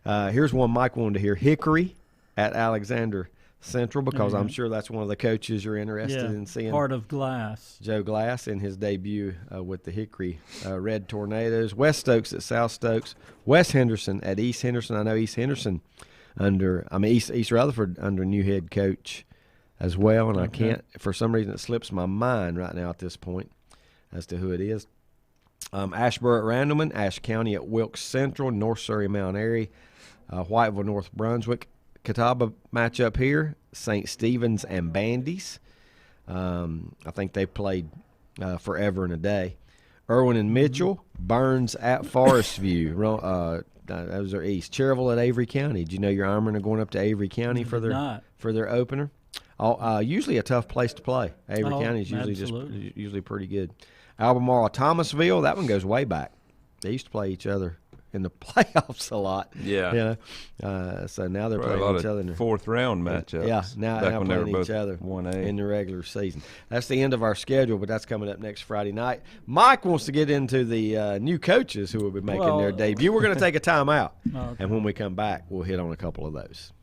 Here's one Mike wanted to hear. Hickory at Alexander Central, because I'm sure that's one of the coaches you're interested in seeing. Heart of Glass. Joe Glass in his debut with the Hickory Red Tornadoes. West Stokes at South Stokes. West Henderson at East Henderson. I know East Henderson East Rutherford under new head coach as well, and I can't, for some reason it slips my mind right now at this point as to who it is. Ashboro at Randleman, Ashe County at Wilkes Central, North Surrey Mount Airy, Whiteville, North Brunswick. Catawba matchup here, St. Stephen's and Bandy's. I think they played forever and a day. Irwin and Mitchell, Burns at Forest View. Those are east. Cherryville at Avery County. Did you know your Ironmen are going up to Avery County for their opener? Usually a tough place to play. Avery County is usually pretty good. Albemarle, Thomasville. That one goes way back. They used to play each other in the playoffs a lot. Yeah. So now they're Probably playing a each lot other. of fourth round matchups. Yeah, now back when they were playing both each other 1A. in the regular season. That's the end of our schedule, but that's coming up next Friday night. Mike wants to get into the new coaches who will be making their debut. We're going to take a timeout, and when we come back, we'll hit on a couple of those.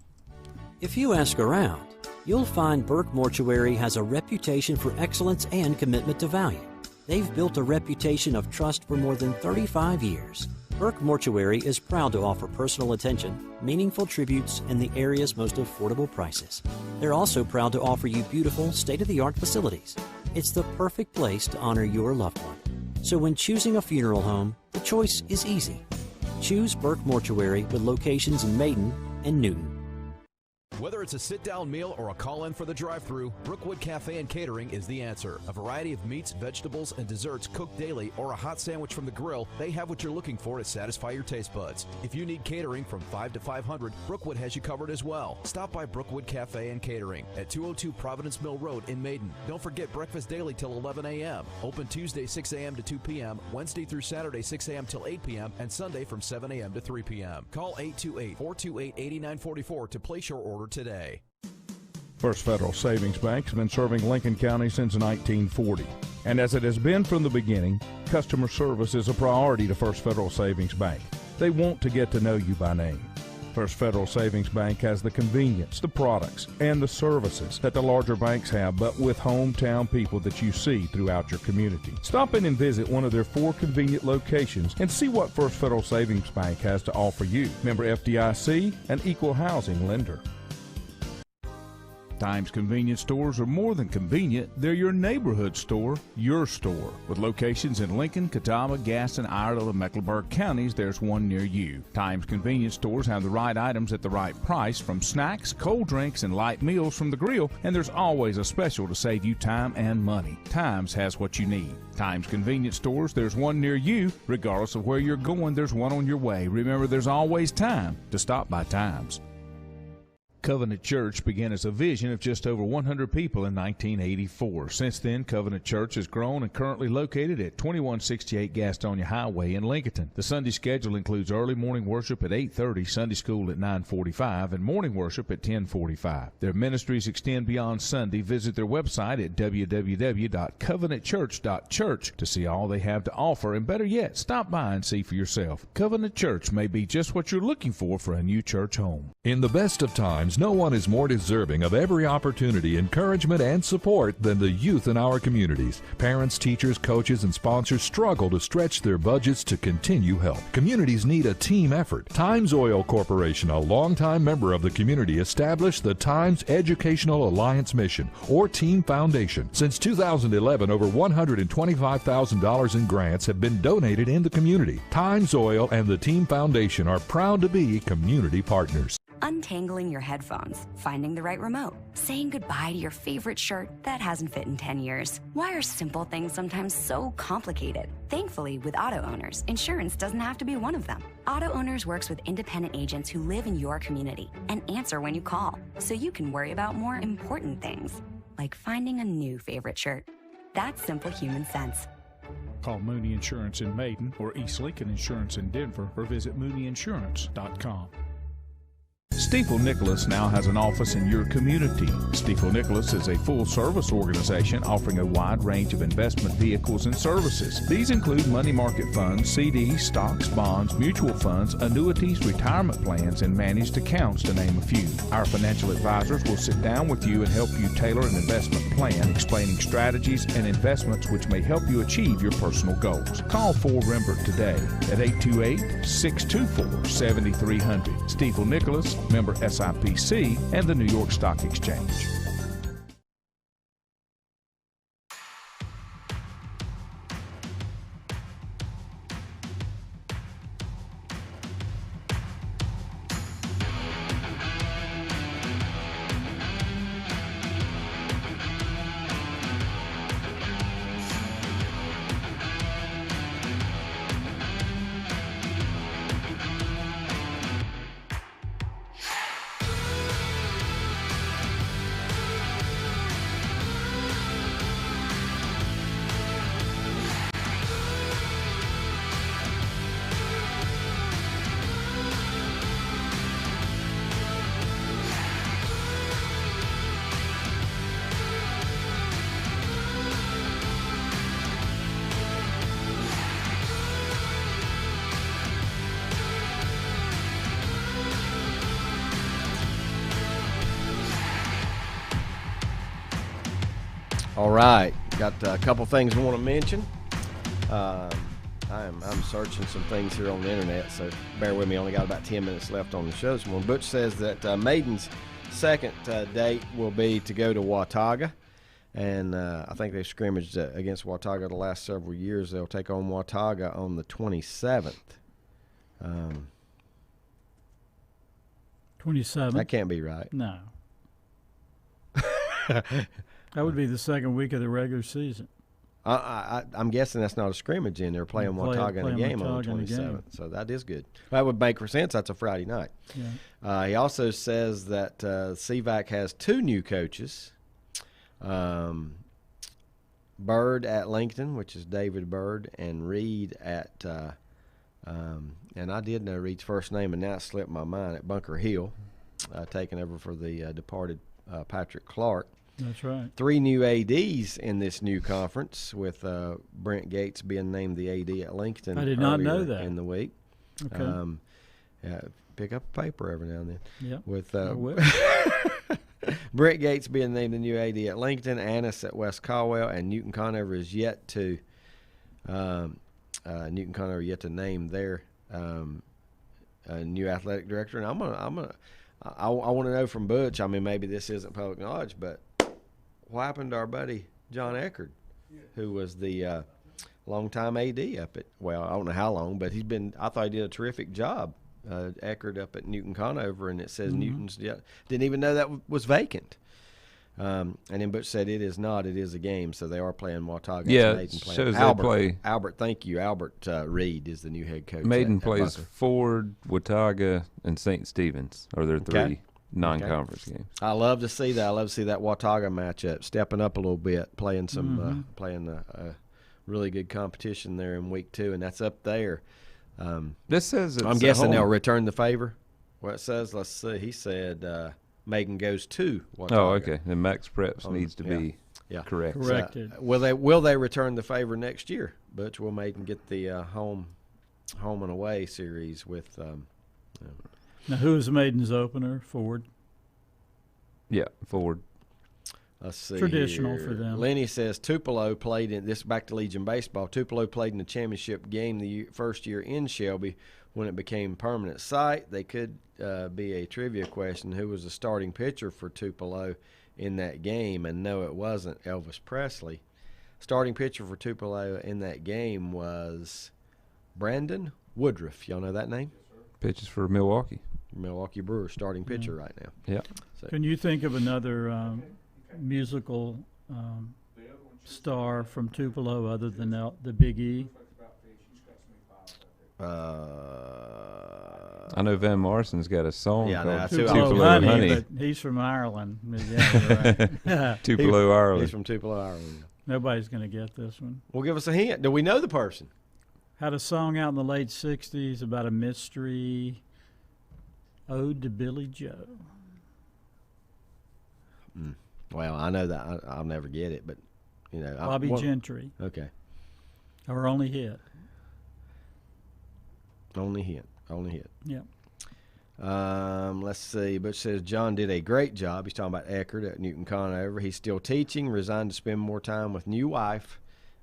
If you ask around, you'll find Burke Mortuary has a reputation for excellence and commitment to value. They've built a reputation of trust for more than 35 years. Burke Mortuary is proud to offer personal attention, meaningful tributes, and the area's most affordable prices. They're also proud to offer you beautiful, state-of-the-art facilities. It's the perfect place to honor your loved one. So when choosing a funeral home, the choice is easy. Choose Burke Mortuary with locations in Maiden and Newton. Whether it's a sit-down meal or a call-in for the drive-thru, Brookwood Cafe and Catering is the answer. A variety of meats, vegetables, and desserts cooked daily or a hot sandwich from the grill, they have what you're looking for to satisfy your taste buds. If you need catering from 5 to 500, Brookwood has you covered as well. Stop by Brookwood Cafe and Catering at 202 Providence Mill Road in Maiden. Don't forget breakfast daily till 11 a.m. Open Tuesday 6 a.m. to 2 p.m., Wednesday through Saturday 6 a.m. till 8 p.m., and Sunday from 7 a.m. to 3 p.m. Call 828-428-8944 to place your order today. First Federal Savings Bank has been serving Lincoln County since 1940. And as it has been from the beginning, customer service is a priority to First Federal Savings Bank. They want to get to know you by name. First Federal Savings Bank has the convenience, the products, and the services that the larger banks have, but with hometown people that you see throughout your community. Stop in and visit one of their 4 convenient locations and see what First Federal Savings Bank has to offer you. Member FDIC, an equal housing lender. Times convenience stores are more than convenient. They're your neighborhood store, your store. With locations in Lincoln, Catawba, Gaston, Iredell, and Mecklenburg counties, there's one near you. Times convenience stores have the right items at the right price, from snacks, cold drinks, and light meals from the grill, and there's always a special to save you time and money. Times has what you need. Times convenience stores, there's one near you. Regardless of where you're going, there's one on your way. Remember, there's always time to stop by Times. Covenant Church began as a vision of just over 100 people in 1984. Since then, Covenant Church has grown and currently located at 2168 Gastonia Highway in Lincoln. The Sunday schedule includes early morning worship at 8:30, Sunday school at 9:45, and morning worship at 10:45. Their ministries extend beyond Sunday. Visit their website at www.covenantchurch.church to see all they have to offer, and better yet, stop by and see for yourself. Covenant Church may be just what you're looking for a new church home. In the best of times, no one is more deserving of every opportunity, encouragement, and support than the youth in our communities. Parents, teachers, coaches, and sponsors struggle to stretch their budgets to continue help. Communities need a team effort. Times Oil Corporation, a longtime member of the community, established the Times Educational Alliance Mission, or Team Foundation. Since 2011, over $125,000 in grants have been donated in the community. Times Oil and the Team Foundation are proud to be community partners. Untangling your headphones, finding the right remote, saying goodbye to your favorite shirt that hasn't fit in 10 years. Why are simple things sometimes so complicated? Thankfully, with auto owners, insurance doesn't have to be one of them. Auto Owners works with independent agents who live in your community and answer when you call, so you can worry about more important things, like finding a new favorite shirt. That's simple human sense. Call Mooney Insurance in Maiden or East Lincoln Insurance in Denver, or visit mooneyinsurance.com. Stifel Nicholas now has an office in your community. Stifel Nicholas is a full-service organization offering a wide range of investment vehicles and services. These include money market funds, CDs, stocks, bonds, mutual funds, annuities, retirement plans, and managed accounts, to name a few. Our financial advisors will sit down with you and help you tailor an investment plan, explaining strategies and investments which may help you achieve your personal goals. Call 4Rembert today at 828-624-7300. Stifel Nicholas, member SIPC and the New York Stock Exchange. All right, got a couple things I want to mention. I'm searching some things here on the internet, so bear with me. Only got about 10 minutes left on the show this morning. Butch says that Maiden's second date will be to go to Watauga, and I think they've scrimmaged against Watauga the last several years. They'll take on Watauga on the 27th. 27th. That can't be right. No. That would be the second week of the regular season. I'm guessing that's not a scrimmage in there. Playing Watauga in a game on the 27th. So that is good. That would make sense. That's a Friday night. Yeah. He also says that CVAC has 2 new coaches. Bird at Lincoln, which is David Bird, and Reed at and I did know Reed's first name, and now it slipped my mind, at Bunker Hill, taking over for the departed Patrick Clark. That's right. 3 new ADs in this new conference, with Brent Gates being named the AD at Lincoln. I did not know that. In the week. Okay. Pick up a paper every now and then. Yeah. With I will. Brent Gates being named the new AD at Lincoln, Annis at West Caldwell, and Newton Conover is yet to name their new athletic director. And I want to know from Butch. I mean, maybe this isn't public knowledge, but what happened to our buddy John Eckerd, who was the longtime AD up at, well, I don't know how long, but I thought he did a terrific job. Eckerd up at Newton Conover, and it says Newton's, didn't even know that was vacant. And then Butch said it is not. It is a game, so they are playing Watauga. Yeah, it shows they play. Albert, thank you. Albert Reed is the new head coach. Maiden at plays Bunker. Ford, Watauga, and St. Stephen's are their 3 non-conference games. I love to see that. I love to see that Watauga matchup, stepping up a little bit, playing some playing a really good competition there in week 2, and that's up there. This says it's I'm guessing they'll return the favor. What it says, let's see. He said Megan goes to Watauga. Oh, okay. Then Max Preps needs to be correct. Corrected. Will they return the favor next year? Butch, will Megan get the home and away series with Now, who is Maiden's opener? Ford. Yeah, Ford. Let's see. Traditional here. for them. Lenny says Tupelo played in this, back to Legion baseball. Tupelo played in the championship game the first year in Shelby when it became permanent site. They could be a trivia question. Who was the starting pitcher for Tupelo in that game? And no, it wasn't Elvis Presley. Starting pitcher for Tupelo in that game was Brandon Woodruff. Y'all know that name? Pitches for Milwaukee. Milwaukee Brewers starting pitcher right now. Yeah. So. Can you think of another musical star from Tupelo other than the Big E? I know Van Morrison's got a song called Tupelo Honey. But he's from Ireland. Yeah, right. Tupelo, Ireland. He's from Tupelo, Ireland. Nobody's going to get this one. Well, give us a hint. Do we know the person? Had a song out in the late 60s about a mystery ode to Billy Joe. Well, I know that. I'll never get it, but, you know. Bobby Gentry. Okay. Our only hit. Only hit. Yeah. Let's see. Butch says John did a great job. He's talking about Eckerd at Newton Conover. He's still teaching, resigned to spend more time with new wife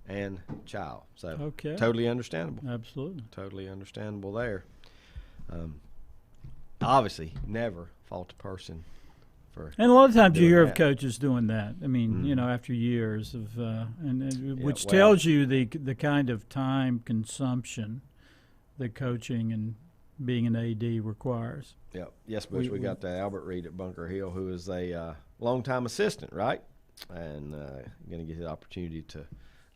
and child. So totally understandable. Absolutely. Totally understandable there. Obviously, never fault a person for. And a lot of times you hear of coaches doing that. I mean, you know, after years of, which tells you the kind of time consumption that coaching and being an AD requires. Yeah. Yes, Butch, we got Albert Reed at Bunker Hill, who is a longtime assistant, right? And going to get the opportunity to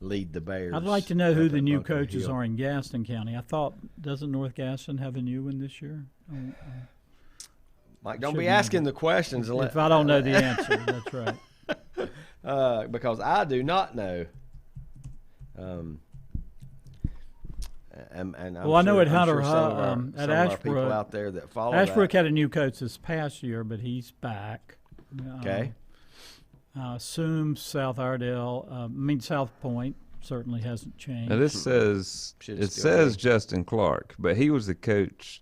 lead the Bears. I'd like to know who the new coaches are in Gaston County. I thought, doesn't North Gaston have a new one this year? Mike, don't be asking the questions. If I don't know the answer, that's right. Because I do not know. And I know at Hunter at Ashbrook, people out there that follow Ashbrook had a new coach this past year, but he's back. Okay. Assume South Point certainly hasn't changed. Now this says Justin Clark, but he was the coach.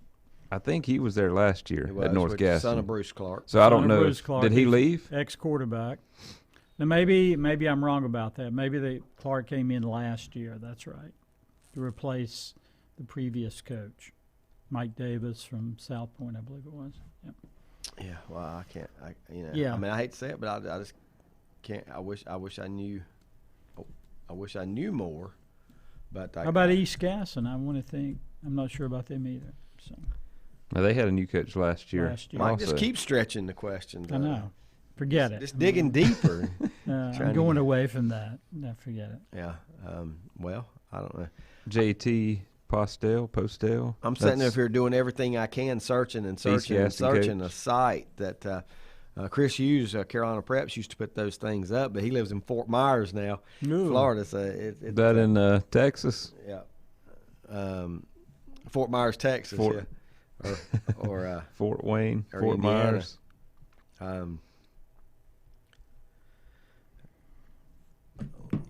I think he was there last year at North Gaston. Son of Bruce Clark. So I don't know. Did he leave? Ex-quarterback. Now maybe I'm wrong about that. Maybe Clark came in last year. That's right, to replace the previous coach, Mike Davis from South Point, I believe it was. Yep. Yeah. Well, I can't. Yeah. I mean, I hate to say it, but I just can't. I wish I knew. I wish I knew more. But how about East Gaston? I want to think. I'm not sure about them either. So. Now, they had a new coach last year. Mike, just keep stretching the question. I know. Forget it. Just digging deeper. I'm going away from that. No, forget it. Yeah. Well, I don't know. JT Postel. I'm sitting up here doing everything I can, searching a site that Chris Hughes, Carolina Preps, used to put those things up, but he lives in Fort Myers now, Florida. So that in Texas? Yeah. Fort Myers, Texas. Yeah. Or Fort Wayne, or Fort Indiana. Myers.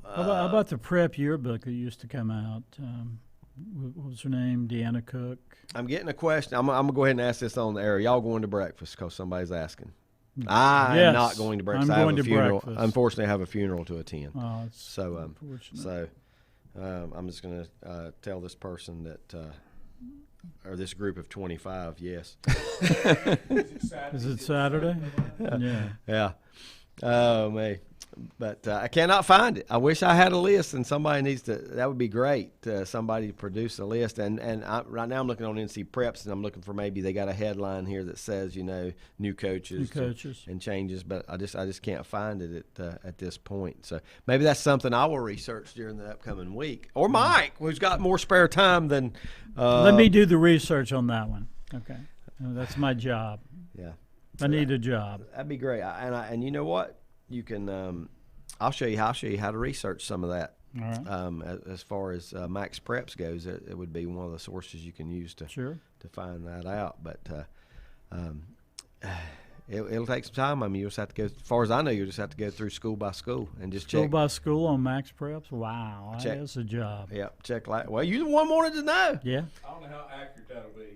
How about the prep yearbook that used to come out? What was her name? Deanna Cook. I'm getting a question. I'm going to go ahead and ask this on the air. Y'all going to breakfast because somebody's asking. I am not going to breakfast. I'm going to funeral. Breakfast. Unfortunately, I have a funeral to attend. Oh, it's unfortunate. I'm just going to tell this person that, or this group of 25, yes. Is it Saturday? Yeah. Yeah. Oh, man. But I cannot find it. I wish I had a list, and somebody needs to. That would be great. Somebody to produce a list. And right now I'm looking on NC Preps, and I'm looking for maybe they got a headline here that says new coaches, and changes. But I just can't find it at this point. So maybe that's something I will research during the upcoming week. Or Mike, who's got more spare time than. Let me do the research on that one. Okay, that's my job. Yeah, I need a job. That'd be great. And you know what? You can. I'll show you how to research some of that. All right. As far as Max Preps goes, it would be one of the sources you can use to find that out. But it'll take some time. I mean, you'll just have to go. As far as I know, you'll just have to go through school by school and just check. School by school on Max Preps. Wow, that's a job. Yep. Check. Well, you the one wanted to know. Yeah. I don't know how accurate that'll be.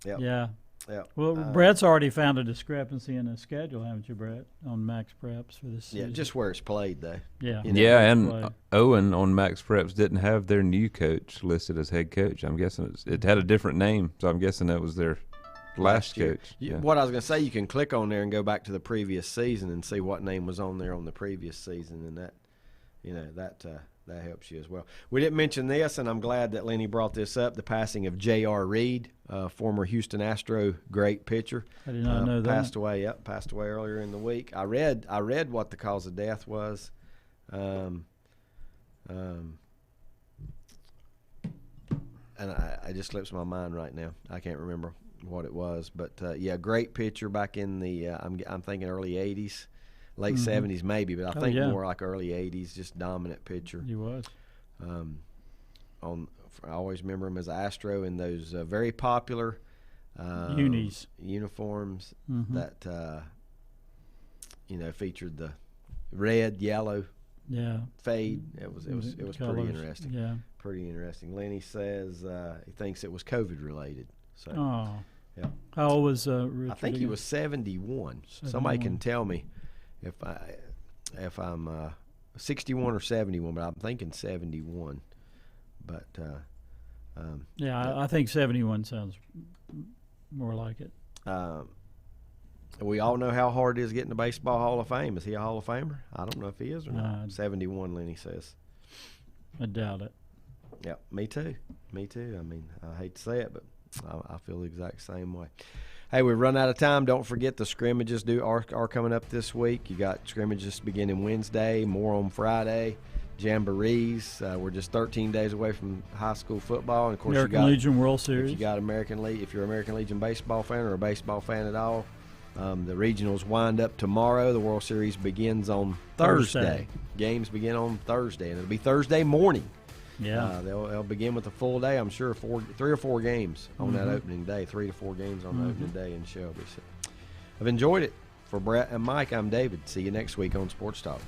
Yep. Yeah. Yeah. Well, Brett's already found a discrepancy in the schedule, haven't you, Brett, on Max Preps for this season? Yeah, just where it's played, though. Yeah. Yeah, and Owen on Max Preps didn't have their new coach listed as head coach. I'm guessing it had a different name, so I'm guessing that was their last coach. Yeah. What I was going to say, you can click on there and go back to the previous season and see what name was on there on the previous season, and that helps you as well. We didn't mention this, and I'm glad that Lenny brought this up, the passing of J.R. Reed, former Houston Astro great pitcher. I did not know that. Passed away earlier in the week. I read what the cause of death was. And I just slips my mind right now. I can't remember what it was. But, great pitcher back in the I'm thinking early 80s. Late 70s maybe, but I think more like early 80s, just dominant pitcher. He was. I always remember him as Astro in those very popular unis uniforms that featured the red, yellow, fade. It was pretty interesting. Yeah, pretty interesting. Lenny says he thinks it was COVID related. So, yeah. How old was Richard? I think he was 71. Somebody can tell me if I'm 61 or 71, but I'm thinking 71. But I think 71 sounds more like it. We all know how hard it is getting the Baseball Hall of Fame. Is he a Hall of Famer? I don't know if he is or not. 71, Lenny says. I doubt it. Yeah, me too. I mean, I hate to say it, but I feel the exact same way. Hey, we've run out of time. Don't forget the scrimmages are coming up this week. You got scrimmages beginning Wednesday, more on Friday, jamborees. We're just 13 days away from high school football. And of course, American Legion World Series. If you're an American Legion baseball fan or a baseball fan at all, the regionals wind up tomorrow. The World Series begins on Thursday. Games begin on Thursday, and it'll be Thursday morning. Yeah, they'll begin with a full day. I'm sure 3 or 4 games on that opening day. 3 to 4 games on the opening day in Shelby. So I've enjoyed it. For Brett and Mike, I'm David. See you next week on Sports Talk.